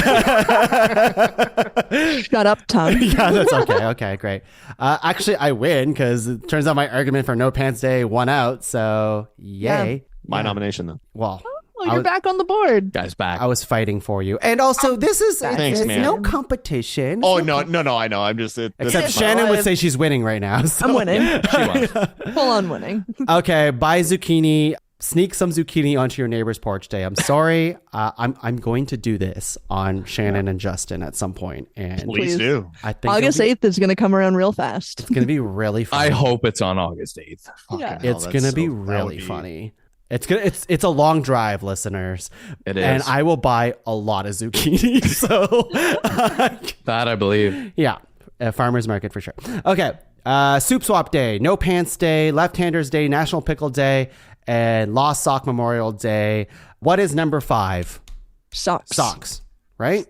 Shut up, tongue. Yeah, that's okay. Okay, great. Actually, I win because it turns out my argument for No Pants Day won out. So, yay. My nomination, though. Well, Oh, you're back on the board. Guys, back. I was fighting for you. And also, this is Thanks, it's man. no competition. Oh, no, I know. I'm just... Except Shannon would say she's winning right now. So. I'm winning. She won. Full on winning. Okay, buy zucchini. Sneak some zucchini onto your neighbor's porch day. I'm sorry. I'm going to do this on Shannon and Justin at some point. And Please do. I think August 8th is going to come around real fast. it's going to be really funny. I hope it's on August 8th. Yeah. It's going to be really funny. It's a long drive, listeners. It is. And I will buy a lot of zucchini. So That I believe. yeah, farmer's market for sure. Okay. Soup swap day, no pants day, left-handers day, National Pickle Day, and Lost Sock Memorial Day. What is number 5? Socks. Socks, right?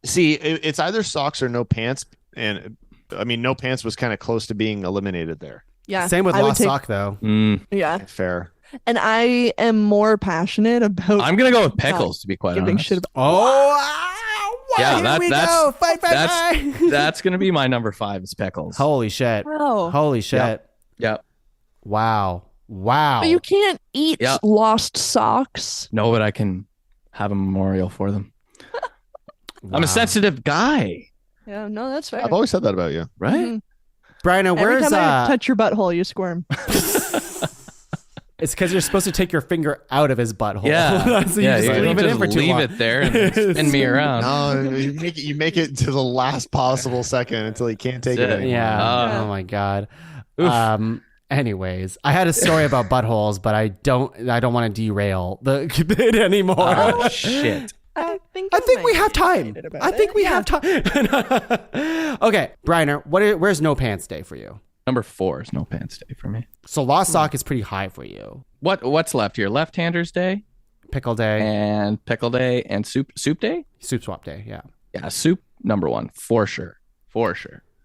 See, it's either socks or no pants. And I mean, no pants was kind of close to being eliminated there. Yeah. Same with I would Lost take- Sock, though. Yeah. Fair. And I am more passionate about I'm gonna go with pickles, to be quite giving honest. shit about. Yeah, Yeah, we that's go. Fight. that's gonna be my number 5 is pickles. Holy shit. Oh. Holy shit. Yep. Wow. But you can't eat Yep. lost socks. No, but I can have a memorial for them. I'm Wow. a sensitive guy, Yeah, no, that's fair. I've always said that about you. right? Mhm. Brian, Every where's time I touch your butthole, you squirm. It's because you're supposed to take your finger out of his butthole. Yeah. So yeah, you just leave it in just for too leave long. it there and spin me around. No, you make it to the last possible second until you can't take it That's it. anymore. Yeah. Oh my god. Anyways, I had a story about buttholes, but I don't want to derail the bit anymore. Oh, shit. I think we have time. I think we have time. Okay, Briner, where's No Pants Day for you? Number 4 is no pants day for me. So Lost Sock is pretty high for you. What's left here? Left-handers day Pickle Day, and pickle day and soup day. Soup Swap Day. Yeah. Yeah, soup number 1 for sure.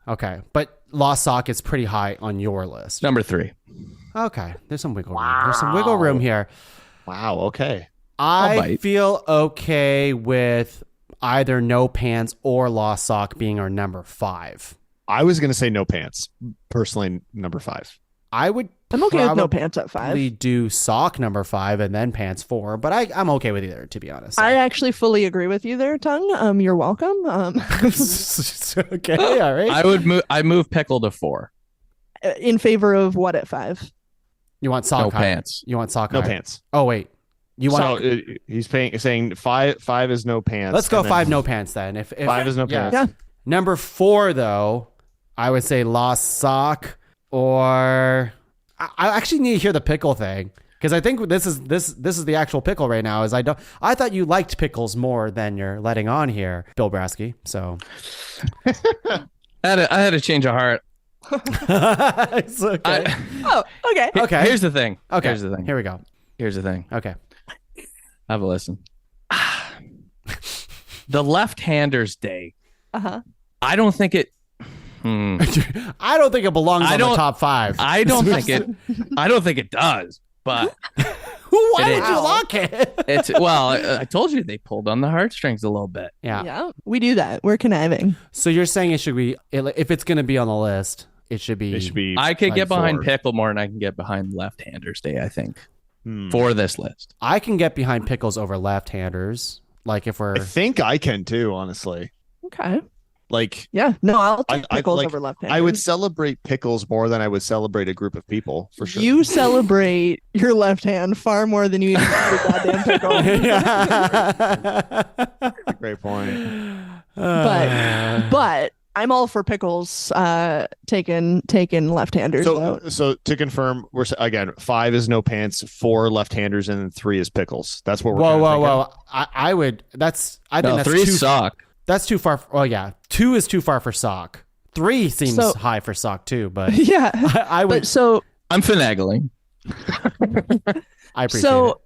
Okay, but Lost Sock is pretty high on your list. Number 3. Okay, there's some wiggle room. There's some wiggle room here. Wow. Okay. I bite. feel okay with either No Pants or Lost Sock being our number 5. I was going to say no pants. Personally, number 5. I would I'm okay with no pants at 5. probably do Sock number 5 and then Pants 4, but I'm okay with either, to be honest. I actually fully agree with you there, Tongue. You're welcome. Okay, all right. I move pickle to 4. In favor of what at 5? You want Sock No high. pants. You want Sock No high. pants. Oh, wait. You want... So he's saying five is no pants. Let's go and then 5 No Pants then. If 5 is no pants. Yeah. Number 4, though, I would say Lost Sock, or I actually need to hear the pickle thing, because I think this is the actual pickle right now. I thought you liked pickles more than you're letting on here, Bill Brasky. So I had a change of heart. it's okay. Oh, okay. Okay. Here's the thing. Okay. Here's the thing. Here we go. Here's the thing. Okay. Have a listen. The left-handers day. Uh-huh. I don't think it. I don't think it belongs on the top 5. I don't think it. I don't think it does. But Why It would is. you lock it? it's I told you they pulled on the heartstrings a little bit. Yeah. Yeah, we do that. We're conniving. So you're saying it should be, if it's going to be on the list, it should be. It should be. I could get behind 4. pickle more than I can get behind left-handers day. I think for this list. I can get behind pickles over left-handers. Like if we're. I think I can too, honestly. Okay. Like, Yeah, no, I'll take I pickles like, over left-handers. I would celebrate pickles more than I would celebrate a group of people, for sure. You celebrate your left hand far more than you even eat a goddamn pickle. Great point. But I'm all for pickles. Taking left-handers out. So to confirm, again 5 is no pants, 4 left-handers, and then 3 is pickles. That's what we're. Whoa! I would. I think that's 3 too, sock. That's too far. Oh yeah, 2 is too far for sock. 3 seems high for sock too, but yeah, I would. But so I'm finagling. I appreciate it. So,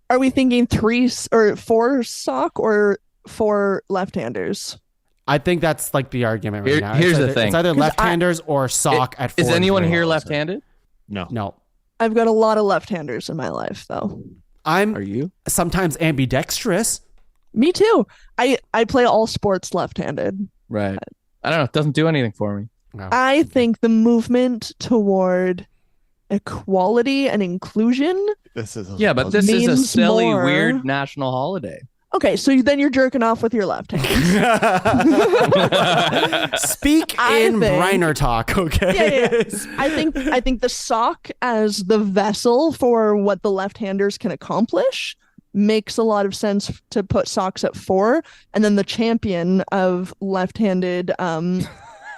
are we thinking 3 or 4 sock or 4 left-handers? I think that's like the argument right now. Here's the thing. It's either left-handers or sock at 4. Is anyone here left-handed? No. I've got a lot of left-handers in my life, though. Are you? Sometimes ambidextrous. Me too. I play all sports left-handed. Right. I don't know. It doesn't do anything for me. No. I think the movement toward equality and inclusion. This is but this is a means silly, more. weird national holiday. Okay, so then you're jerking off with your left hand. Speak in Briner talk, okay? Yeah. I think the sock as the vessel for what the left-handers can accomplish makes a lot of sense to put socks at 4, and then the champion of left-handed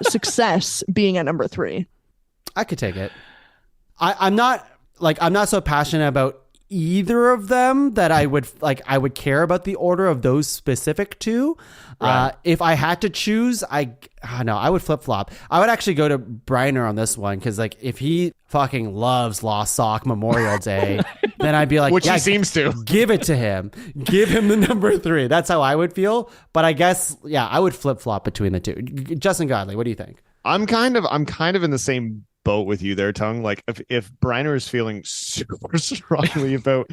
success being at number 3. I could take it. I'm not so passionate about either of them that I would care about the order of those specific 2. Right. If I had to choose, I would flip-flop. I would actually go to Briner on this one, because like if he fucking loves Lost Sock Memorial Day, then I'd be like, which he seems to. Give it to him. Give him the number 3. That's how I would feel. But I guess I would flip-flop between the 2. Justin Godelie, what do you think? I'm kind of in the same boat with you there, Tuong. Like if Briner is feeling super strongly about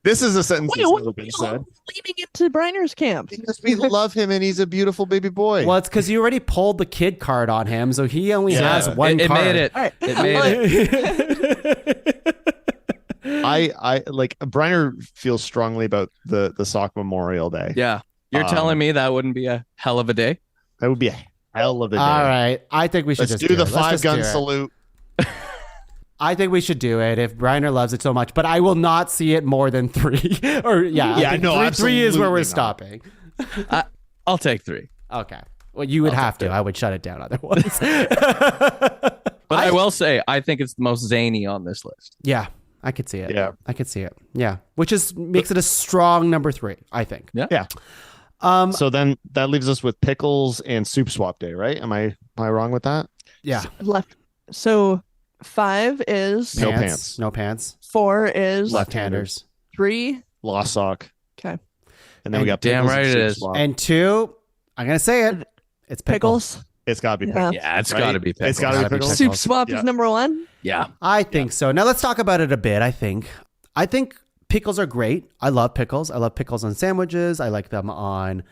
this is a sentence that's never been said. Leading into Briner's camp. Because we love him and he's a beautiful baby boy. Well, it's because you already pulled the kid card on him, so he only has one it card. Made it. All right. It made it. I like Briner feels strongly about the Sock Memorial Day. Yeah. You're telling me that wouldn't be a hell of a day? That would be a hell of a day. All right. I think we should Let's just do the it. Let's 5-gun just do it. salute. I think we should do it if Briner loves it so much, but I will not see it more than 3. Or I think 3 is where we're stopping. I'll take 3. Okay. Well, you would have to. I would shut it down otherwise. But I will say, I think it's the most zany on this list. Yeah, I could see it. Yeah. I could see it. Yeah. Which makes it a strong number 3, I think. Yeah. So then that leaves us with pickles and soup swap day, right? Am I wrong with that? Yeah. Left. So 5 is No pants. No pants. 4 is Left-handers. 3. Lost sock. Okay. And then we got damn pickles right and it soup is. swap. And 2, I'm going to say it. It's pickles. It's got to be Yeah. pickles. Yeah, it's Right? got to be pickles. It's got to be pickles. Soup swap Yeah. is number 1. Yeah. I think so. Now let's talk about it a bit. I think pickles are great. I love pickles. I love pickles on sandwiches. I like them on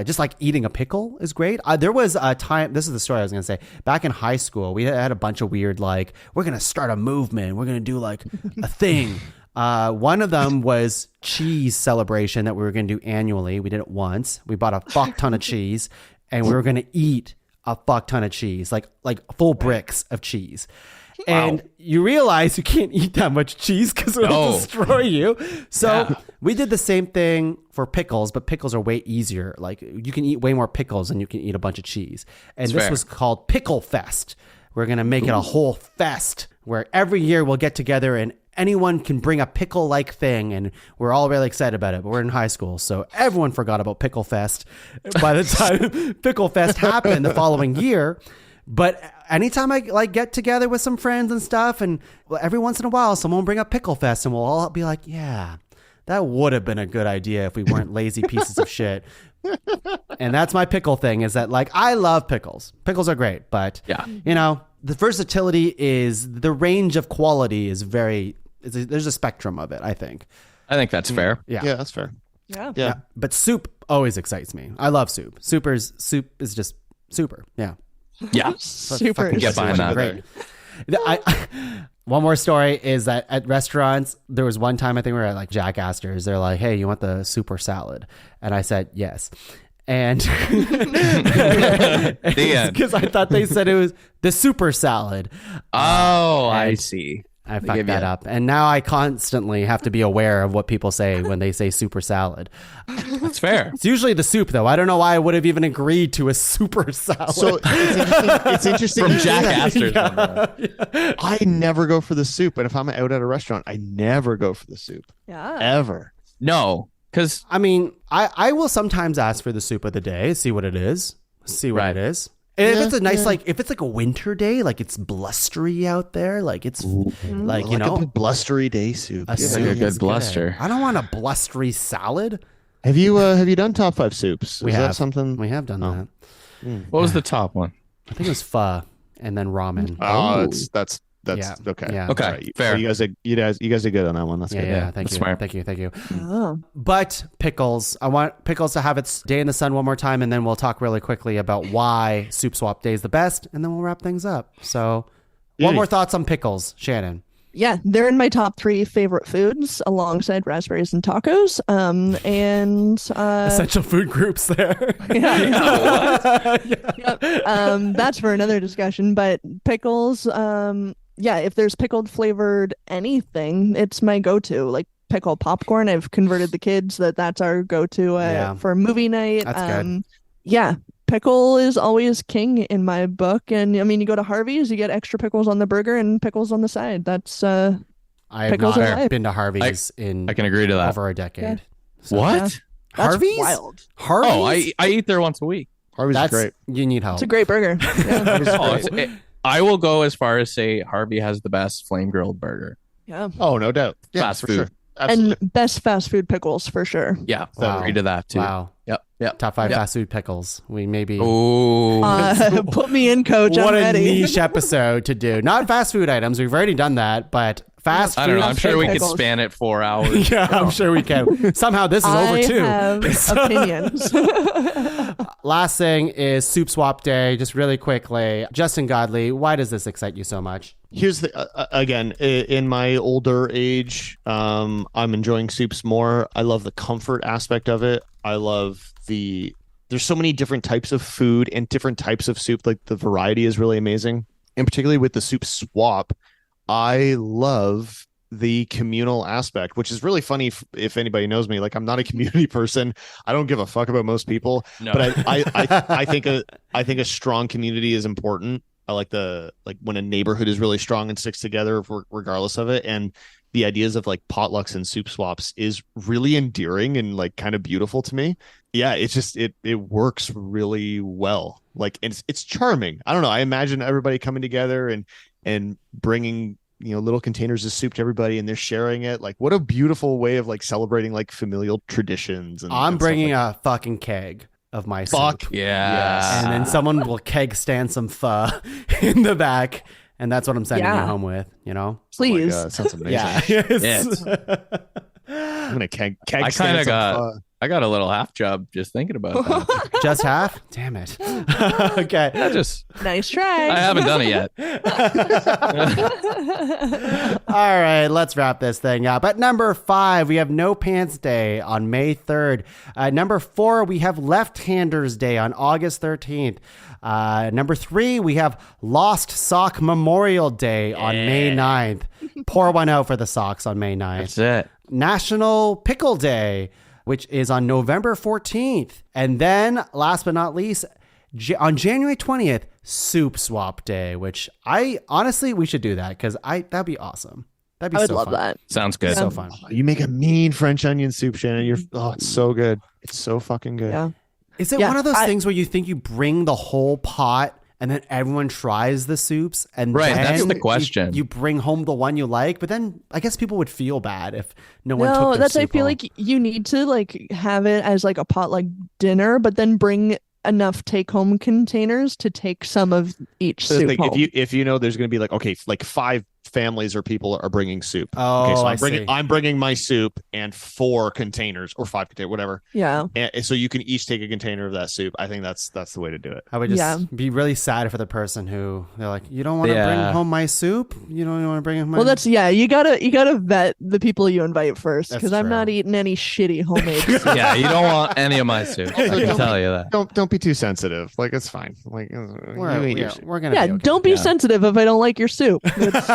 just like eating a pickle is great. There was a time, this is the story I was going to say, back in high school, we had a bunch of weird, like, we're going to start a movement. We're going to do like a thing. One of them was cheese celebration that we were going to do annually. We did it once. We bought a fuck ton of cheese and we were going to eat a fuck ton of cheese, like full bricks of cheese. And you realize you can't eat that much cheese because it'll destroy you. So we did the same thing for pickles, but pickles are way easier. Like you can eat way more pickles than you can eat a bunch of cheese. And this was called Pickle Fest. We're going to make it a whole fest where every year we'll get together and anyone can bring a pickle-like thing, and we're all really excited about it. But we're in high school, so everyone forgot about Pickle Fest by the time Pickle Fest happened the following year. But anytime I like get together with some friends and stuff, and every once in a while someone will bring up Pickle Fest, and we'll all be like, yeah, that would have been a good idea if we weren't lazy pieces of shit. And that's my pickle thing, is that like I love pickles. Pickles are great, but you know, the versatility is, the range of quality is there's a spectrum of it, I think. I think that's fair. Yeah, that's fair. Yeah. But soup always excites me. I love soup. Soup is just super. Yeah. Yeah. Super. Get behind that. Great. One more story is that at restaurants, there was one time I think we were at like Jack Astor's. They're like, hey, you want the soup or salad? And I said, yes. And The end. because I thought they said it was the super salad. Oh, I see. I They fucked give you that a- up. And now I constantly have to be aware of what people say when they say super salad. That's fair. It's usually the soup, though. I don't know why I would have even agreed to a super salad. So it's interesting From you say Jack that. Astor's. I never go for the soup, and if I'm out at a restaurant, I never go for the soup Yeah. ever. No, because I mean, I will sometimes ask for the soup of the day, see what it is. Right. And if it's a nice, like, if it's like a winter day, like it's blustery out there, like it's like, you know, a blustery day soup. a soup like a good is bluster. I don't want a blustery salad. Have you done top 5 soups? We Is have that something? We have done that. what was the top one? I think it was pho and then ramen. Oh, Ooh. that's Yeah. okay. Yeah. Okay, All right. fair. You guys are good on that one. That's Yeah, good. yeah, thank that's you. smart. Thank you. Oh. But pickles, I want pickles to have its day in the sun one more time, and then we'll talk really quickly about why Soup Swap Day is the best, and then we'll wrap things up. So, one more thoughts on pickles, Shannon. Yeah, they're in my top 3 favorite foods alongside raspberries and tacos. Essential food groups there. Yep. That's for another discussion. But pickles, yeah, if there's pickled flavored anything, it's my go-to. Like pickle popcorn, I've converted the kids that's our go-to Yeah. for movie night. That's good. Yeah, pickle is always king in my book. And I mean, you go to Harvey's, you get extra pickles on the burger and pickles on the side. That's I have Pickles not are life. been to Harvey's in I can agree to that. over a decade. So- What? that's Harvey's? wild. Harvey's? Oh, I eat there once a week. Harvey's is That's great. You need help. It's a great burger. Yeah. Oh, I will go as far as say Harvey has the best flame grilled burger. Yeah. Oh, no doubt. Yeah, Fast for food. sure. Absolutely. And best fast food pickles for sure. Yeah, Wow. agree to that too. Wow. Yep. Top 5 Yep. fast food pickles. We maybe. Oh, Put me in, coach. What I'm a ready. niche episode to do. Not fast food items. We've already done that, but fast food. I don't know. I'm sure we could pickles. span it 4 hours. Yeah, I'm sure we can. Somehow this is over I too. have opinions. Last thing is Soup Swap Day. Just really quickly, Justin Godley, why does this excite you so much? Here's the again in my older age, I'm enjoying soups more. I love the comfort aspect of it. I love there's so many different types of food and different types of soup. Like the variety is really amazing, and particularly with the soup swap, I love the communal aspect, which is really funny if anybody knows me. Like I'm not a community person. I don't give a fuck about most people, No. but I think a strong community is important. I like when a neighborhood is really strong and sticks together regardless of it. And the ideas of like potlucks and soup swaps is really endearing and like kind of beautiful to me. Yeah, it's just it works really well. Like it's charming. I don't know. I imagine everybody coming together and bringing little containers of soup to everybody, and they're sharing it. Like what a beautiful way of like celebrating like familial traditions. I'm bringing a fucking keg of my Fuck. soup. Yeah. And then someone will keg stand some pho in the back, and that's what I'm sending you Yeah. home with, Please. Oh sounds amazing. Yeah. Yes. I'm gonna keg. I kind of got a little half job just thinking about that. Just half? Damn it. Okay. Nice try. I haven't done it yet. All right, let's wrap this thing up. At number 5, we have No Pants Day on May 3rd. Number 4, we have Left-Handers Day on August 13th. Number 3, we have Lost Sock Memorial Day on May 9th. Pour one out for the socks on May 9th. That's it. National Pickle Day, which is on November 14th. And then, last but not least, on January 20th, Soup Swap Day, which we should do that because that'd be awesome. That'd be I would so love fun. that. Sounds good. So fun. You make a mean French onion soup, Shannon. It's so good. It's so fucking good. Yeah. Is it Yeah, one of those things where you think you bring the whole pot and then everyone tries the soups and Right, then that's the question. You bring home the one you like, but then I guess people would feel bad if no one took No, their that's I soup feel home. like you need to like have it as like a potluck dinner, but then bring enough take-home containers to take some of each So soup like, home. if you know there's going to be like, okay, like five families or people are bringing soup. Oh, so I see. I'm bringing my soup and 4 containers or 5 containers, whatever. Yeah. And so you can each take a container of that soup. I think that's the way to do it. I would just be really sad for the person who they're like, you don't want to bring home my soup? You don't want to bring home my... Well, that's, you gotta vet the people you invite first, because I'm not eating any shitty homemade soup. Yeah, you don't want any of my soup. I can tell you that. Don't be too sensitive. Like, it's fine. Like, we're gonna be okay. Don't be sensitive if I don't like your soup. It's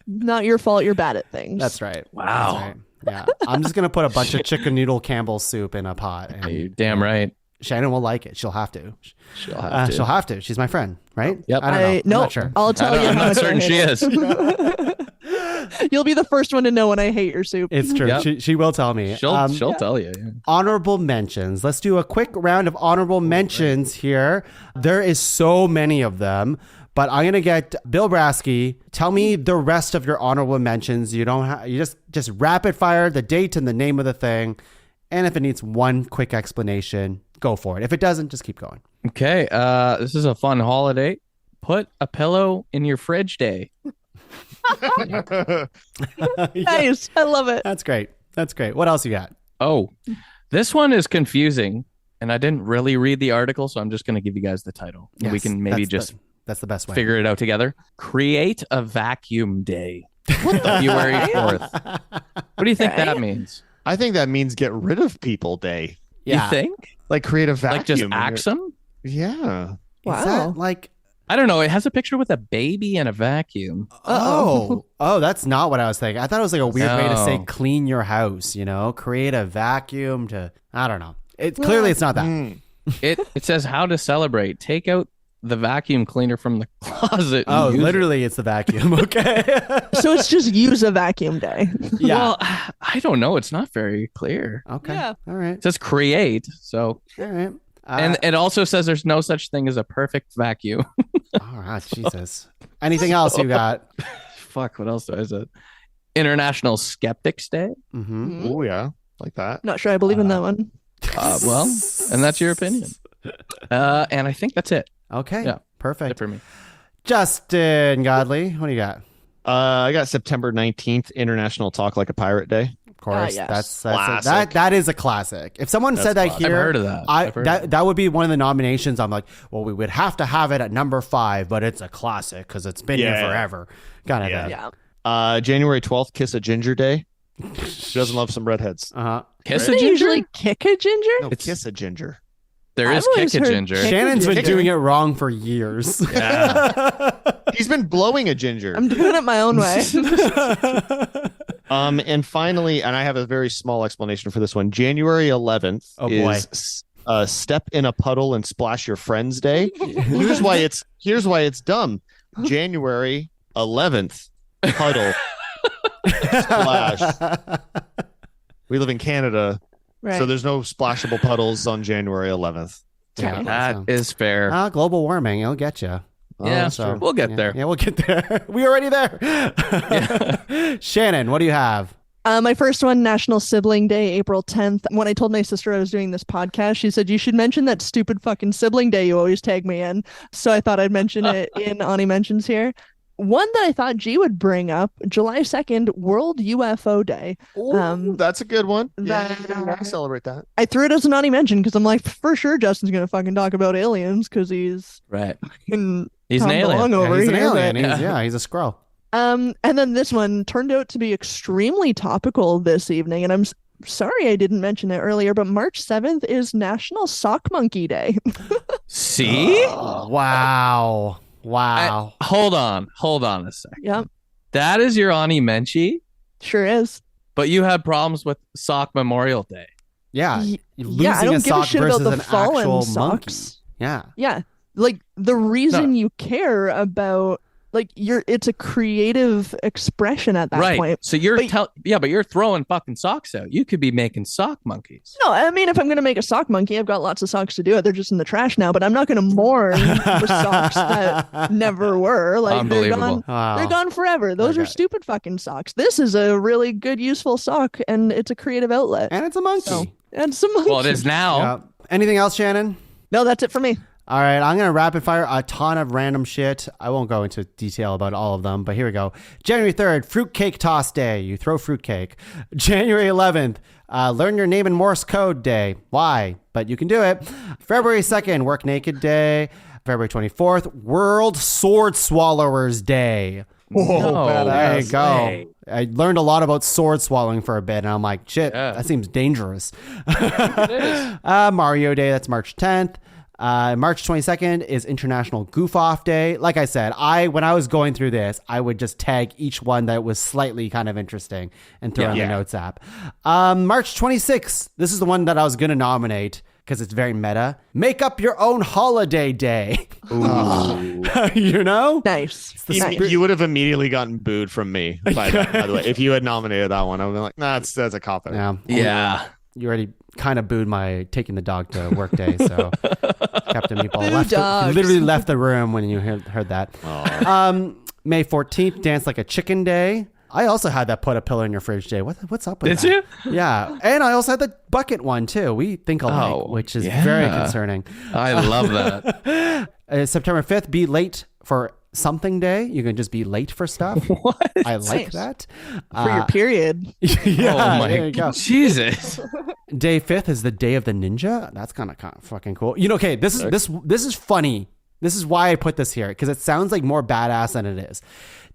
not your fault. You're bad at things. That's right. Wow. That's right. Yeah, I'm just gonna put a bunch of chicken noodle Campbell's soup in a pot. And, you're damn right. Shannon will like it. She'll have to. She'll have to. She's my friend, right? Yep. I don't know. I'm not sure. I'll tell you. I'm not certain she is. You'll be the first one to know when I hate your soup. It's true. Yep. She will tell me. She'll tell you. Yeah. Honorable mentions. Let's do a quick round of honorable mentions here. There is so many of them, but I'm gonna get Bill Brasky. Tell me the rest of your honorable mentions. You don't have. You just rapid fire the date and the name of the thing, and if it needs one quick explanation, go for it. If it doesn't, just keep going. Okay. This is a fun holiday. Put a pillow in your fridge day. Nice. I love it. That's great. What else you got? Oh, this one is confusing, and I didn't really read the article, so I'm just going to give you guys the title. Yes, we can maybe that's the best way. Figure it out together. Create a vacuum day. February 4th. What do you think that means? I think that means get rid of people day. Yeah. You think? Like create a vacuum. Like just axe them? Yeah. Wow. Is that like... I don't know. It has a picture with a baby and a vacuum. Oh, that's not what I was thinking. I thought it was like a weird way to say clean your house, create a vacuum to, I don't know. Clearly it's not that. It says how to celebrate. Take out the vacuum cleaner from the closet. Oh, literally it's the vacuum. Okay. So it's just use a vacuum day. Yeah. Well, I don't know. It's not very clear. Okay. Yeah. All right. It says create. So. All right. And it also says there's no such thing as a perfect vacuum. Jesus. Anything else you got? Fuck, what else do I say? International Skeptics Day. Mm-hmm. Oh, yeah. Like that. Not sure I believe in that one. Well, and that's your opinion. And I think that's it. Okay. Yeah. Perfect. That's it for me. Justin Godelie, what do you got? I got September 19th, International Talk Like a Pirate Day. Of course, yes. that is a classic. If someone said that here, I've heard of that. That would be one of the nominations. I'm like, well, we would have to have it at number 5, but it's a classic because it's been here forever. Kind of thing. Yeah. January 12th, Kiss a Ginger Day. She doesn't love some redheads. Kiss Do a they ginger? usually kick a ginger? No, Kiss a Ginger. There is I've kick always a heard ginger. kick- Shannon's been doing it wrong for years. Yeah. He's been blowing a ginger. I'm doing it my own way. And finally, and I have a very small explanation for this one. January 11th is Step in a Puddle and Splash Your Friends Day. Here's why it's dumb. January 11th, puddle, splash. We live in Canada, Right. so there's no splashable puddles on January 11th. Yeah, That is fair. Global warming, it'll get you. Yeah, so we'll get there. Yeah, we'll get there. We already there. Shannon, what do you have? My first one, National Sibling Day, April 10th. When I told my sister I was doing this podcast, she said, you should mention that stupid fucking sibling day you always tag me in. So I thought I'd mention it in Ani Mentions here. One that I thought G would bring up, July 2nd, World UFO Day. Ooh, that's a good one. I celebrate that. I threw it as an Ani Mention because I'm like, for sure Justin's going to fucking talk about aliens because he's Right. fucking He's an Tom alien. DeLonge over He's an here, alien. but- He's a Skrull. And then this one turned out to be extremely topical this evening, and I'm sorry I didn't mention it earlier, but March 7th is National Sock Monkey Day. See? Wow. Hold on a sec. Yep, That is your Ani Menchie, sure is. but you have problems with Sock Memorial Day. Yeah. Yeah, Losing I don't a give a sock shit versus about the an fallen actual socks. monkey. Yeah. Yeah, like the reason you care about, like, it's a creative expression at that Right. point. So you're But- but you're throwing fucking socks out. You could be making sock monkeys. No, I mean, if I'm going to make a sock monkey, I've got lots of socks to do it. They're just in the trash now, but I'm not going to mourn the socks that never were. Like, they're Unbelievable. gone. Wow. They're gone forever. Those are Okay. stupid fucking socks. This is a really good, useful sock, and it's a creative outlet. And it's a monkey. So, and some monkey. Well, it is now. Yeah. Anything else, Shannon? No, that's it for me. All right, I'm going to rapid fire a ton of random shit. I won't go into detail about all of them, but here we go. January 3rd, fruitcake toss day. You throw fruitcake. January 11th, learn your name in Morse code day. Why? But you can do it. February 2nd, work naked day. February 24th, World Sword Swallowers Day. Whoa, There you go. Hey. I learned a lot about sword swallowing for a bit, and I'm like, shit, Yeah. that seems dangerous. It is. Mario Day, that's March 10th. March 22nd is International Goof Off Day. Like I said, when I was going through this, I would just tag each one that was slightly kind of interesting and throw in the notes app. March 26th, this is the one that I was going to nominate because it's very meta. Make up your own holiday day. You know? Nice. You would have immediately gotten booed from me, by the way. If you had nominated that one, I would have been like, nah, that's a cop-out. Yeah. Yeah. You already kind of booed my taking the dog to work day, so Captain Meatball literally left the room when you heard that. May 14th, Dance Like a Chicken Day. I also had that put a pillow in your fridge day. What's up with that? Did you? Yeah. And I also had the bucket one too. We think alike, which is very concerning. I love that. September 5th, be late for something day. You can just be late for stuff. What? I like that. For your period. Yeah, Oh my there you go. Jesus. Day 5th is the Day of the Ninja. That's kind of fucking cool. You know, okay, this is funny. This is why I put this here, because it sounds like more badass than it is.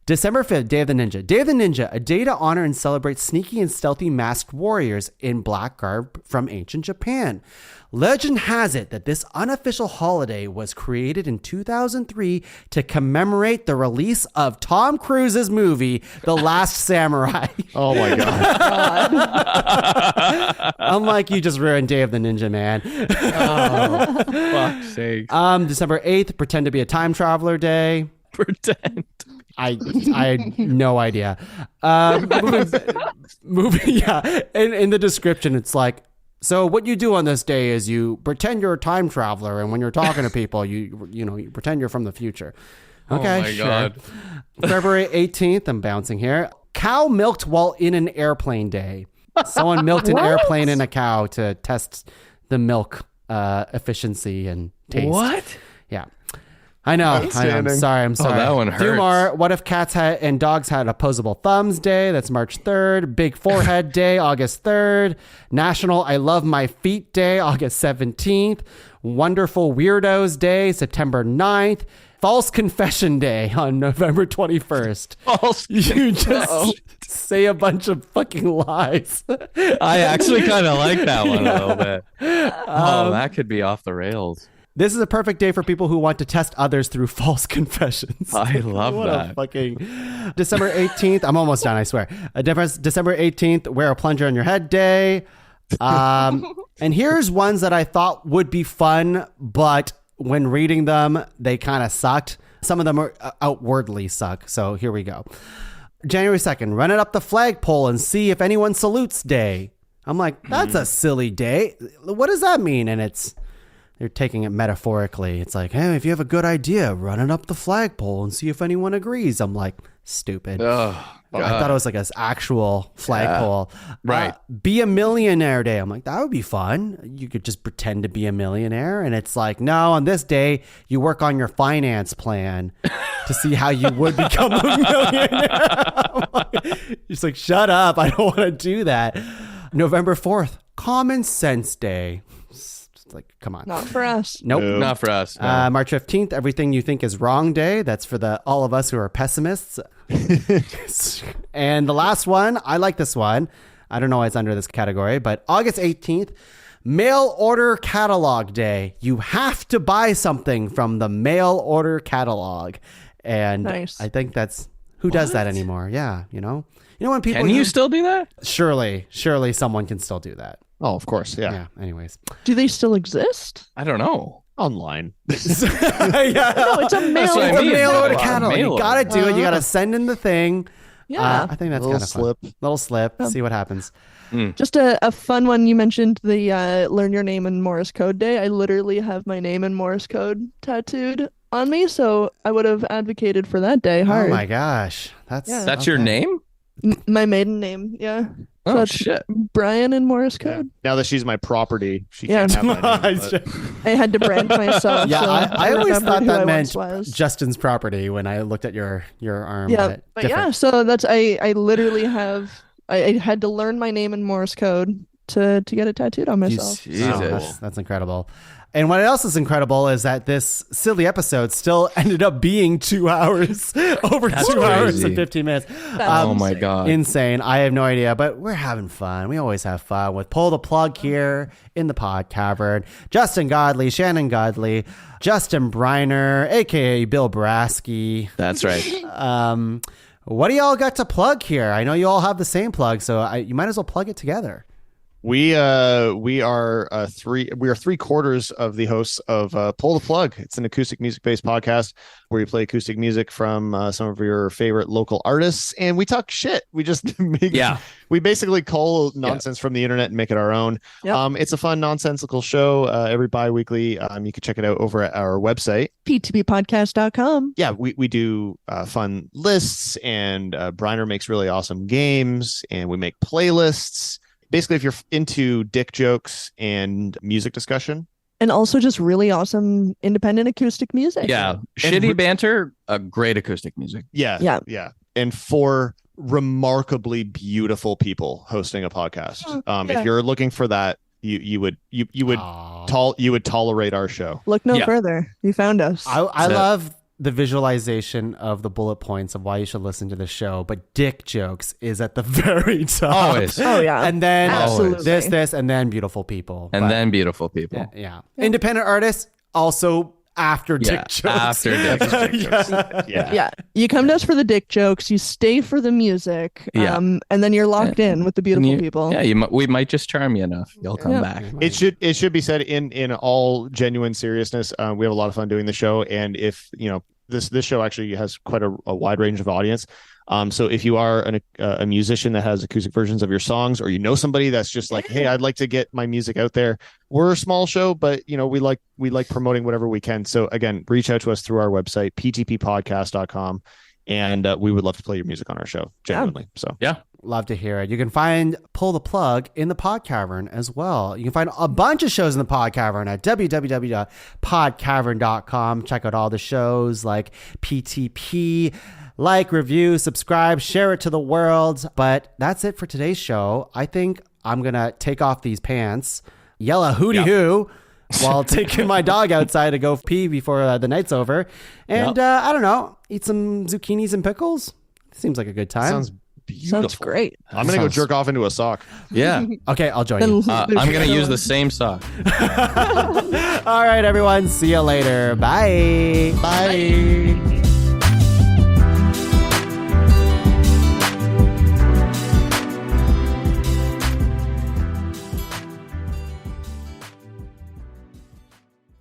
December 5th, Day of the Ninja. Day of the Ninja, a day to honor and celebrate sneaky and stealthy masked warriors in black garb from ancient Japan. Legend has it that this unofficial holiday was created in 2003 to commemorate the release of Tom Cruise's movie, The Last Samurai. Oh my God. I'm like, you just ruined Day of the Ninja, man. Oh, fuck's sake. December 8th, pretend to be a time traveler day. Pretend. I had no idea. Moving, yeah. In the description, it's like, so what you do on this day is you pretend you're a time traveler, and when you're talking to people, you pretend you're from the future. Okay, oh my God. February 18th, I'm bouncing here. Cow milked while in an airplane day. Someone milked an airplane and a cow to test the milk efficiency and taste. What? Yeah. I know. I'm sorry. that one hurts. Two more. What if cats and dogs had opposable thumbs day? That's March 3rd. Big forehead day, August 3rd. National I love my feet day, August 17th. Wonderful weirdos day, September 9th. False confession day on November 21st. False. You just say a bunch of fucking lies. I actually kind of like that one a little bit. That could be off the rails. This is a perfect day for people who want to test others through false confessions. I love What that. a fucking December 18th. I'm almost done, I swear. December 18th, wear a plunger on your head day. And here's ones that I thought would be fun, but when reading them, they kind of sucked. Some of them are outwardly suck. So here we go. January 2nd, run it up the flagpole and see if anyone salutes day. I'm like, that's a silly day. What does that mean? And they're taking it metaphorically. It's like, hey, if you have a good idea, run it up the flagpole and see if anyone agrees. I'm like, stupid. Oh, I thought it was like an actual flagpole. Right. Be a millionaire day. I'm like, that would be fun. You could just pretend to be a millionaire. And it's like, no, on this day, you work on your finance plan to see how you would become a millionaire. It's like, shut up. I don't want to do that. November 4th, Common Sense Day. It's like, come on. Not for us. Nope. Not for us. No. March 15th, everything you think is wrong day. That's for all of us who are pessimists. And the last one, I like this one. I don't know why it's under this category, but August 18th, mail order catalog day. You have to buy something from the mail order catalog. And Nice. I think that's, who does that anymore? Yeah. You know when people, Can you still do that? surely someone can still do that. Oh, of course. Yeah. Yeah. Anyways. Do they still exist? I don't know. Online. Yeah. No, it's a mail. That's what I It's a mean. mail order Wow, catalog. mail You gotta order. do it. You gotta send in the thing. Yeah. I think that's Little kind of slip. fun. Little slip. See what happens. Just a fun one. You mentioned the learn your name in Morse code day. I literally have my name in Morse code tattooed on me, so I would have advocated for that day hard. Oh my gosh, that's That's your okay. name? My maiden name, yeah. So Oh that's shit! Brian in Morse Yeah. code. Now that she's my property, she Yeah. can't have my name. but- I had to brand myself. Yeah, so I always remembered thought who I that meant once was. Justin's property when I looked at your arm. Yeah, but yeah, different. so that's I literally have I had to learn my name in Morse code to get it tattooed on myself. Jesus. Oh, that's incredible. And what else is incredible is that this silly episode still ended up being 2 hours, over That's 2 hours crazy. and 15 minutes. Oh my god! Insane. I have no idea, but we're having fun. We always have fun with Pull the Plug here in the Pod Cavern. Justin Godelie, Shannon Godelie, Justin Briner, aka Bill Brasky. That's right. What do y'all got to plug here? I know you all have the same plug, so you might as well plug it together. We are three quarters of the hosts of Pull the Plug. It's an acoustic music based podcast where we play acoustic music from some of your favorite local artists, and we talk shit. We just we basically cull nonsense from the internet and make it our own. Yep. It's a fun nonsensical show every bi-weekly. You can check it out over at our website, p2ppodcast.com. Yeah, we do fun lists, and Briner makes really awesome games, and we make playlists. Basically, if you're into dick jokes and music discussion. And also just really awesome independent acoustic music. Yeah. Shitty banter, great acoustic music. Yeah. And 4 remarkably beautiful people hosting a podcast. If you're looking for that, you would tolerate our show. Look no further. You found us. I love the visualization of the bullet points of why you should listen to the show, but dick jokes is at the very top. Always. Oh yeah. And then Absolutely. this, and then beautiful people. Then beautiful people. Yeah. Independent artists also after dick jokes. After dick jokes. Yeah. You come to us for the dick jokes, you stay for the music, and then you're locked in with the beautiful people. Yeah, we might just charm you enough. You'll come back. It should be said in all genuine seriousness, we have a lot of fun doing the show, and if this show actually has quite a wide range of audience. So if you are a musician that has acoustic versions of your songs, or somebody that's just like, hey, I'd like to get my music out there. We're a small show, but we like promoting whatever we can. So again, reach out to us through our website, ptppodcast.com, and we would love to play your music on our show, genuinely. So love to hear it. You can find Pull the Plug in the Pod Cavern as well. You can find a bunch of shows in the Pod Cavern at www.podcavern.com. Check out all the shows like PTP. Like, review, subscribe, share it to the world. But that's it for today's show. I think I'm going to take off these pants, yell a hooty hoo while taking my dog outside to go pee before the night's over. And I don't know, eat some zucchinis and pickles. Seems like a good time. Sounds beautiful. Sounds great. I'm going to go jerk off into a sock. Yeah. Okay, I'll join you. I'm going to use the same sock. All right, everyone. See you later. Bye. Bye.